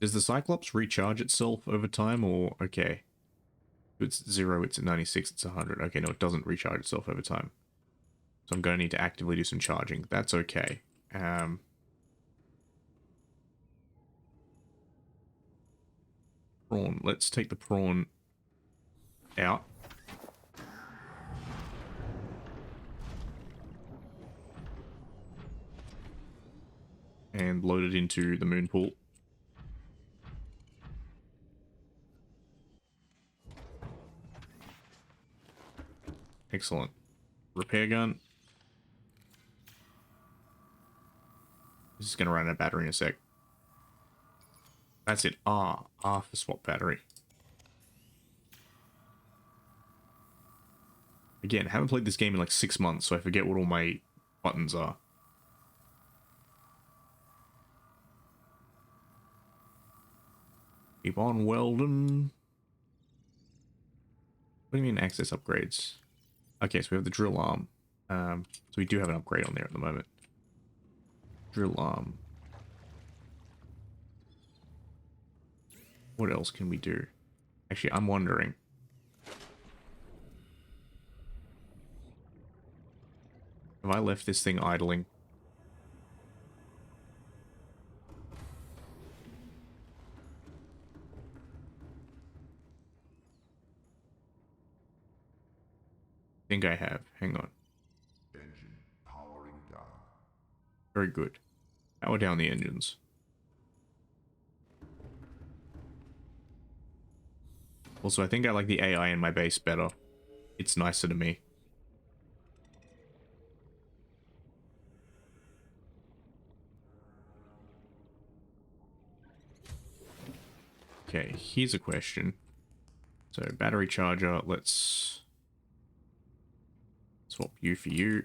Does the Cyclops recharge itself over time, or... Okay. If it's 0, it's at 96, it's 100. Okay, no, it doesn't recharge itself over time. So I'm going to need to actively do some charging. That's okay. Prawn. Let's take the prawn out. And load it into the moon pool. Excellent. Repair gun. This is going to run out of battery in a sec. That's it. R for swap battery. Again, haven't played this game in like 6 months, so I forget what all my buttons are. Keep on welding. What do you mean access upgrades? Okay, so we have the drill arm. So we do have an upgrade on there at the moment. Drill arm. What else can we do? Actually, I'm wondering. Have I left this thing idling? I think I have. Hang on. Engine powering down. Very good. Power down the engines. Also, I think I like the AI in my base better. It's nicer to me. Okay, here's a question. So, battery charger, let's swap you for you.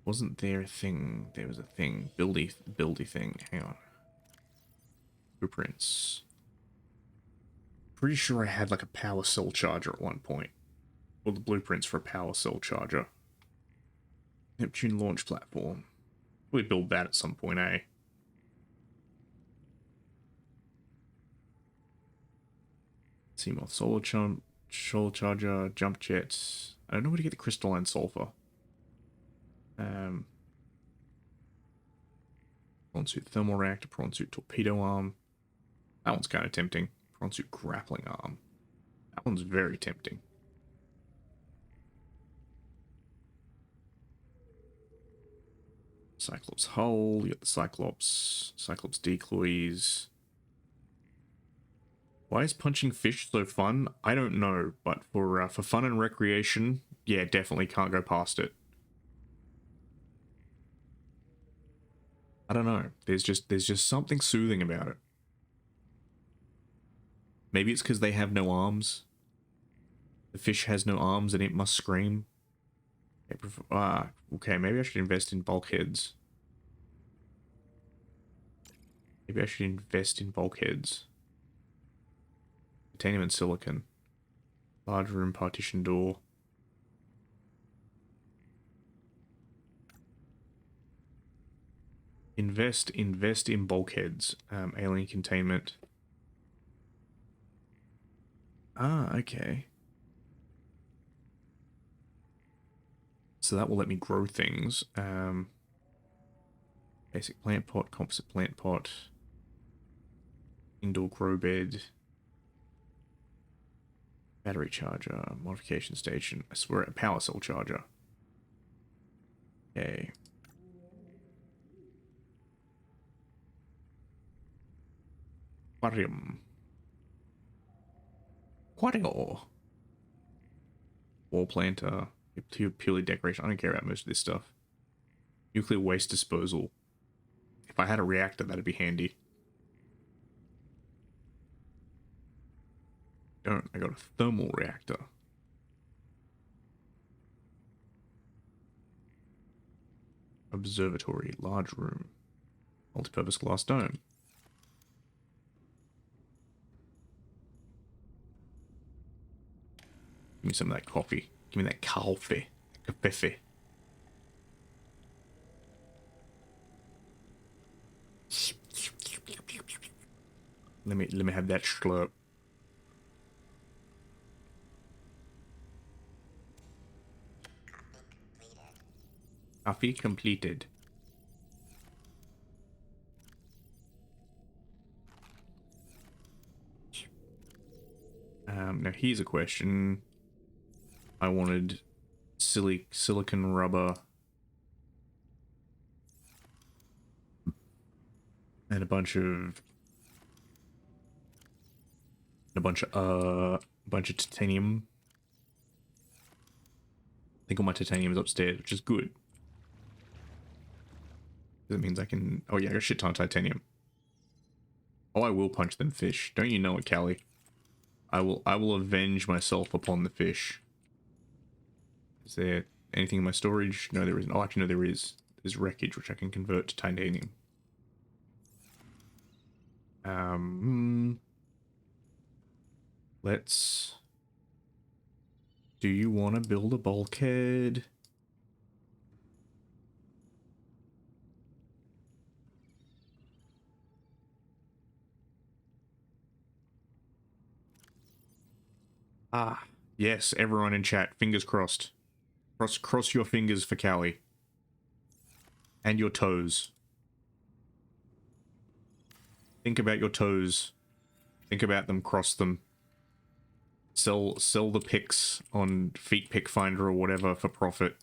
Wasn't there a thing? There was a thing. Buildy thing. Hang on. Blueprints. Pretty sure I had like a power cell charger at one point. Or the blueprints for a power cell charger. Neptune launch platform. We build that at some point, eh? Seamoth solar charger, jump jets. I don't know where to get the crystalline sulfur. Prawn suit thermal reactor, prawn suit torpedo arm. That one's kind of tempting. Prawn suit grappling arm. That one's very tempting. Cyclops hull, you got the Cyclops decoys. Why is punching fish so fun? I don't know, but for fun and recreation, yeah, definitely can't go past it. I don't know. There's just something soothing about it. Maybe it's because they have no arms. The fish has no arms and it must scream. Okay, maybe I should invest in bulkheads. Maybe I should invest in bulkheads. Titanium and silicon. Large room, partition door. Invest in bulkheads. Alien containment. Okay. So that will let me grow things. Basic plant pot, composite plant pot. Indoor grow bed. Battery charger, modification station. I swear, a power cell charger. Okay. Aquarium. Aquario. Wall planter. Purely decoration. I don't care about most of this stuff. Nuclear waste disposal. If I had a reactor, that'd be handy. Don't. I got a thermal reactor. Observatory. Large room. Multi-purpose glass dome. Give me some of that coffee. Give me that coffee. Coffee. Let me have that slurp. Coffee completed. Now here's a question. I wanted silicon rubber and a bunch of titanium. I think all my titanium is upstairs, which is good. That means I can. Oh yeah, I got a shit ton of titanium. Oh, I will punch them fish. Don't you know it, Callie? I will avenge myself upon the fish. Is there anything in my storage? No, there isn't. Oh, actually, no, there is. There's wreckage, which I can convert to titanium. Let's... Do you want to build a bulkhead? Ah, yes, everyone in chat, fingers crossed. Cross your fingers for Callie. And your toes. Think about your toes. Think about them, cross them. Sell the pics on Feet Pick Finder or whatever for profit.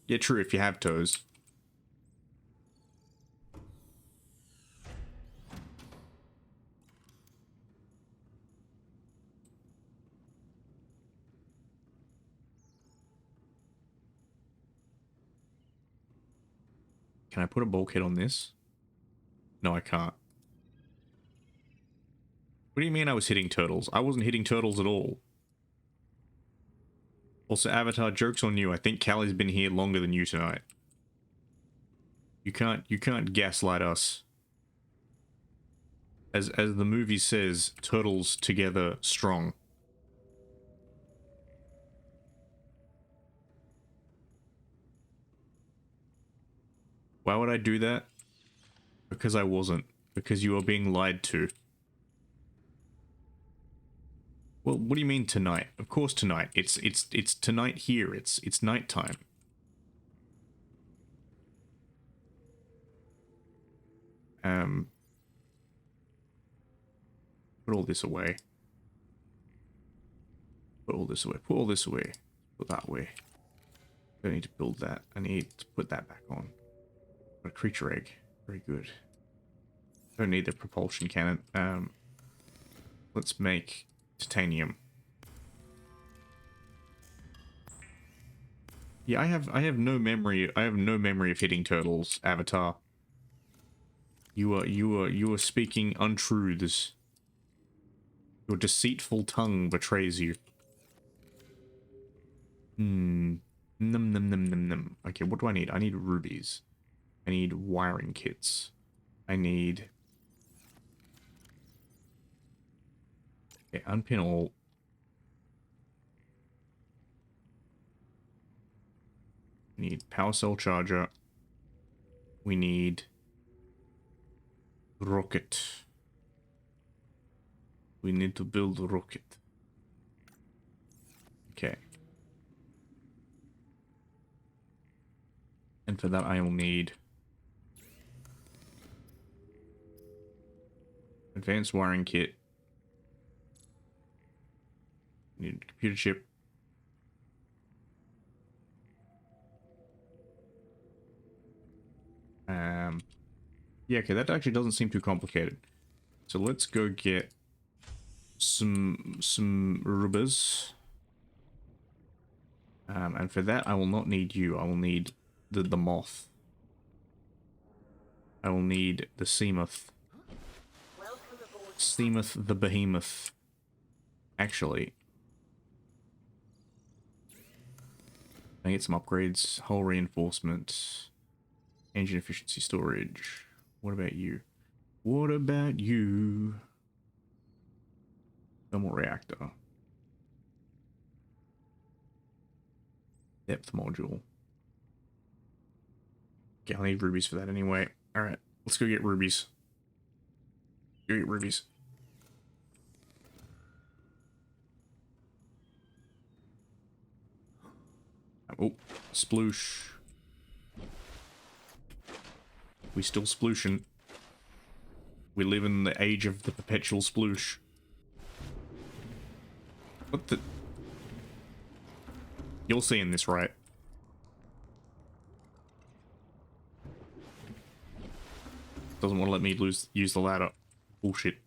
Yeah, true, if you have toes. Can I put a bulkhead on this? No, I can't. What do you mean I was hitting turtles? I wasn't hitting turtles at all. Also, Avatar, joke's on you. I think Callie's been here longer than you tonight. You can't gaslight us. As the movie says, turtles together strong. Why would I do that? Because I wasn't. Because you are being lied to. Well, what do you mean tonight? Of course tonight. It's tonight here. It's nighttime. Put all this away. Put all this away. Put all this away. Put that away. Don't need to build that. I need to put that back on. Got a creature egg. Very good. Don't need the propulsion cannon. Let's make titanium. Yeah, I have no memory. I have no memory of hitting turtles, Avatar. You are speaking untruths. Your deceitful tongue betrays you. Num num num num num. Okay, what do I need? I need rubies. I need wiring kits. I need... Okay, unpin all. We need power cell charger. We need rocket. We need to build a rocket. Okay. And for that I will need advanced wiring kit. Need a computer chip. Yeah, okay, that actually doesn't seem too complicated. So let's go get some rubbers. And for that I will not need you. I will need the moth. I will need the Seamoth. Welcome aboard. Seamoth the behemoth. Actually, I get some upgrades. Hull reinforcement. Engine efficiency storage. What about you? What about you? Thermal reactor. Depth module. Okay, I'll need rubies for that anyway. Alright, let's go get rubies. Go get rubies. Oh, sploosh. We still splooshin'. We live in the age of the perpetual sploosh. What the... You're seeing this, right? Doesn't want to let me use the ladder. Bullshit.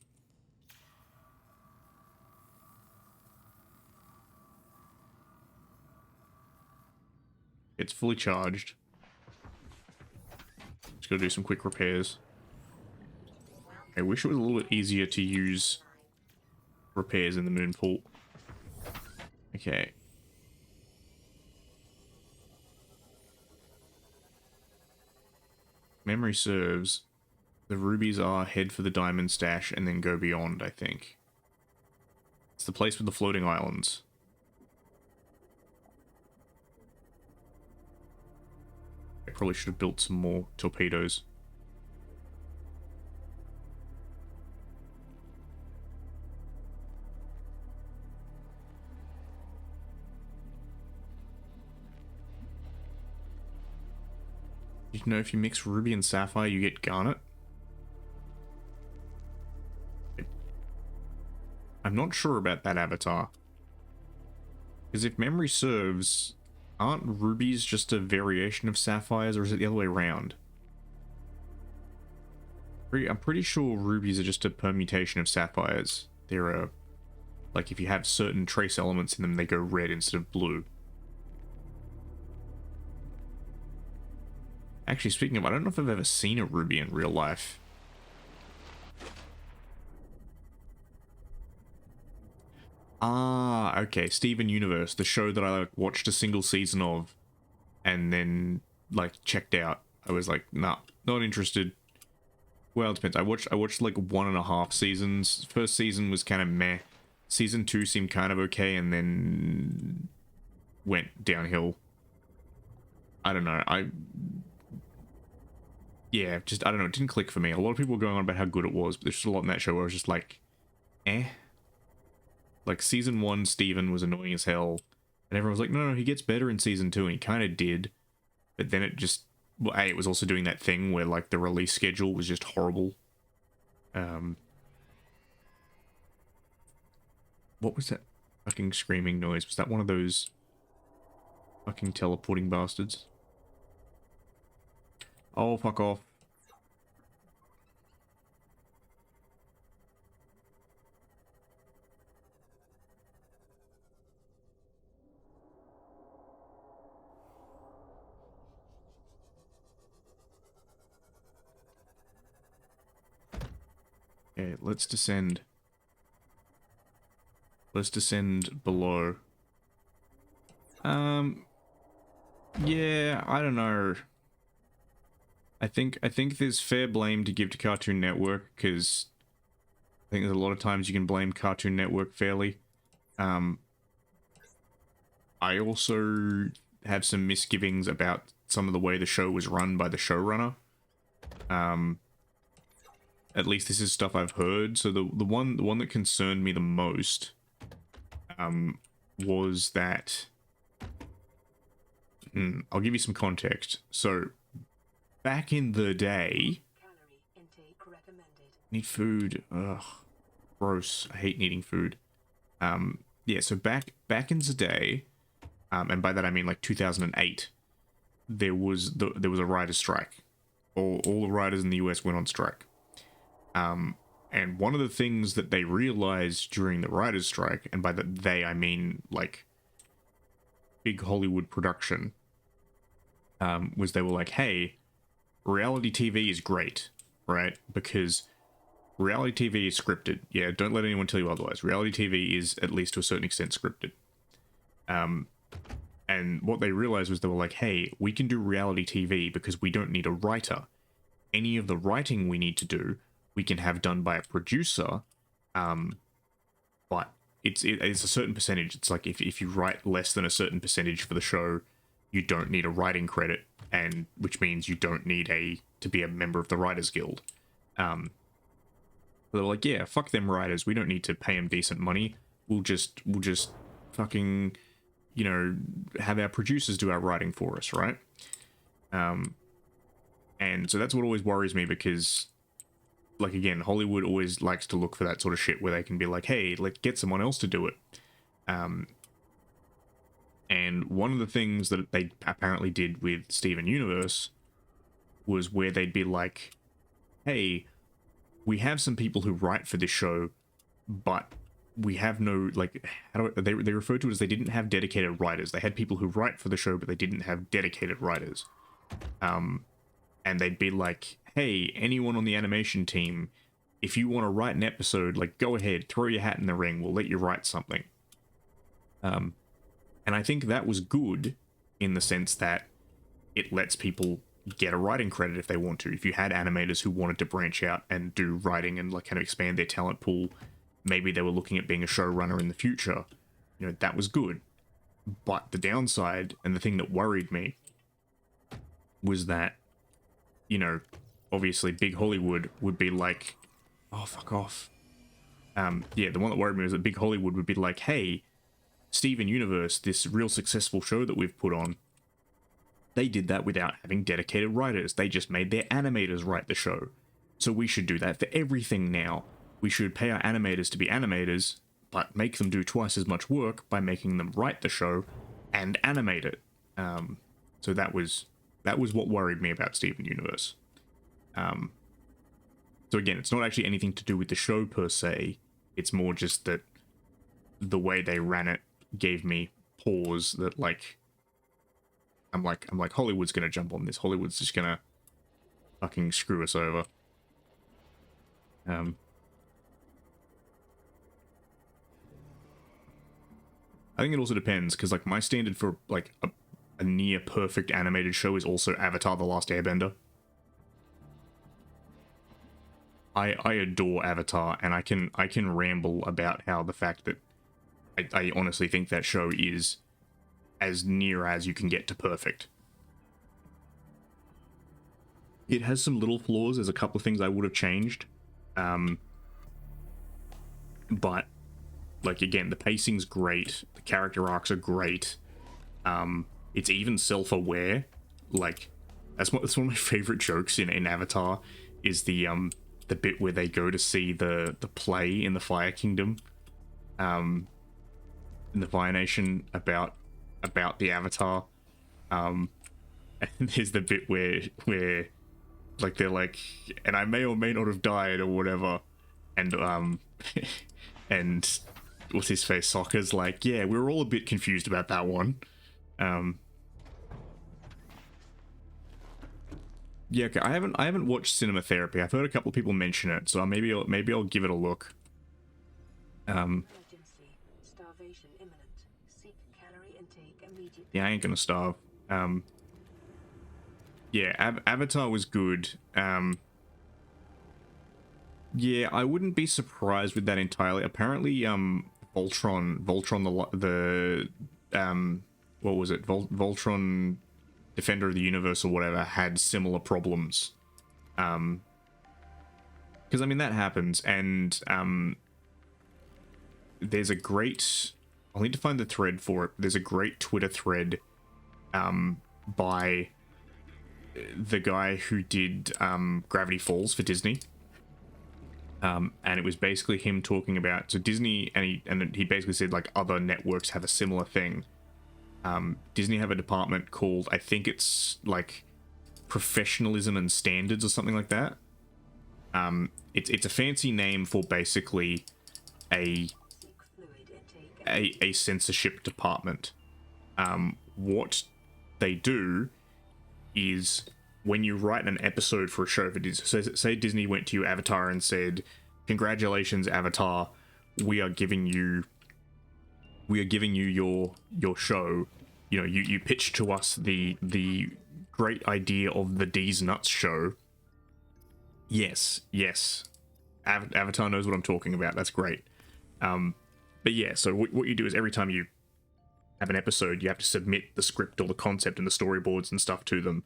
It's fully charged. Just gotta do some quick repairs. I wish it was a little bit easier to use repairs in the moon pool. Okay. Memory serves. The rubies are head for the diamond stash and then go beyond, I think. It's the place with the floating islands. I probably should have built some more torpedoes. Did you know if you mix ruby and sapphire, you get garnet? I'm not sure about that avatar. Because if memory serves, aren't rubies just a variation of sapphires, or is it the other way around? I'm pretty sure rubies are just a permutation of sapphires. They're a... like, if you have certain trace elements in them, they go red instead of blue. Actually, speaking of, I don't know if I've ever seen a ruby in real life. Ah, okay, Steven Universe, the show that I like watched a single season of and then like checked out. I was like, nah, not interested. Well, it depends. I watched like 1.5 seasons. First season was kind of meh. Season 2 seemed kind of okay and then went downhill. I don't know. Yeah, just, I don't know, it didn't click for me. A lot of people were going on about how good it was, but there's just a lot in that show where I was just like, eh. Like, season 1, Steven was annoying as hell, and everyone was like, no, he gets better in season 2, and he kind of did, but then it just, well, A, it was also doing that thing where, like, the release schedule was just horrible. What was that fucking screaming noise? Was that one of those fucking teleporting bastards? Oh, fuck off. Okay, let's descend. Let's descend below. Yeah, I don't know. I think there's fair blame to give to Cartoon Network, because I think there's a lot of times you can blame Cartoon Network fairly. I also have some misgivings about some of the way the show was run by the showrunner. At least this is stuff I've heard. So the one that concerned me the most was that I'll give you some context. So back in the day, Calorie intake recommended. need food. Ugh, gross. I hate needing food. Yeah. So back in the day, and by that I mean like 2008, there was a writer's strike. All the writers in the US went on strike. And one of the things that they realized during the writer's strike, and by that they I mean like big Hollywood production, was they were like, hey, reality TV is great, right? Because reality TV is scripted. Yeah, don't let anyone tell you otherwise. Reality TV is, at least to a certain extent, scripted. And what they realized was they were like, hey, we can do reality TV because we don't need a writer. Any of the writing we need to do, we can have done by a producer, but it's a certain percentage. It's like if you write less than a certain percentage for the show, you don't need a writing credit, and which means you don't need to be a member of the Writers Guild. They're like, yeah, fuck them writers. We don't need to pay them decent money. We'll just fucking, you know, have our producers do our writing for us, right? And so that's what always worries me, because, like, again, Hollywood always likes to look for that sort of shit where they can be like, hey, let's get someone else to do it. And one of the things that they apparently did with Steven Universe was where they'd be like, hey, we have some people who write for this show, but we have no, like, they refer to it as they didn't have dedicated writers. They had people who write for the show, but they didn't have dedicated writers. And they'd be like, hey, anyone on the animation team, if you want to write an episode, like, go ahead, throw your hat in the ring, we'll let you write something. And I think that was good in the sense that it lets people get a writing credit if they want to. If you had animators who wanted to branch out and do writing and, like, kind of expand their talent pool, maybe they were looking at being a showrunner in the future, you know, that was good. But the downside, and the thing that worried me, was that, you know, obviously Big Hollywood would be like, oh, fuck off. Yeah, the one that worried me was that Big Hollywood would be like, hey, Steven Universe, this real successful show that we've put on, they did that without having dedicated writers. They just made their animators write the show. So we should do that for everything now. We should pay our animators to be animators, but make them do twice as much work by making them write the show and animate it. So that was what worried me about Steven Universe. So again, it's not actually anything to do with the show per se. It's more just that the way they ran it gave me pause. That, like, I'm like Hollywood's gonna jump on this. Hollywood's just gonna fucking screw us over. I think it also depends, because, like, my standard for, like, a near perfect animated show is also Avatar: The Last Airbender. I adore Avatar, and I can ramble about how the fact that I honestly think that show is as near as you can get to perfect. It has some little flaws. There's a couple of things I would have changed. But, like, again, the pacing's great. The character arcs are great. It's even self-aware. Like, that's one of my favorite jokes in Avatar, is the bit where they go to see the play in the Fire Kingdom, in the Fire Nation, about the Avatar. And there's the bit where like, they're like, and I may or may not have died or whatever, and and what's his face, Sokka's like, yeah, we were all a bit confused about that one. Yeah, okay. I haven't watched Cinema Therapy. I've heard a couple of people mention it, so maybe I'll give it a look. Emergency. Starvation imminent. Seek calorie intake immediately. Yeah, I ain't gonna starve. Yeah, Avatar was good. Yeah, I wouldn't be surprised with that entirely. Apparently, Voltron, what was it? Voltron, Defender of the Universe or whatever, had similar problems. Because I mean that happens, and there's a great. I'll need to find the thread for it. There's a great Twitter thread, by the guy who did Gravity Falls for Disney. And it was basically him talking about Disney, and he basically said like other networks have a similar thing. Disney have a department called, I think it's like professionalism and standards or something like that. It's a fancy name for basically a censorship department. What they do is, when you write an episode for a show, say Disney went to you, Avatar, and said, "Congratulations, Avatar, we are giving you your show. You know, you pitched to us the great idea of the D's Nuts show." Yes. Avatar knows what I'm talking about. That's great. But yeah, so what you do is every time you have an episode, you have to submit the script or the concept and the storyboards and stuff to them.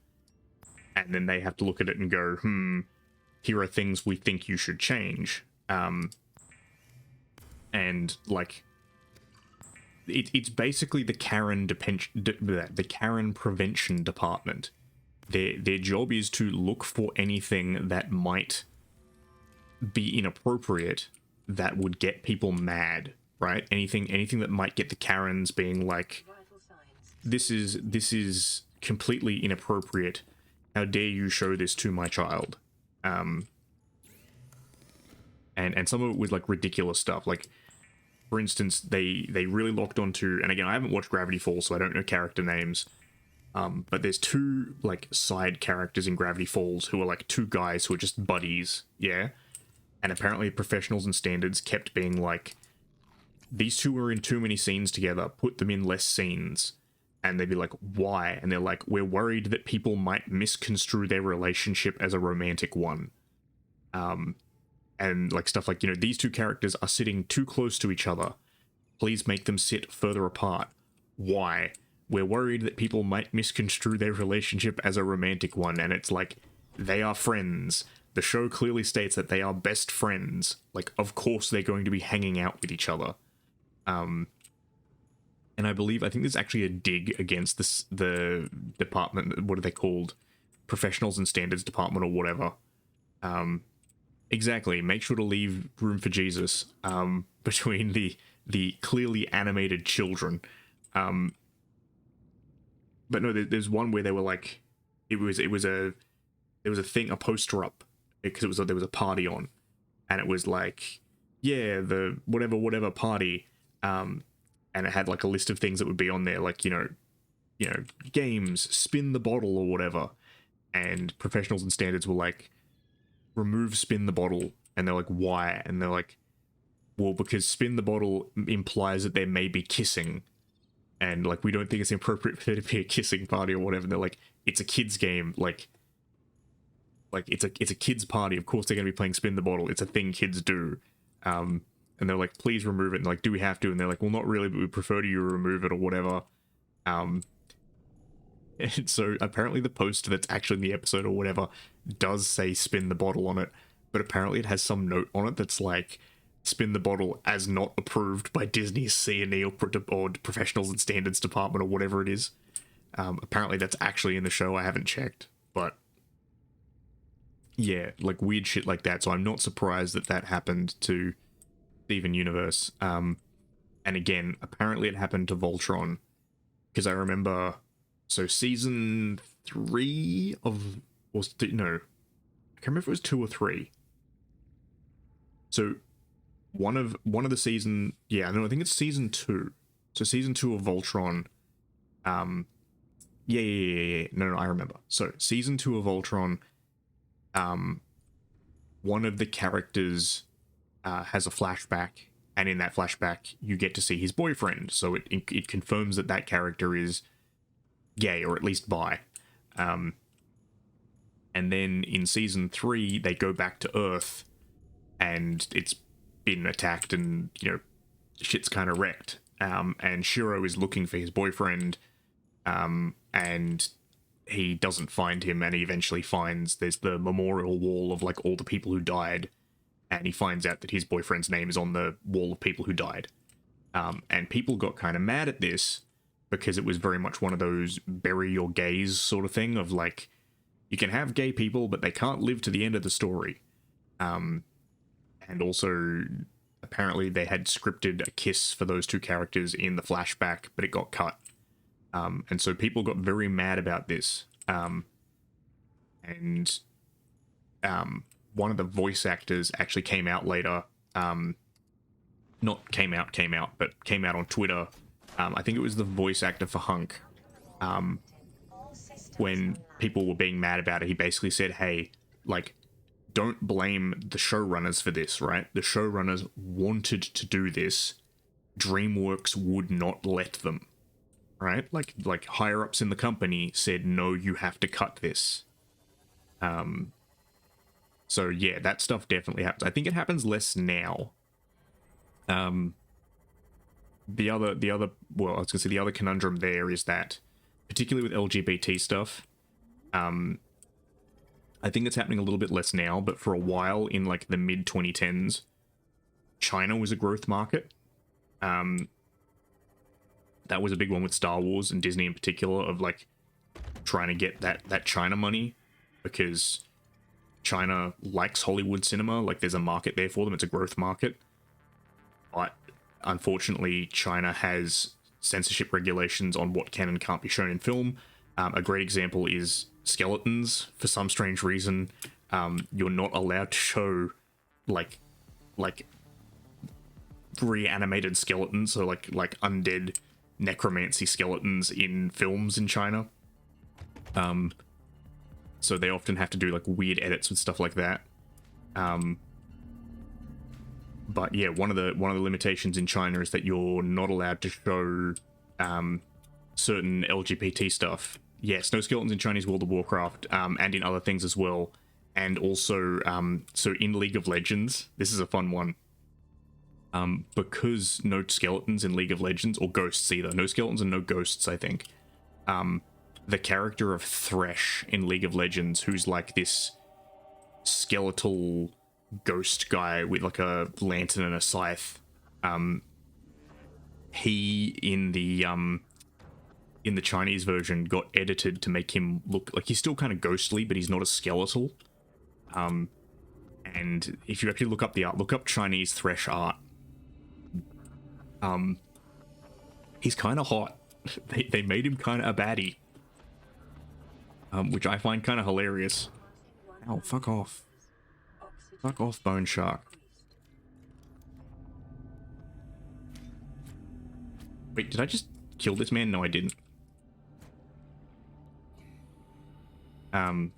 And then they have to look at it and go, here are things we think you should change. And like, it's basically the Karen prevention department. Their job is to look for anything that might be inappropriate that would get people mad, right? Anything that might get the Karens being like, this is completely inappropriate. How dare you show this to my child? And some of it was like ridiculous stuff. Like, for instance, they really locked onto, and again, I haven't watched Gravity Falls, so I don't know character names. But there's two like side characters in Gravity Falls who are like two guys who are just buddies, yeah. And apparently, professionals and standards kept being like, these two are in too many scenes together. Put them in less scenes. And they'd be like, why? And they're like, we're worried that people might misconstrue their relationship as a romantic one. And like stuff like, these two characters are sitting too close to each other. Please make them sit further apart. Why? We're worried that people might misconstrue their relationship as a romantic one. And it's like, they are friends. The show clearly states that they are best friends. Like, of course they're going to be hanging out with each other. And I think there's actually a dig against the department. What are they called? Professionals and Standards Department or whatever. Exactly. Make sure to leave room for Jesus between the clearly animated children. But no, there's one where they were like, there was a thing, a poster up, because there was a party on, and it was like, yeah, the whatever party. And it had like a list of things that would be on there, like, games, spin the bottle or whatever. And professionals and standards were like, remove spin the bottle. And they're like, why? And they're like, well, because spin the bottle implies that there may be kissing. And like, we don't think it's appropriate for there to be a kissing party or whatever. And they're like, it's a kid's game. Like it's a kid's party. Of course they're going to be playing spin the bottle. It's a thing kids do. And they're like, please remove it. And like, do we have to? And they're like, well, not really, but we prefer to you remove it or whatever. And so apparently the poster that's actually in the episode or whatever does say spin the bottle on it. But apparently it has some note on it that's like, spin the bottle as not approved by Disney's C&E or Professionals and Standards Department or whatever it is. Apparently that's actually in the show. I haven't checked. But yeah, like weird shit like that. So I'm not surprised that happened to Steven Universe. And again, apparently it happened to Voltron, because I remember, so season 3 of, no, I can't remember if it was 2 or 3. So one of the season, I think it's season 2. So season 2 of Voltron, no, I remember. So season 2 of Voltron, one of the characters has a flashback, and in that flashback you get to see his boyfriend. So it confirms that character is gay, or at least bi. And then in season 3, they go back to Earth, and it's been attacked, and shit's kind of wrecked. And Shiro is looking for his boyfriend, and he doesn't find him, and he eventually finds there's the memorial wall of like all the people who died, and he finds out that his boyfriend's name is on the wall of people who died. And people got kind of mad at this because it was very much one of those bury your gays sort of thing of like, you can have gay people, but they can't live to the end of the story. And also, apparently they had scripted a kiss for those two characters in the flashback, but it got cut. And so people got very mad about this. And one of the voice actors actually came out later. Not came out, but came out on Twitter. I think it was the voice actor for Hunk. When people were being mad about it, he basically said, hey, like, don't blame the showrunners for this, right? The showrunners wanted to do this. DreamWorks would not let them, right? Like higher-ups in the company said, no, you have to cut this. So yeah, that stuff definitely happens. I think it happens less now. The other conundrum there is that, particularly with LGBT stuff, I think it's happening a little bit less now, but for a while in like the mid 2010s, China was a growth market. That was a big one with Star Wars and Disney in particular, of like trying to get that China money, because China likes Hollywood cinema. Like, there's a market there for them. It's a growth market. But unfortunately, China has censorship regulations on what can and can't be shown in film. A great example is skeletons. For some strange reason, you're not allowed to show like reanimated skeletons, so like undead necromancy skeletons in films in China. So they often have to do like weird edits with stuff like that. But yeah, one of the limitations in China is that you're not allowed to show certain LGBT stuff. Yes, no skeletons in Chinese World of Warcraft, and in other things as well. And also, so in League of Legends, this is a fun one. Because no skeletons in League of Legends, or ghosts either, no skeletons and no ghosts, I think. The character of Thresh in League of Legends, who's like this skeletal ghost guy with like a lantern and a scythe, he in the Chinese version got edited to make him look like he's still kind of ghostly, but he's not as skeletal. And if you actually look up the art, look up Chinese Thresh art. He's kind of hot. They made him kind of a baddie, which I find kind of hilarious. Oh, fuck off. Fuck off, Bone Shark. Wait, did I just kill this man? No, I didn't. But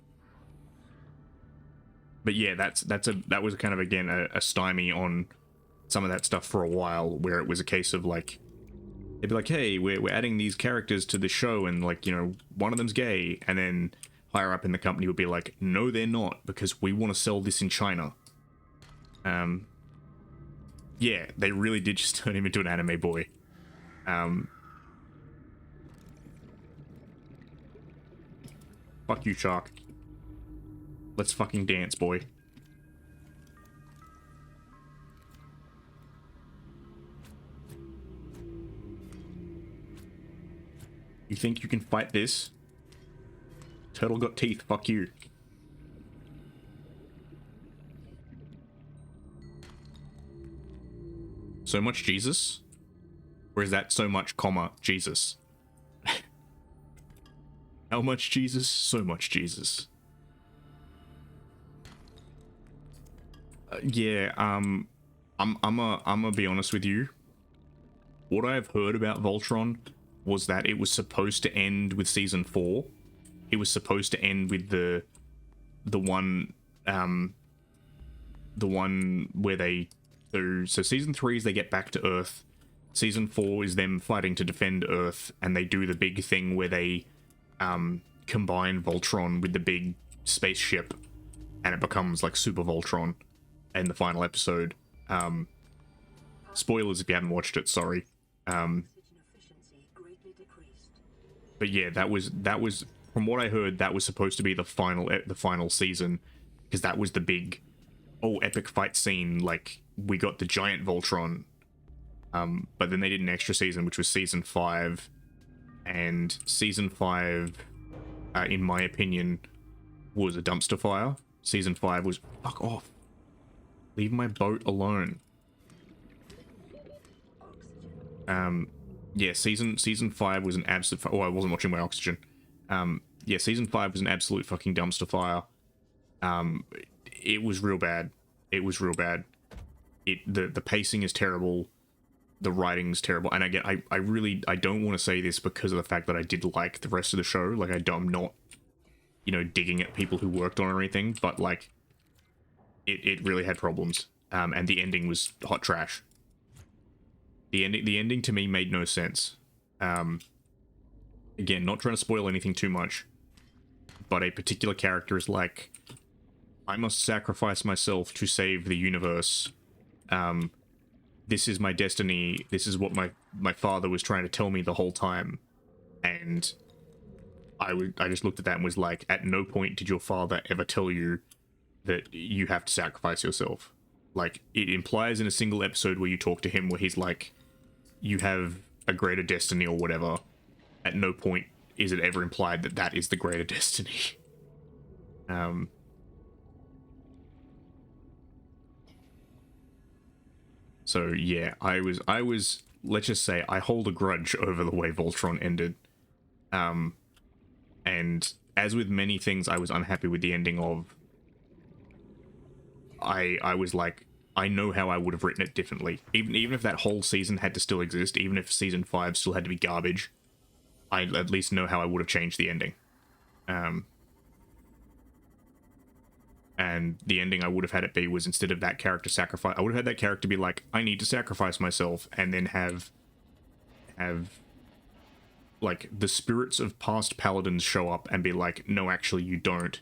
yeah, that was kind of, again, a stymie on some of that stuff for a while, where it was a case of like, they'd be like, hey, we're adding these characters to the show, and like, one of them's gay, and then higher up in the company would be like, no, they're not, because we want to sell this in China. Yeah, they really did just turn him into an anime boy. Fuck you, Shark. Let's fucking dance, boy. You think you can fight this? Turtle got teeth, fuck you. So much Jesus? Or is that so much, comma, Jesus? How much Jesus? So much Jesus. Yeah, I'm gonna be honest with you. What I've heard about Voltron was that it was supposed to end with season 4. It was supposed to end with the one where they so season 3 is they get back to Earth. Season 4 is them fighting to defend Earth, and they do the big thing where they combine Voltron with the big spaceship, and it becomes like Super Voltron in the final episode. Spoilers if you haven't watched it, sorry. Oxygen efficiency greatly decreased. But yeah, that was from what I heard, that was supposed to be the final season, because that was the big epic fight scene. Like, we got the giant Voltron, but then they did an extra season, which was season 5, and season 5, in my opinion, was a dumpster fire. Season 5 was fuck off, leave my boat alone. Yeah, season 5 was an absolute I wasn't watching my oxygen. Yeah, season 5 was an absolute fucking dumpster fire. It was real bad. It was real bad. The pacing is terrible. The writing's terrible. And again, I really don't want to say this because of the fact that I did like the rest of the show. Like, I'm not, digging at people who worked on it or anything, but like, it really had problems. And the ending was hot trash. The ending to me made no sense. Again, not trying to spoil anything too much, but a particular character is like, I must sacrifice myself to save the universe. This is my destiny. This is what my father was trying to tell me the whole time. And I just looked at that and was like, at no point did your father ever tell you that you have to sacrifice yourself. Like, it implies in a single episode where you talk to him where he's like, you have a greater destiny or whatever. At no point is it ever implied that that is the greater destiny. So yeah, I was, let's just say, I hold a grudge over the way Voltron ended. And as with many things I was unhappy with the ending of, I was like, I know how I would have written it differently. Even if that whole season had to still exist, even if season 5 still had to be garbage, I at least know how I would have changed the ending. And the ending I would have had it be was, instead of that character sacrifice, I would have had that character be like, I need to sacrifice myself, and then have like the spirits of past paladins show up and be like, no, actually you don't.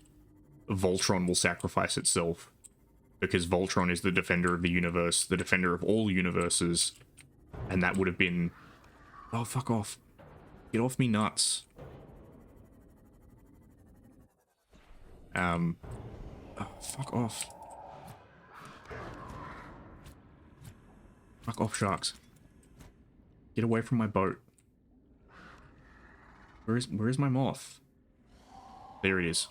Voltron will sacrifice itself, because Voltron is the defender of the universe, the defender of all universes, and that would have been, oh, fuck off. Get off me nuts. Oh, fuck off. Fuck off, sharks. Get away from my boat. Where is my moth? There it is.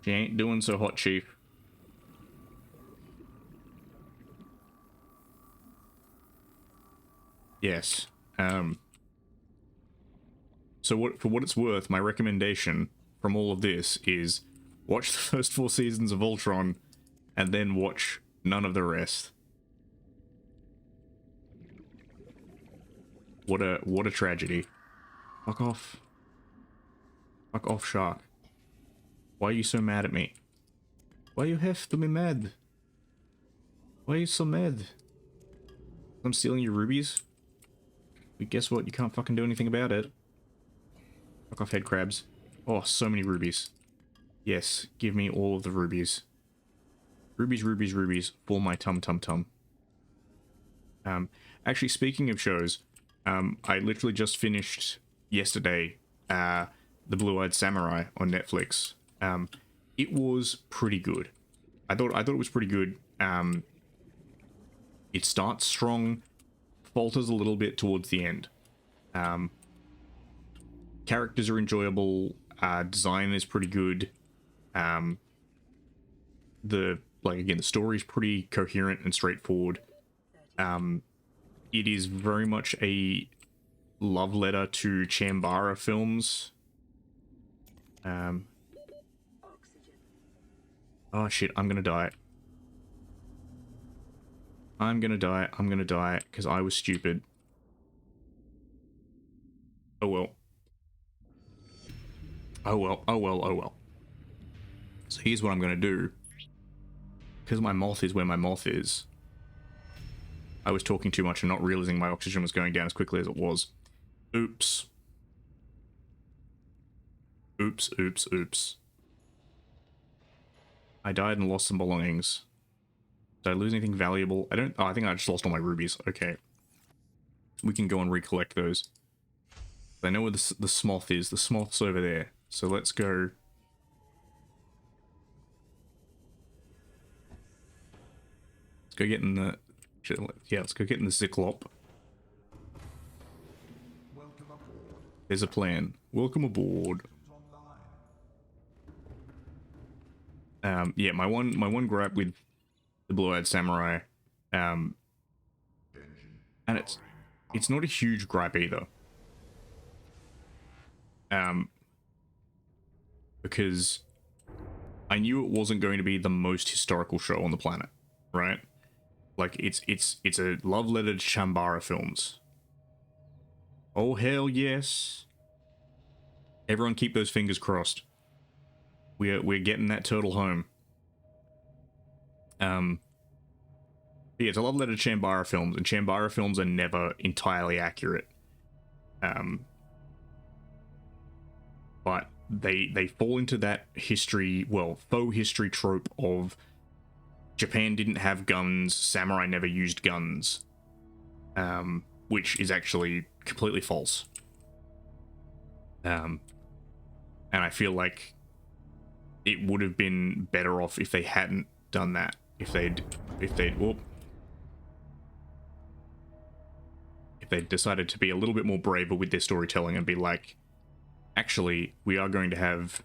She ain't doing so hot, Chief. Yes. So for what it's worth, my recommendation from all of this is watch the first 4 seasons of Voltron and then watch none of the rest. What a tragedy. Fuck off. Fuck off, shark. Why are you so mad at me? Why you have to be mad? Why are you so mad? I'm stealing your rubies? But guess what? You can't fucking do anything about it. Fuck off, head crabs. Oh, so many rubies. Yes, give me all of the rubies. Rubies, rubies, rubies for my tum-tum-tum. Actually, speaking of shows, I literally just finished yesterday The Blue-Eyed Samurai on Netflix. It was pretty good. I thought it was pretty good. It starts strong, falters a little bit towards the end. Characters are enjoyable. Design is pretty good. The story's pretty coherent and straightforward. It is very much a love letter to Chambara films. Oh shit, I'm gonna die. I'm gonna die, because I was stupid. Oh well. Oh well. So here's what I'm gonna do. Because my moth is where my moth is. I was talking too much and not realizing my oxygen was going down as quickly as it was. Oops. Oops, oops, oops. I died and lost some belongings. Did I lose anything valuable? I don't... Oh, I think I just lost all my rubies. Okay. We can go and recollect those. I know where the Smoth is. The Smoth's over there. So let's go... Let's go get in the... Yeah, let's go get in the Zyklop. There's a plan. Welcome aboard. Yeah, my one gripe with the Blue-Eyed Samurai, and it's not a huge gripe either, because I knew it wasn't going to be the most historical show on the planet, right? Like it's a love letter to Shambara films. Oh hell yes! Everyone keep those fingers crossed. We're getting that turtle home. Yeah, it's a love letter to Shambara films, and Shambara films are never entirely accurate. But they fall into that history, well, faux history trope of Japan didn't have guns, samurai never used guns, which is actually completely false. And I feel like it would have been better off if they hadn't done that. If they'd decided to be a little bit more braver with their storytelling and be like, actually, we are going to have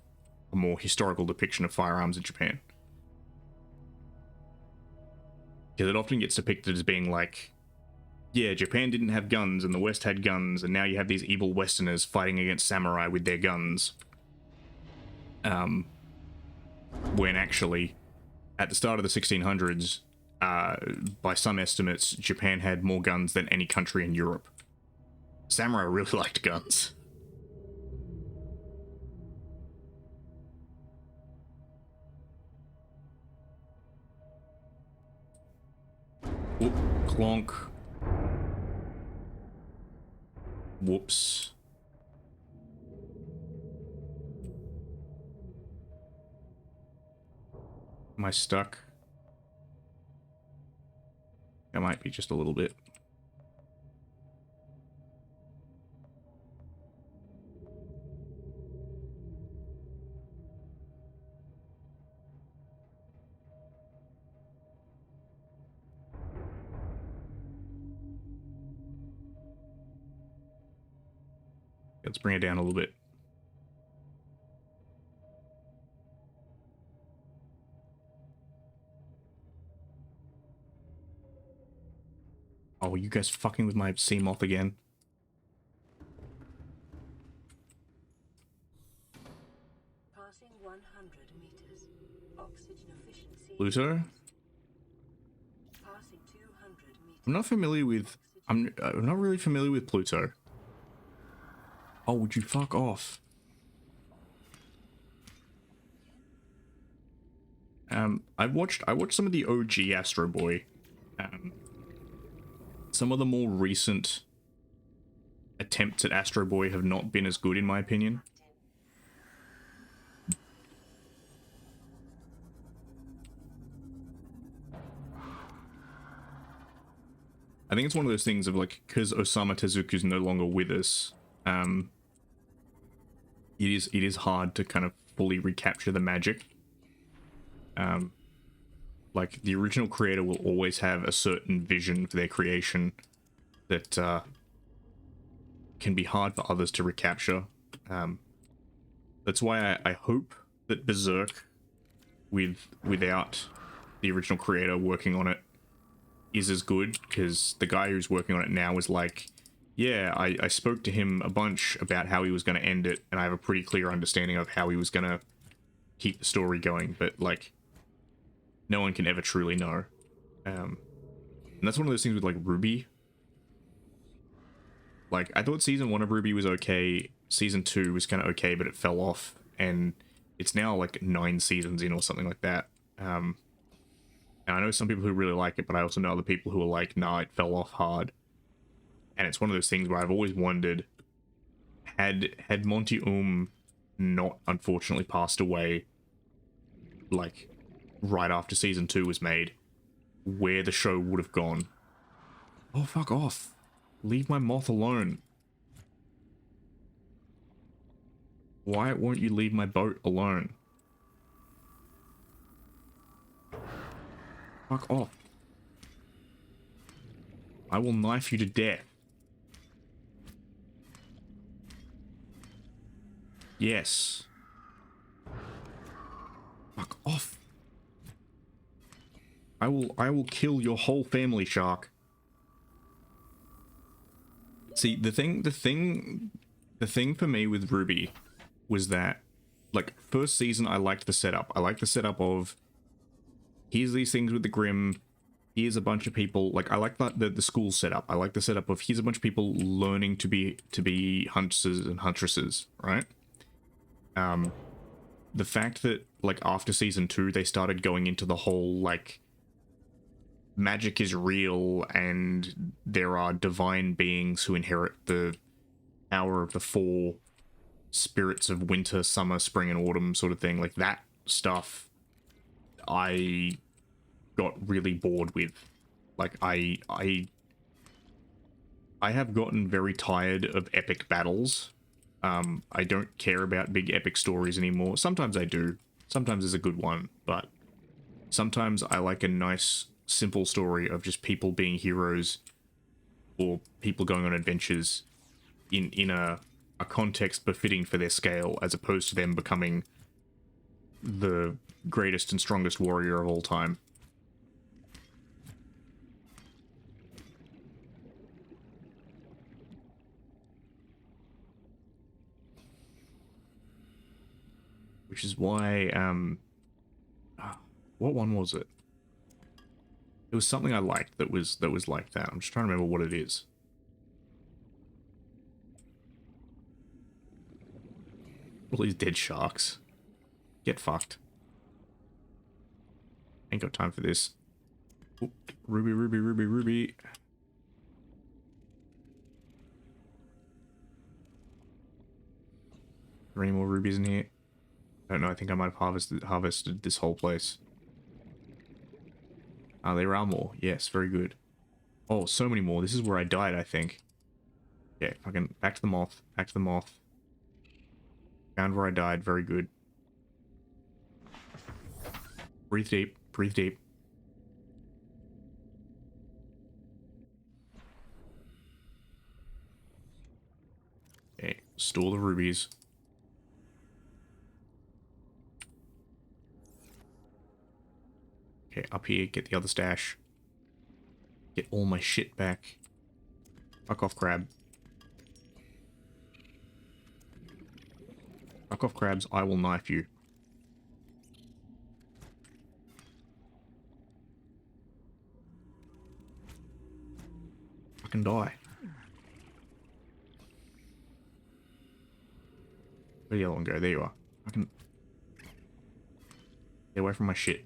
a more historical depiction of firearms in Japan. Because it often gets depicted as being like, yeah, Japan didn't have guns and the West had guns, and now you have these evil Westerners fighting against samurai with their guns. When actually, at the start of the 1600s, by some estimates, Japan had more guns than any country in Europe. Samurai really liked guns. Whoop, clonk. Whoops. Am I stuck? I might be just a little bit. Let's bring it down a little bit. Oh, you guys fucking with my sea moth again? Passing 100 meters. Oxygen efficiency. Pluto? Passing 200 meters. I'm not familiar with... I'm not really familiar with Pluto. Oh, would you fuck off? I watched some of the OG Astro Boy. Some of the more recent attempts at Astro Boy have not been as good, in my opinion. I think it's one of those things of like, because Osamu Tezuka's no longer with us, it is hard to kind of fully recapture the magic. Like, the original creator will always have a certain vision for their creation that can be hard for others to recapture. That's why I hope that Berserk, without the original creator working on it, is as good, because the guy who's working on it now is like, yeah, I spoke to him a bunch about how he was going to end it, and I have a pretty clear understanding of how he was going to keep the story going, but, like, no one can ever truly know. And that's one of those things with, like, Ruby. Like, I thought Season 1 of Ruby was okay, Season 2 was kind of okay, but it fell off, and it's now, like, 9 seasons in or something like that. And I know some people who really like it, but I also know other people who are like, nah, it fell off hard. And it's one of those things where I've always wondered, had Monty not unfortunately passed away, like right after season 2 was made, where the show would have gone. Oh, fuck off. Leave my moth alone. Why won't you leave my boat alone? Fuck off. I will knife you to death. Yes. Fuck off. I will kill your whole family, shark. See, the thing for me with Ruby was that, like, first season I liked the setup. I liked the setup of, here's these things with the Grim, here's a bunch of people, like, I like the school setup. I like the setup of, here's a bunch of people learning to be hunters and huntresses, right? The fact that, like, after season 2 they started going into the whole, like, magic is real and there are divine beings who inherit the power of the 4 spirits of winter, summer, spring, and autumn sort of thing, like that stuff, I got really bored with. Like, I have gotten very tired of epic battles. I don't care about big epic stories anymore. Sometimes I do. Sometimes there's a good one, but sometimes I like a nice, simple story of just people being heroes or people going on adventures in a context befitting for their scale, as opposed to them becoming the greatest and strongest warrior of all time. Which is why, what one was it? It was something I liked that was like that. I'm just trying to remember what it is. All these dead sharks. Get fucked. Ain't got time for this. Oop. Ruby, ruby, ruby, ruby. Are there any more rubies in here? I don't know, I think I might have harvested this whole place. Ah, there are more. Yes, very good. Oh, so many more. This is where I died, I think. Yeah, fucking back to the moth. Back to the moth. Found where I died. Very good. Breathe deep. Breathe deep. Okay, store the rubies. Okay, up here, get the other stash. Get all my shit back. Fuck off, crab. Fuck off, crabs. I will knife you. Fucking die. Where'd the other one go? There you are. Fucking... Get away from my shit.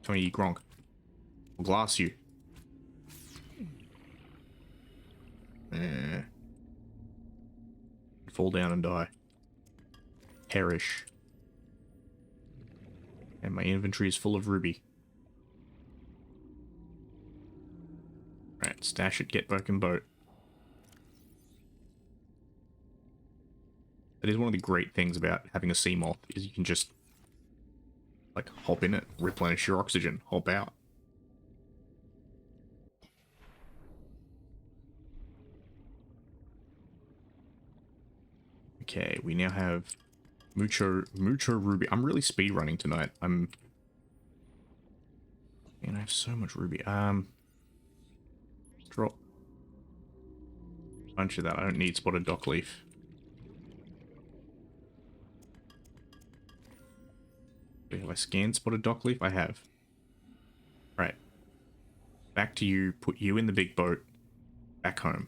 Tell me, you Gronk. I'll glass you. Fall down and die. Perish. And my inventory is full of ruby. Right, stash it, get back in boat. That is one of the great things about having a sea moth, is you can just, like, hop in it, replenish your oxygen, hop out. Okay, we now have mucho ruby. I'm really speed running tonight. Man, I have so much ruby. Drop a bunch of that. I don't need spotted dock leaf. Have I scanned spotted dock leaf? I have. Right. Back to you. Put you in the big boat. Back home.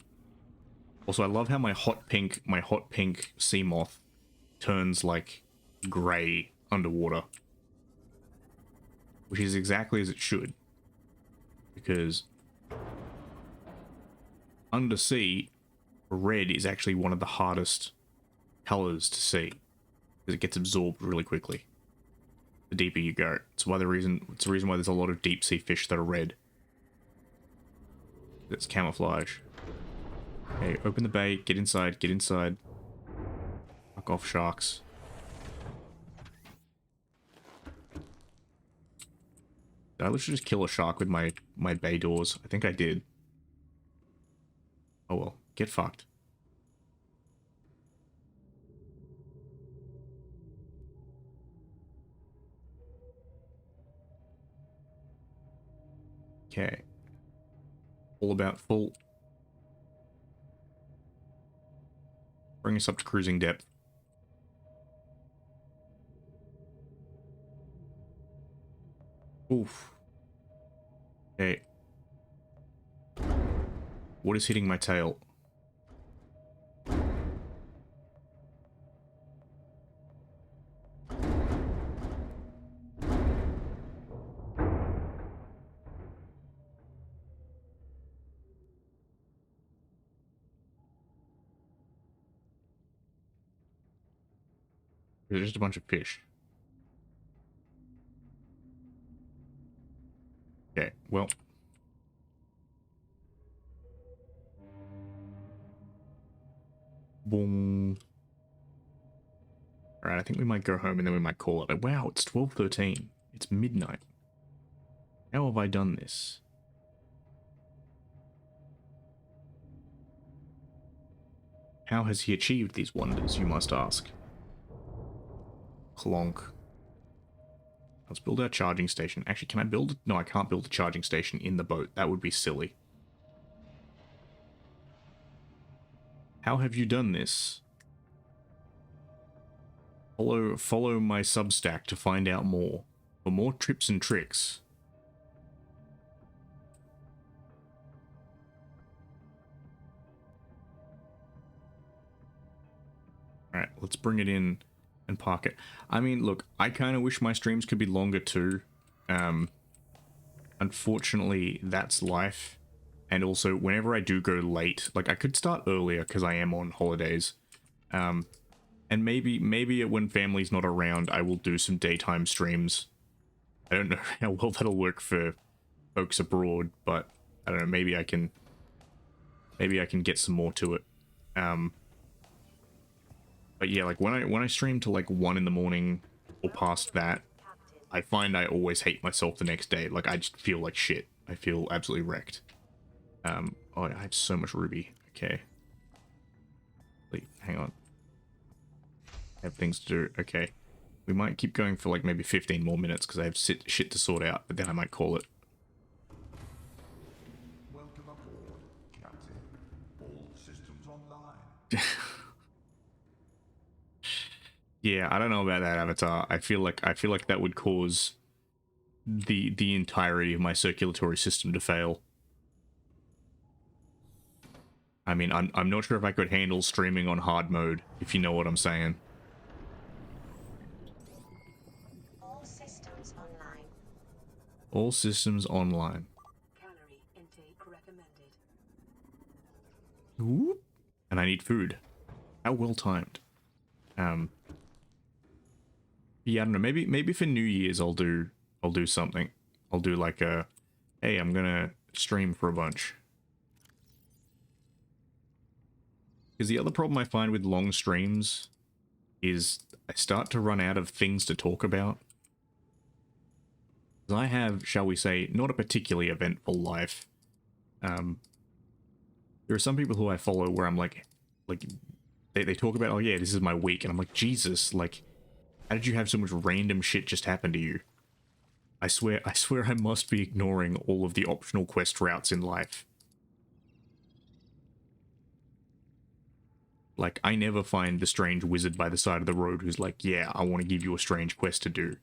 Also, I love how my hot pink sea moth turns, like, grey underwater. Which is exactly as it should. because undersea, red is actually one of the hardest colors to see because it gets absorbed really quickly the deeper you go. It's the reason why there's a lot of deep sea fish that are red. It's camouflage. Okay, open the bay, get inside, get inside. Fuck off, sharks. Did I literally just kill a shark with my bay doors? I think I did. Oh well, get fucked. Okay. All about full. Bring us up to cruising depth. Oof. Okay. What is hitting my tail? There's just a bunch of fish. Okay, well. Boom. Alright, I think we might go home and then we might call it. Wow, it's 12:13. It's midnight. How have I done this? How has he achieved these wonders, you must ask? Clonk. Let's build our charging station. Actually, can I build it? No, I can't build a charging station in the boat. That would be silly. How have you done this? Follow my Substack to find out more. For more tips and tricks. Alright, let's bring it in and park it. I mean, look, I kind of wish my streams could be longer too. Unfortunately, that's life. And also, whenever I do go late, like, I could start earlier because I am on holidays. And maybe when family's not around, I will do some daytime streams. I don't know how well that'll work for folks abroad, but I don't know, maybe I can get some more to it. But yeah, like when I stream to like 1 in the morning or past that, I find I always hate myself the next day. Like I just feel like shit. I feel absolutely wrecked. Oh, I have so much ruby. Okay. Wait, hang on. I have things to do. Okay. We might keep going for like maybe 15 more minutes because I have shit to sort out, but then I might call it. Welcome aboard, Captain. All systems online. Yeah, I don't know about that, Avatar. I feel like that would cause the entirety of my circulatory system to fail. I mean, I'm not sure if I could handle streaming on hard mode, if you know what I'm saying. All systems online. All systems online. Calorie intake recommended. Ooh. And I need food. How well timed. Yeah, I don't know. Maybe for New Year's I'll do something. I'll do like a, hey, I'm gonna stream for a bunch. Because the other problem I find with long streams is I start to run out of things to talk about. Because I have, shall we say, not a particularly eventful life. There are some people who I follow where I'm like they talk about, oh yeah, this is my week, and I'm like, Jesus, like, how did you have so much random shit just happen to you? I swear I must be ignoring all of the optional quest routes in life. Like, I never find the strange wizard by the side of the road who's like, yeah, I want to give you a strange quest to do.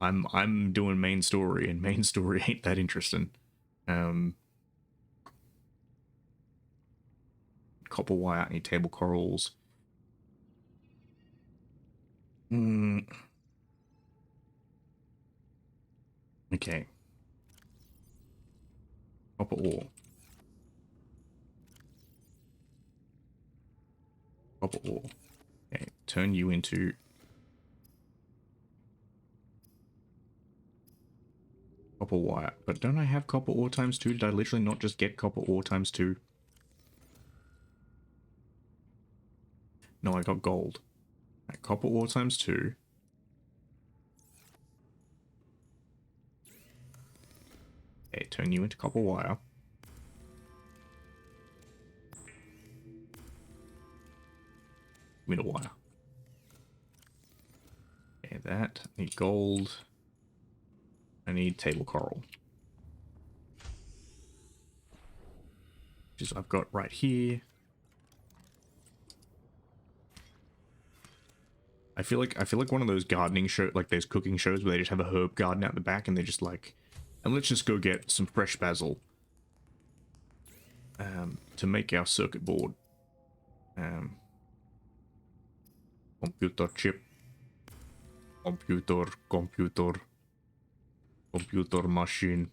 I'm doing main story, and main story ain't that interesting. Copper wire, I need table corals. Okay. Copper ore. Copper ore. Okay, turn you into... copper wire. But don't I have copper ore times 2? Did I literally not just get copper ore times 2? No, I got gold. Right, copper ore times 2. Okay, turn you into copper wire. Give me the wire. Okay, that. I need gold. I need table coral. Which is I've got right here. I feel like one of those gardening show, like those cooking shows where they just have a herb garden out the back and they're just like, and let's just go get some fresh basil to make our circuit board. Computer chip. Computer machine.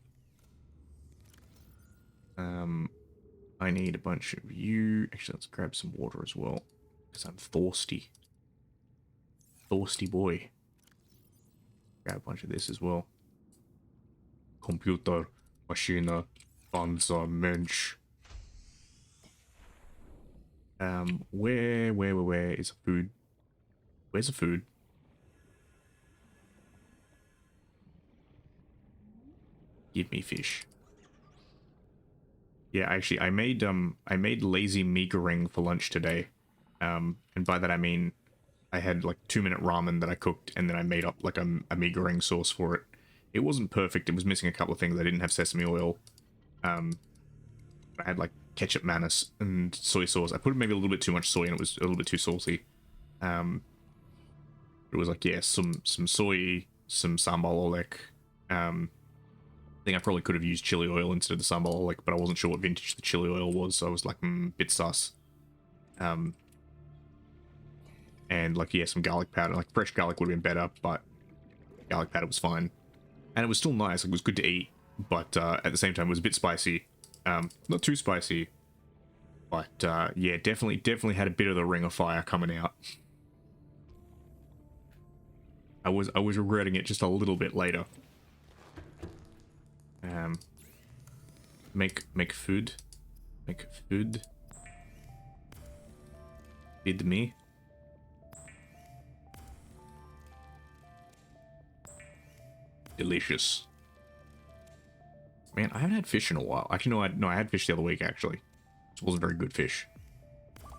I need a bunch of you. Actually, let's grab some water as well, because I'm thirsty. Thirsty boy. Grab a bunch of this as well. Computer, Maschine, Panzer, Mensch. Where is the food? Where's the food? Give me fish. Yeah, actually, I made lazy meagering for lunch today. And by that I mean I had like 2-minute ramen that I cooked, and then I made up like a meagering sauce for it. It wasn't perfect. It was missing a couple of things. I didn't have sesame oil. I had like ketchup, mayonnaise, and soy sauce. I put maybe a little bit too much soy, and it was a little bit too salty. It was like, yeah, some soy, some sambal oelek. I think I probably could have used chili oil instead of the sambal oelek, but I wasn't sure what vintage the chili oil was, so I was like, bit sus. And like, yeah, some garlic powder. Like fresh garlic would have been better, but garlic powder was fine. And it was still nice. Like, it was good to eat, but at the same time, it was a bit spicy. Not too spicy, but yeah, definitely had a bit of the ring of fire coming out. I was regretting it just a little bit later. Make food. Make food. Feed me. Delicious. Man, I haven't had fish in a while. Actually, no, I had fish the other week, actually. It wasn't very good fish.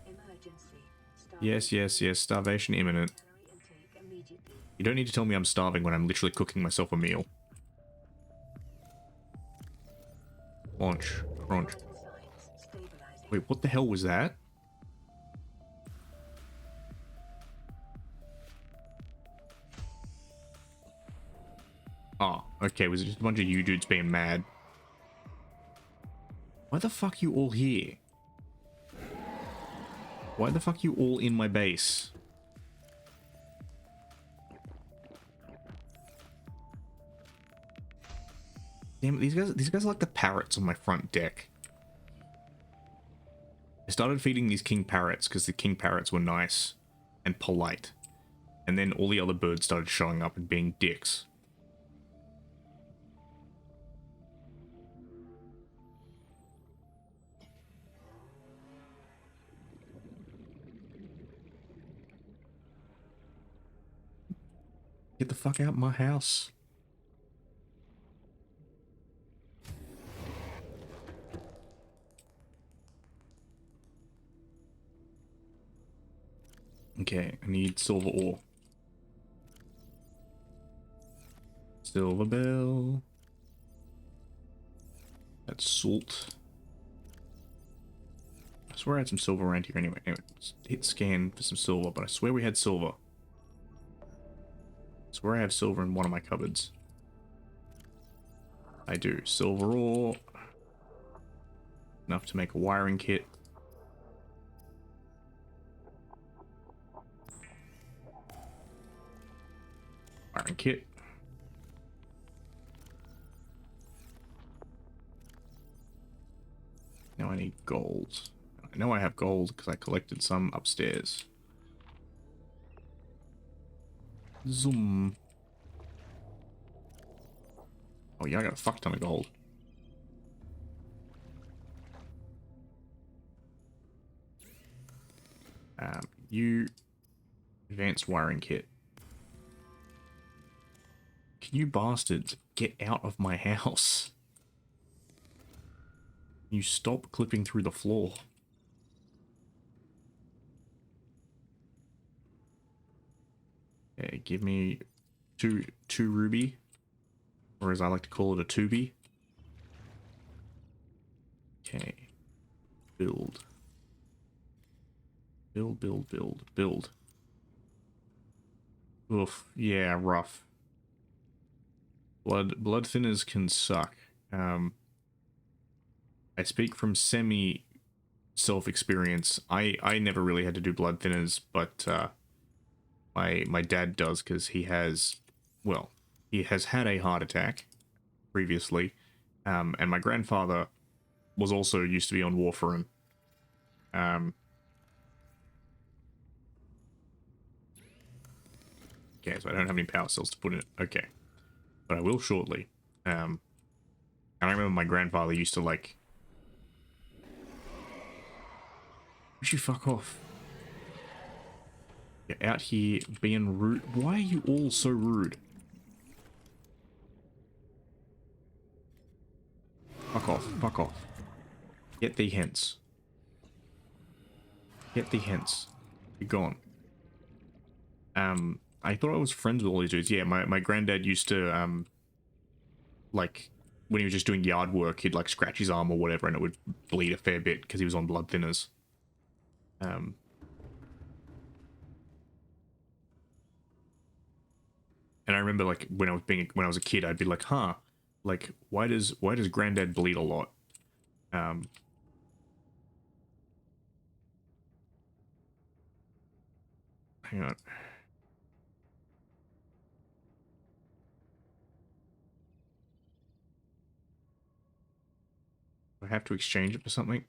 Emergency. Yes. Starvation imminent. Intake immediately. You don't need to tell me I'm starving when I'm literally cooking myself a meal. Crunch. Vital signs stabilizing. Wait, what the hell was that? Oh, okay, was it just a bunch of you dudes being mad? Why the fuck you all here? Why the fuck you all in my base? Damn it, these guys are like the parrots on my front deck. I started feeding these king parrots because the king parrots were nice and polite. And then all the other birds started showing up and being dicks. Get the fuck out of my house. Okay, I need silver ore. Silver bell. That's salt. I swear I had some silver around here anyway. Anyway, let's hit scan for some silver, but I swear we had silver. I swear I have silver in one of my cupboards. I do. Silver ore. Enough to make a wiring kit. Wiring kit. gold. I know I have gold because I collected some upstairs. Zoom. Oh yeah, I got a fuck ton of gold. You advanced wiring kit. Can you bastards get out of my house? You stop clipping through the floor. Okay, give me two ruby, or as I like to call it, a tubi. Okay, build. Build. Oof, yeah, rough. Blood thinners can suck. I speak from semi self-experience. I never really had to do blood thinners, but my dad does because he has had a heart attack previously, and my grandfather was also used to be on warfarin. Okay, so I don't have any power cells to put in it. Okay, but I will shortly. And I remember my grandfather used to like. Would you fuck off? You're out here being rude. Why are you all so rude? Fuck off. Fuck off. Get thee hence. Get thee hence. You're gone. I thought I was friends with all these dudes. Yeah, my granddad used to, like, when he was just doing yard work, he'd, like, scratch his arm or whatever, and it would bleed a fair bit because he was on blood thinners. And I remember, like, when I was a kid, I'd be like, huh, like, why does granddad bleed a lot? Hang on. Do I have to exchange it for something?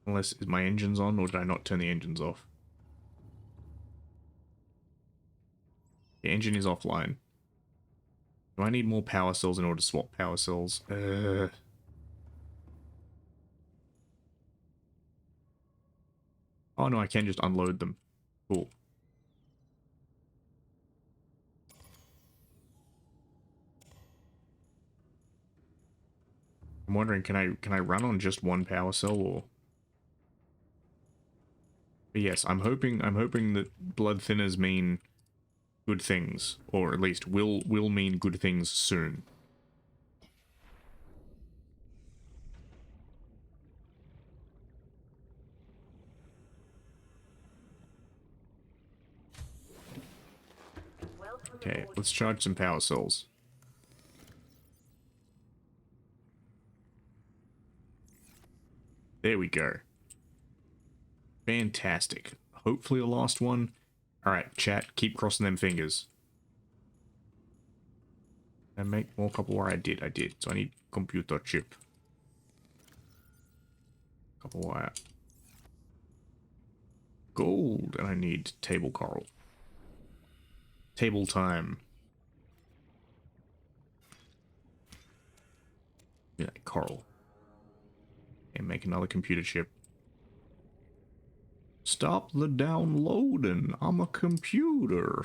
Unless, is my engine's on, or did I not turn the engines off? The engine is offline. Do I need more power cells in order to swap power cells? Oh no, I can just unload them. Cool. I'm wondering, can I run on just one power cell, or? But yes, I'm hoping that blood thinners mean good things, or at least will mean good things soon. Okay, let's charge some power cells. There we go. Fantastic. Hopefully the last one. Alright, chat, keep crossing them fingers. And make more copper wire. I did. So I need computer chip. Copper wire. Gold. And I need table coral. Table time. Yeah, coral. And make another computer chip. Stop the downloading. I'm a computer.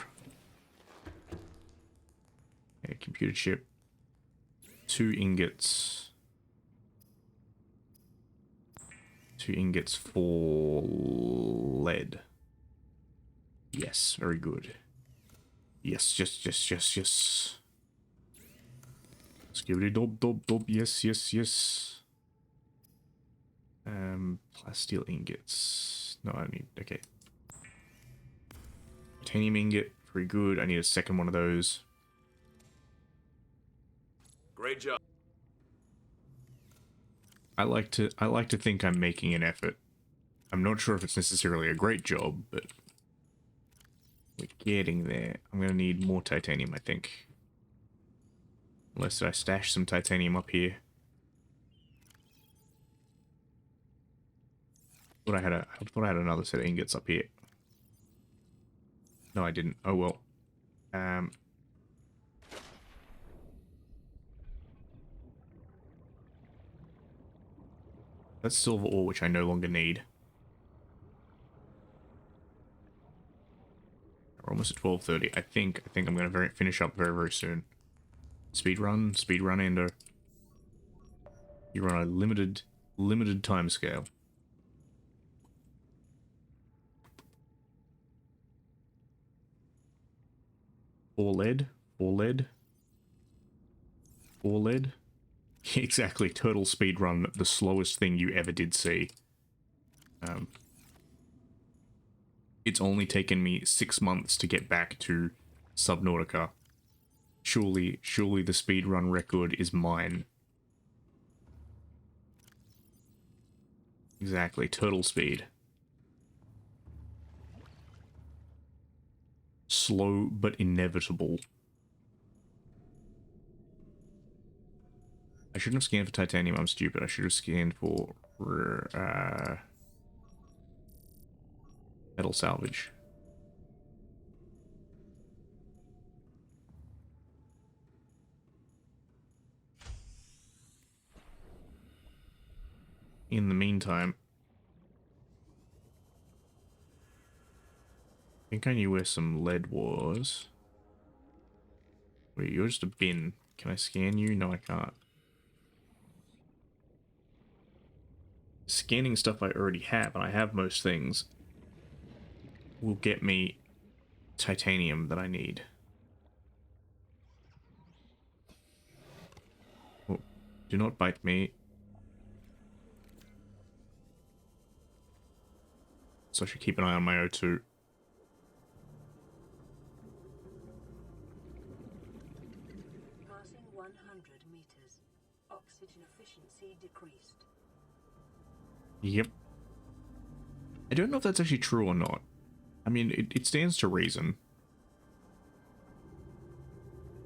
Okay, computer chip. 2 ingots. 2 ingots for lead. Yes, very good. Yes. Skibbity dob. Yes. Plasteel ingots. No, I need, okay. Titanium ingot, very good. I need a second one of those. Great job. I like to think I'm making an effort. I'm not sure if it's necessarily a great job, but we're getting there. I'm gonna need more titanium, I think. Unless I stash some titanium up here. I thought I had another set of ingots up here. No, I didn't. Oh well. That's silver ore, which I no longer need. We're almost at 12:30. I think I'm gonna finish up very soon. Speed run, Endo. You're on a limited time scale. Four lead. Exactly, turtle speed run, the slowest thing you ever did see. It's only taken me 6 months to get back to Subnautica. Surely the speedrun record is mine. Exactly, turtle speed. Slow but inevitable. I shouldn't have scanned for titanium, I'm stupid. I should have scanned for metal salvage. In the meantime, I think I knew where some lead was. Wait, you're just a bin. Can I scan you? No, I can't. Scanning stuff I already have, and I have most things, will get me titanium that I need. Oh, do not bite me. So I should keep an eye on my O2. Passing 100 meters. Oxygen efficiency decreased. Yep. I don't know if that's actually true or not. I mean, it stands to reason.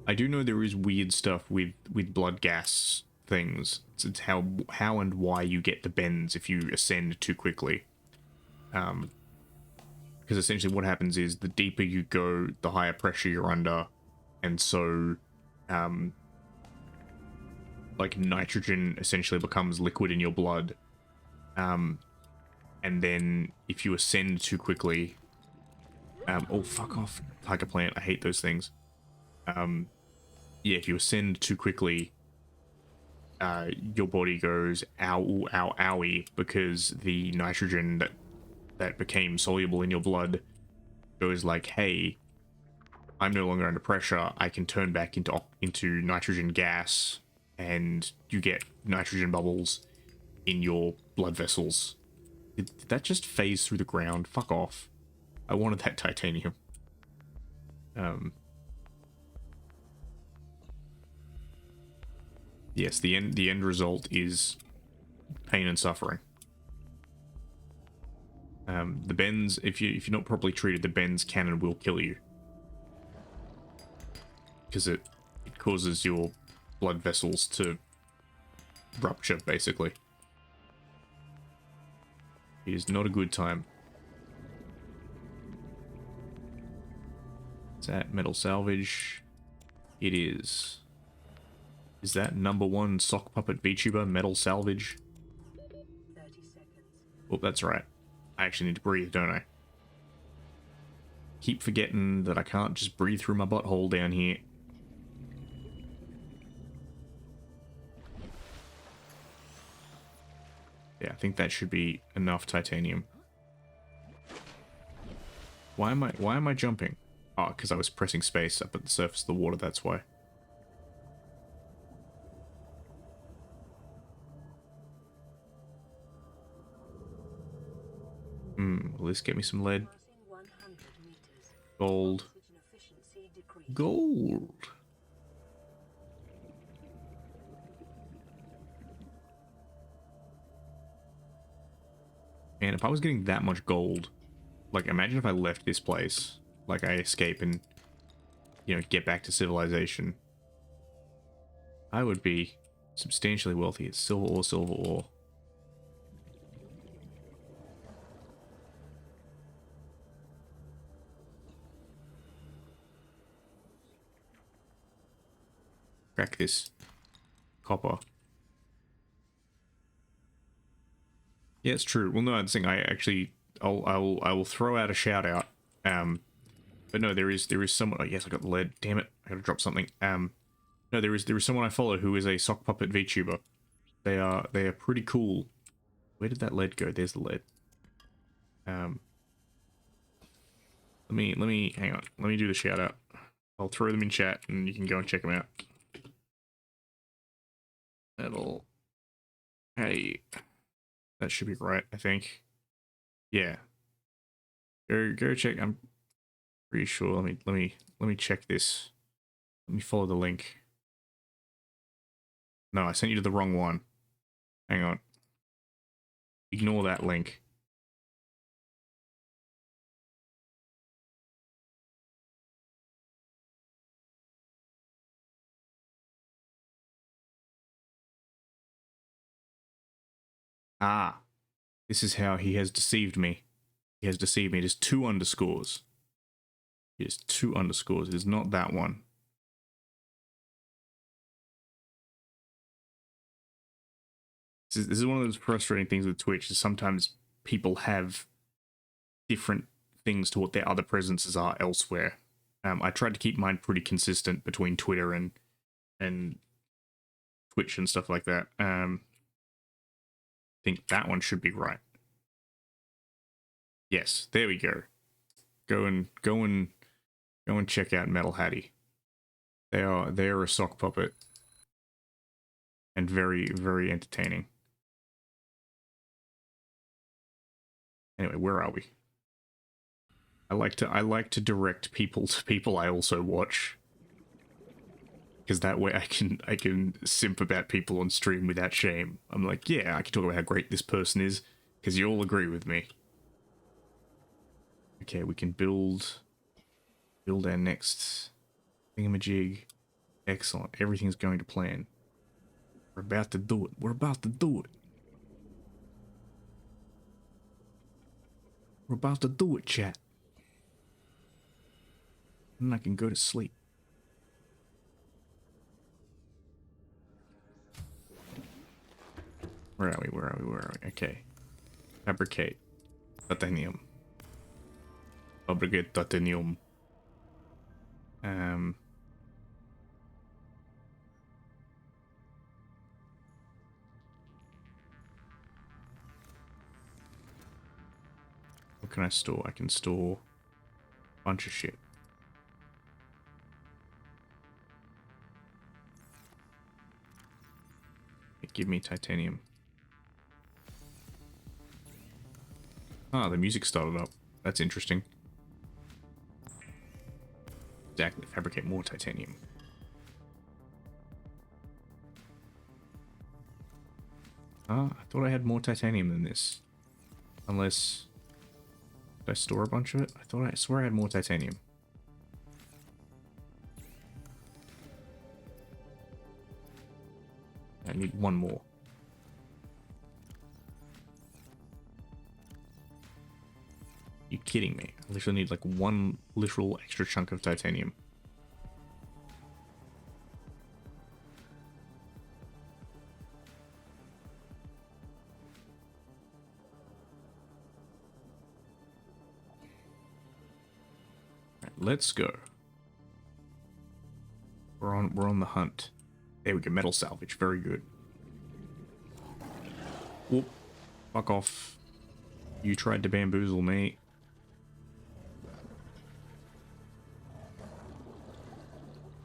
I do know there is weird stuff with blood gas things. It's how and why you get the bends if you ascend too quickly. Because essentially what happens is the deeper you go, the higher pressure you're under, and so like nitrogen essentially becomes liquid in your blood. And then if you ascend too quickly, oh fuck off, tiger plant, I hate those things. Yeah, if you ascend too quickly, your body goes ow, ow, owie, because the nitrogen that became soluble in your blood goes like, hey, I'm no longer under pressure, I can turn back into nitrogen gas, and you get nitrogen bubbles in your blood vessels. Did that just phase through the ground? Fuck off. I wanted that titanium. Yes, the end result is pain and suffering. The bends, if you're not properly treated, the bends can and will kill you, because it causes your blood vessels to rupture, basically. It is not a good time. Is that metal salvage? It is. Is that #1 sock puppet VTuber metal salvage? 30 seconds. Oh, that's right. I actually need to breathe, don't I? Keep forgetting that I can't just breathe through my butthole down here. Yeah, I think that should be enough titanium. Why am I jumping? Oh, because I was pressing space up at the surface of the water, that's why. Will this get me some lead? Passing 100 meters. Gold. Oxygen efficiency decreased. Gold! Man, if I was getting that much gold, like, imagine if I left this place, like, I escape and, you know, get back to civilization. I would be substantially wealthy. It's silver ore, silver ore. Crack this copper. Yeah, it's true. Well, no, I'm saying I will throw out a shout out. But no, there is someone. Oh, yes, I got the lead. Damn it, I gotta drop something. No, there is someone I follow who is a sock puppet VTuber. They are pretty cool. Where did that lead go? There's the lead. Let me hang on. Let me do the shout out. I'll throw them in chat and you can go and check them out. Hey, that should be right, I think. Yeah. Go check. I'm pretty sure. Let me check this. Let me follow the link. No, I sent you to the wrong one. Hang on. Ignore that link. Ah, this is how he has deceived me. He has deceived me. It is 2 underscores. It is 2 underscores. It is not that one. This is one of those frustrating things with Twitch, is sometimes people have different things to what their other presences are elsewhere. I tried to keep mine pretty consistent between Twitter and Twitch and stuff like that. I think that one should be right. Yes, there we go. Go and check out Metal Hattie. They are a sock puppet and very, very entertaining. Anyway, where are we? I like to direct people to people I also watch, because that way I can simp about people on stream without shame. I'm like, yeah, I can talk about how great this person is because you all agree with me. Okay, we can build our next thingamajig. Excellent. Everything's going to plan. We're about to do it. We're about to do it. We're about to do it, chat. And I can go to sleep. Where are we? Okay. Fabricate. Titanium. Fabricate titanium. What can I store? I can store a bunch of shit. Give me titanium. Ah, the music started up. That's interesting. Exactly. Fabricate more titanium. Ah, I thought I had more titanium than this. Unless... Did I store a bunch of it? I swear I had more titanium. I need one more. You kidding me? I literally need like one literal extra chunk of titanium. Right, let's go. We're on the hunt. There we go, metal salvage, very good. Whoop. Fuck off. You tried to bamboozle me.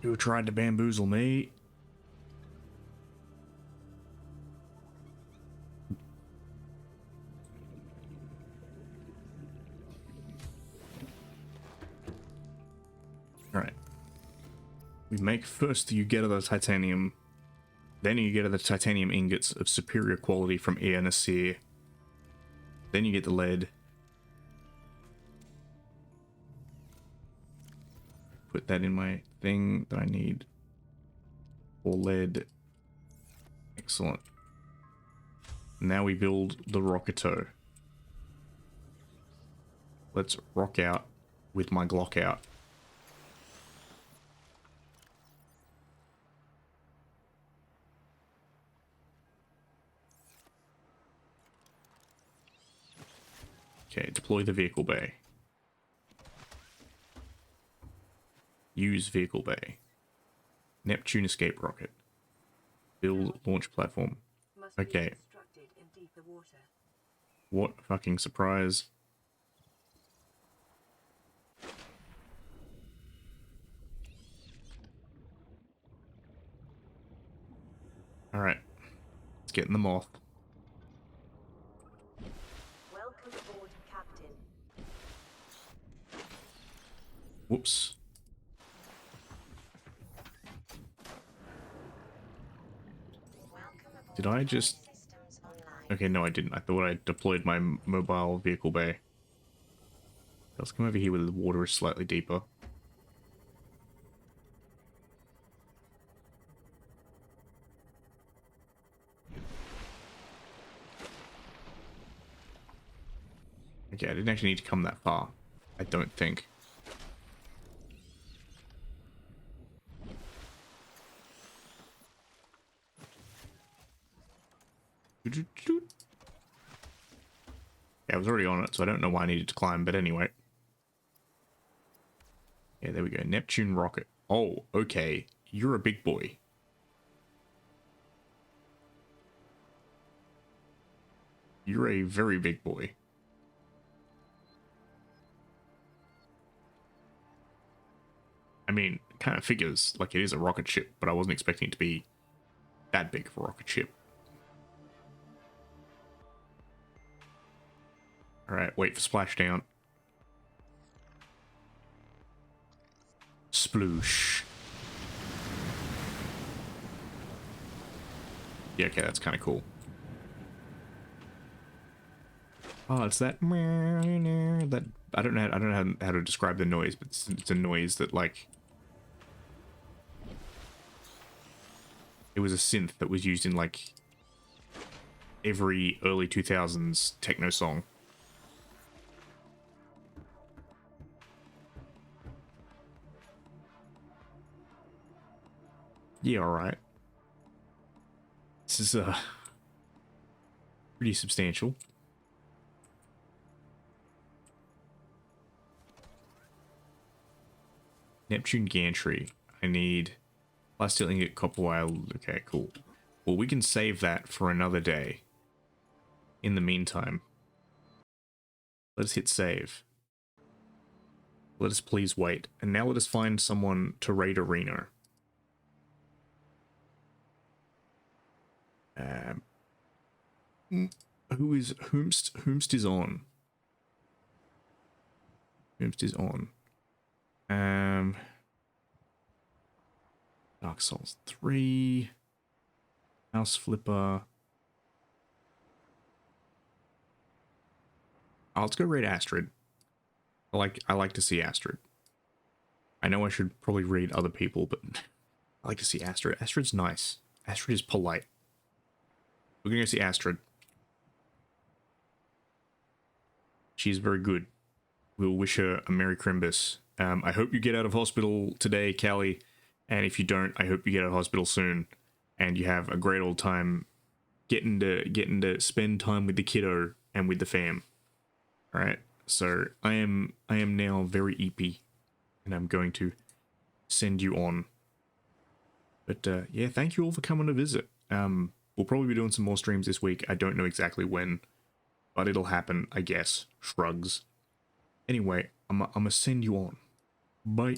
You tried to bamboozle me. Alright. We make first you get the titanium, then you get the titanium ingots of superior quality from Air Nasir, then you get the lead. Put that in my thing that I need for lead. Excellent. Now we build the Rocketo. Let's rock out with my Glock out. Okay, deploy the vehicle bay. Use vehicle bay. Neptune escape rocket. Build launch platform. Must be Okay. constructed in deeper water. What a fucking surprise. Alright. Let's get in the moth. Welcome aboard, Captain. Whoops. Welcome aboard. Did I just... All systems online. Okay, no I didn't. I thought I deployed my mobile vehicle bay. Let's come over here where the water is slightly deeper. Okay, I didn't actually need to come that far. I don't think. Yeah, I was already on it, so I don't know why I needed to climb, but anyway. Yeah, there we go. Neptune rocket. Oh, okay. You're a big boy. You're a very big boy. I mean, it kind of figures like it is a rocket ship, but I wasn't expecting it to be that big of a rocket ship. Alright, wait for splashdown. Sploosh. Yeah, okay, that's kind of cool. Oh, it's that I don't know how to describe the noise, but it's a noise that like it was a synth that was used in like every early 2000s techno song. Yeah, alright. This is pretty substantial. Neptune gantry. I need plastic ingot, copper wire. Okay, cool. Well, we can save that for another day. In the meantime, let us hit save. Let us please wait. And now let us find someone to raid arena. Whomst is on? Whomst is on? Dark Souls 3. House Flipper. Oh, let's go raid Astrid. I like to see Astrid. I know I should probably read other people, but I like to see Astrid. Astrid's nice. Astrid is polite. We're gonna go see Astrid. She's very good. We'll wish her a Merry Crimbus. I hope you get out of hospital today, Callie. And if you don't, I hope you get out of hospital soon. And you have a great old time getting to spend time with the kiddo and with the fam. Alright, so I am now very EP. And I'm going to send you on. But yeah, thank you all for coming to visit. We'll probably be doing some more streams this week. I don't know exactly when, but it'll happen, I guess. Shrugs. Anyway, I'm gonna send you on. Bye.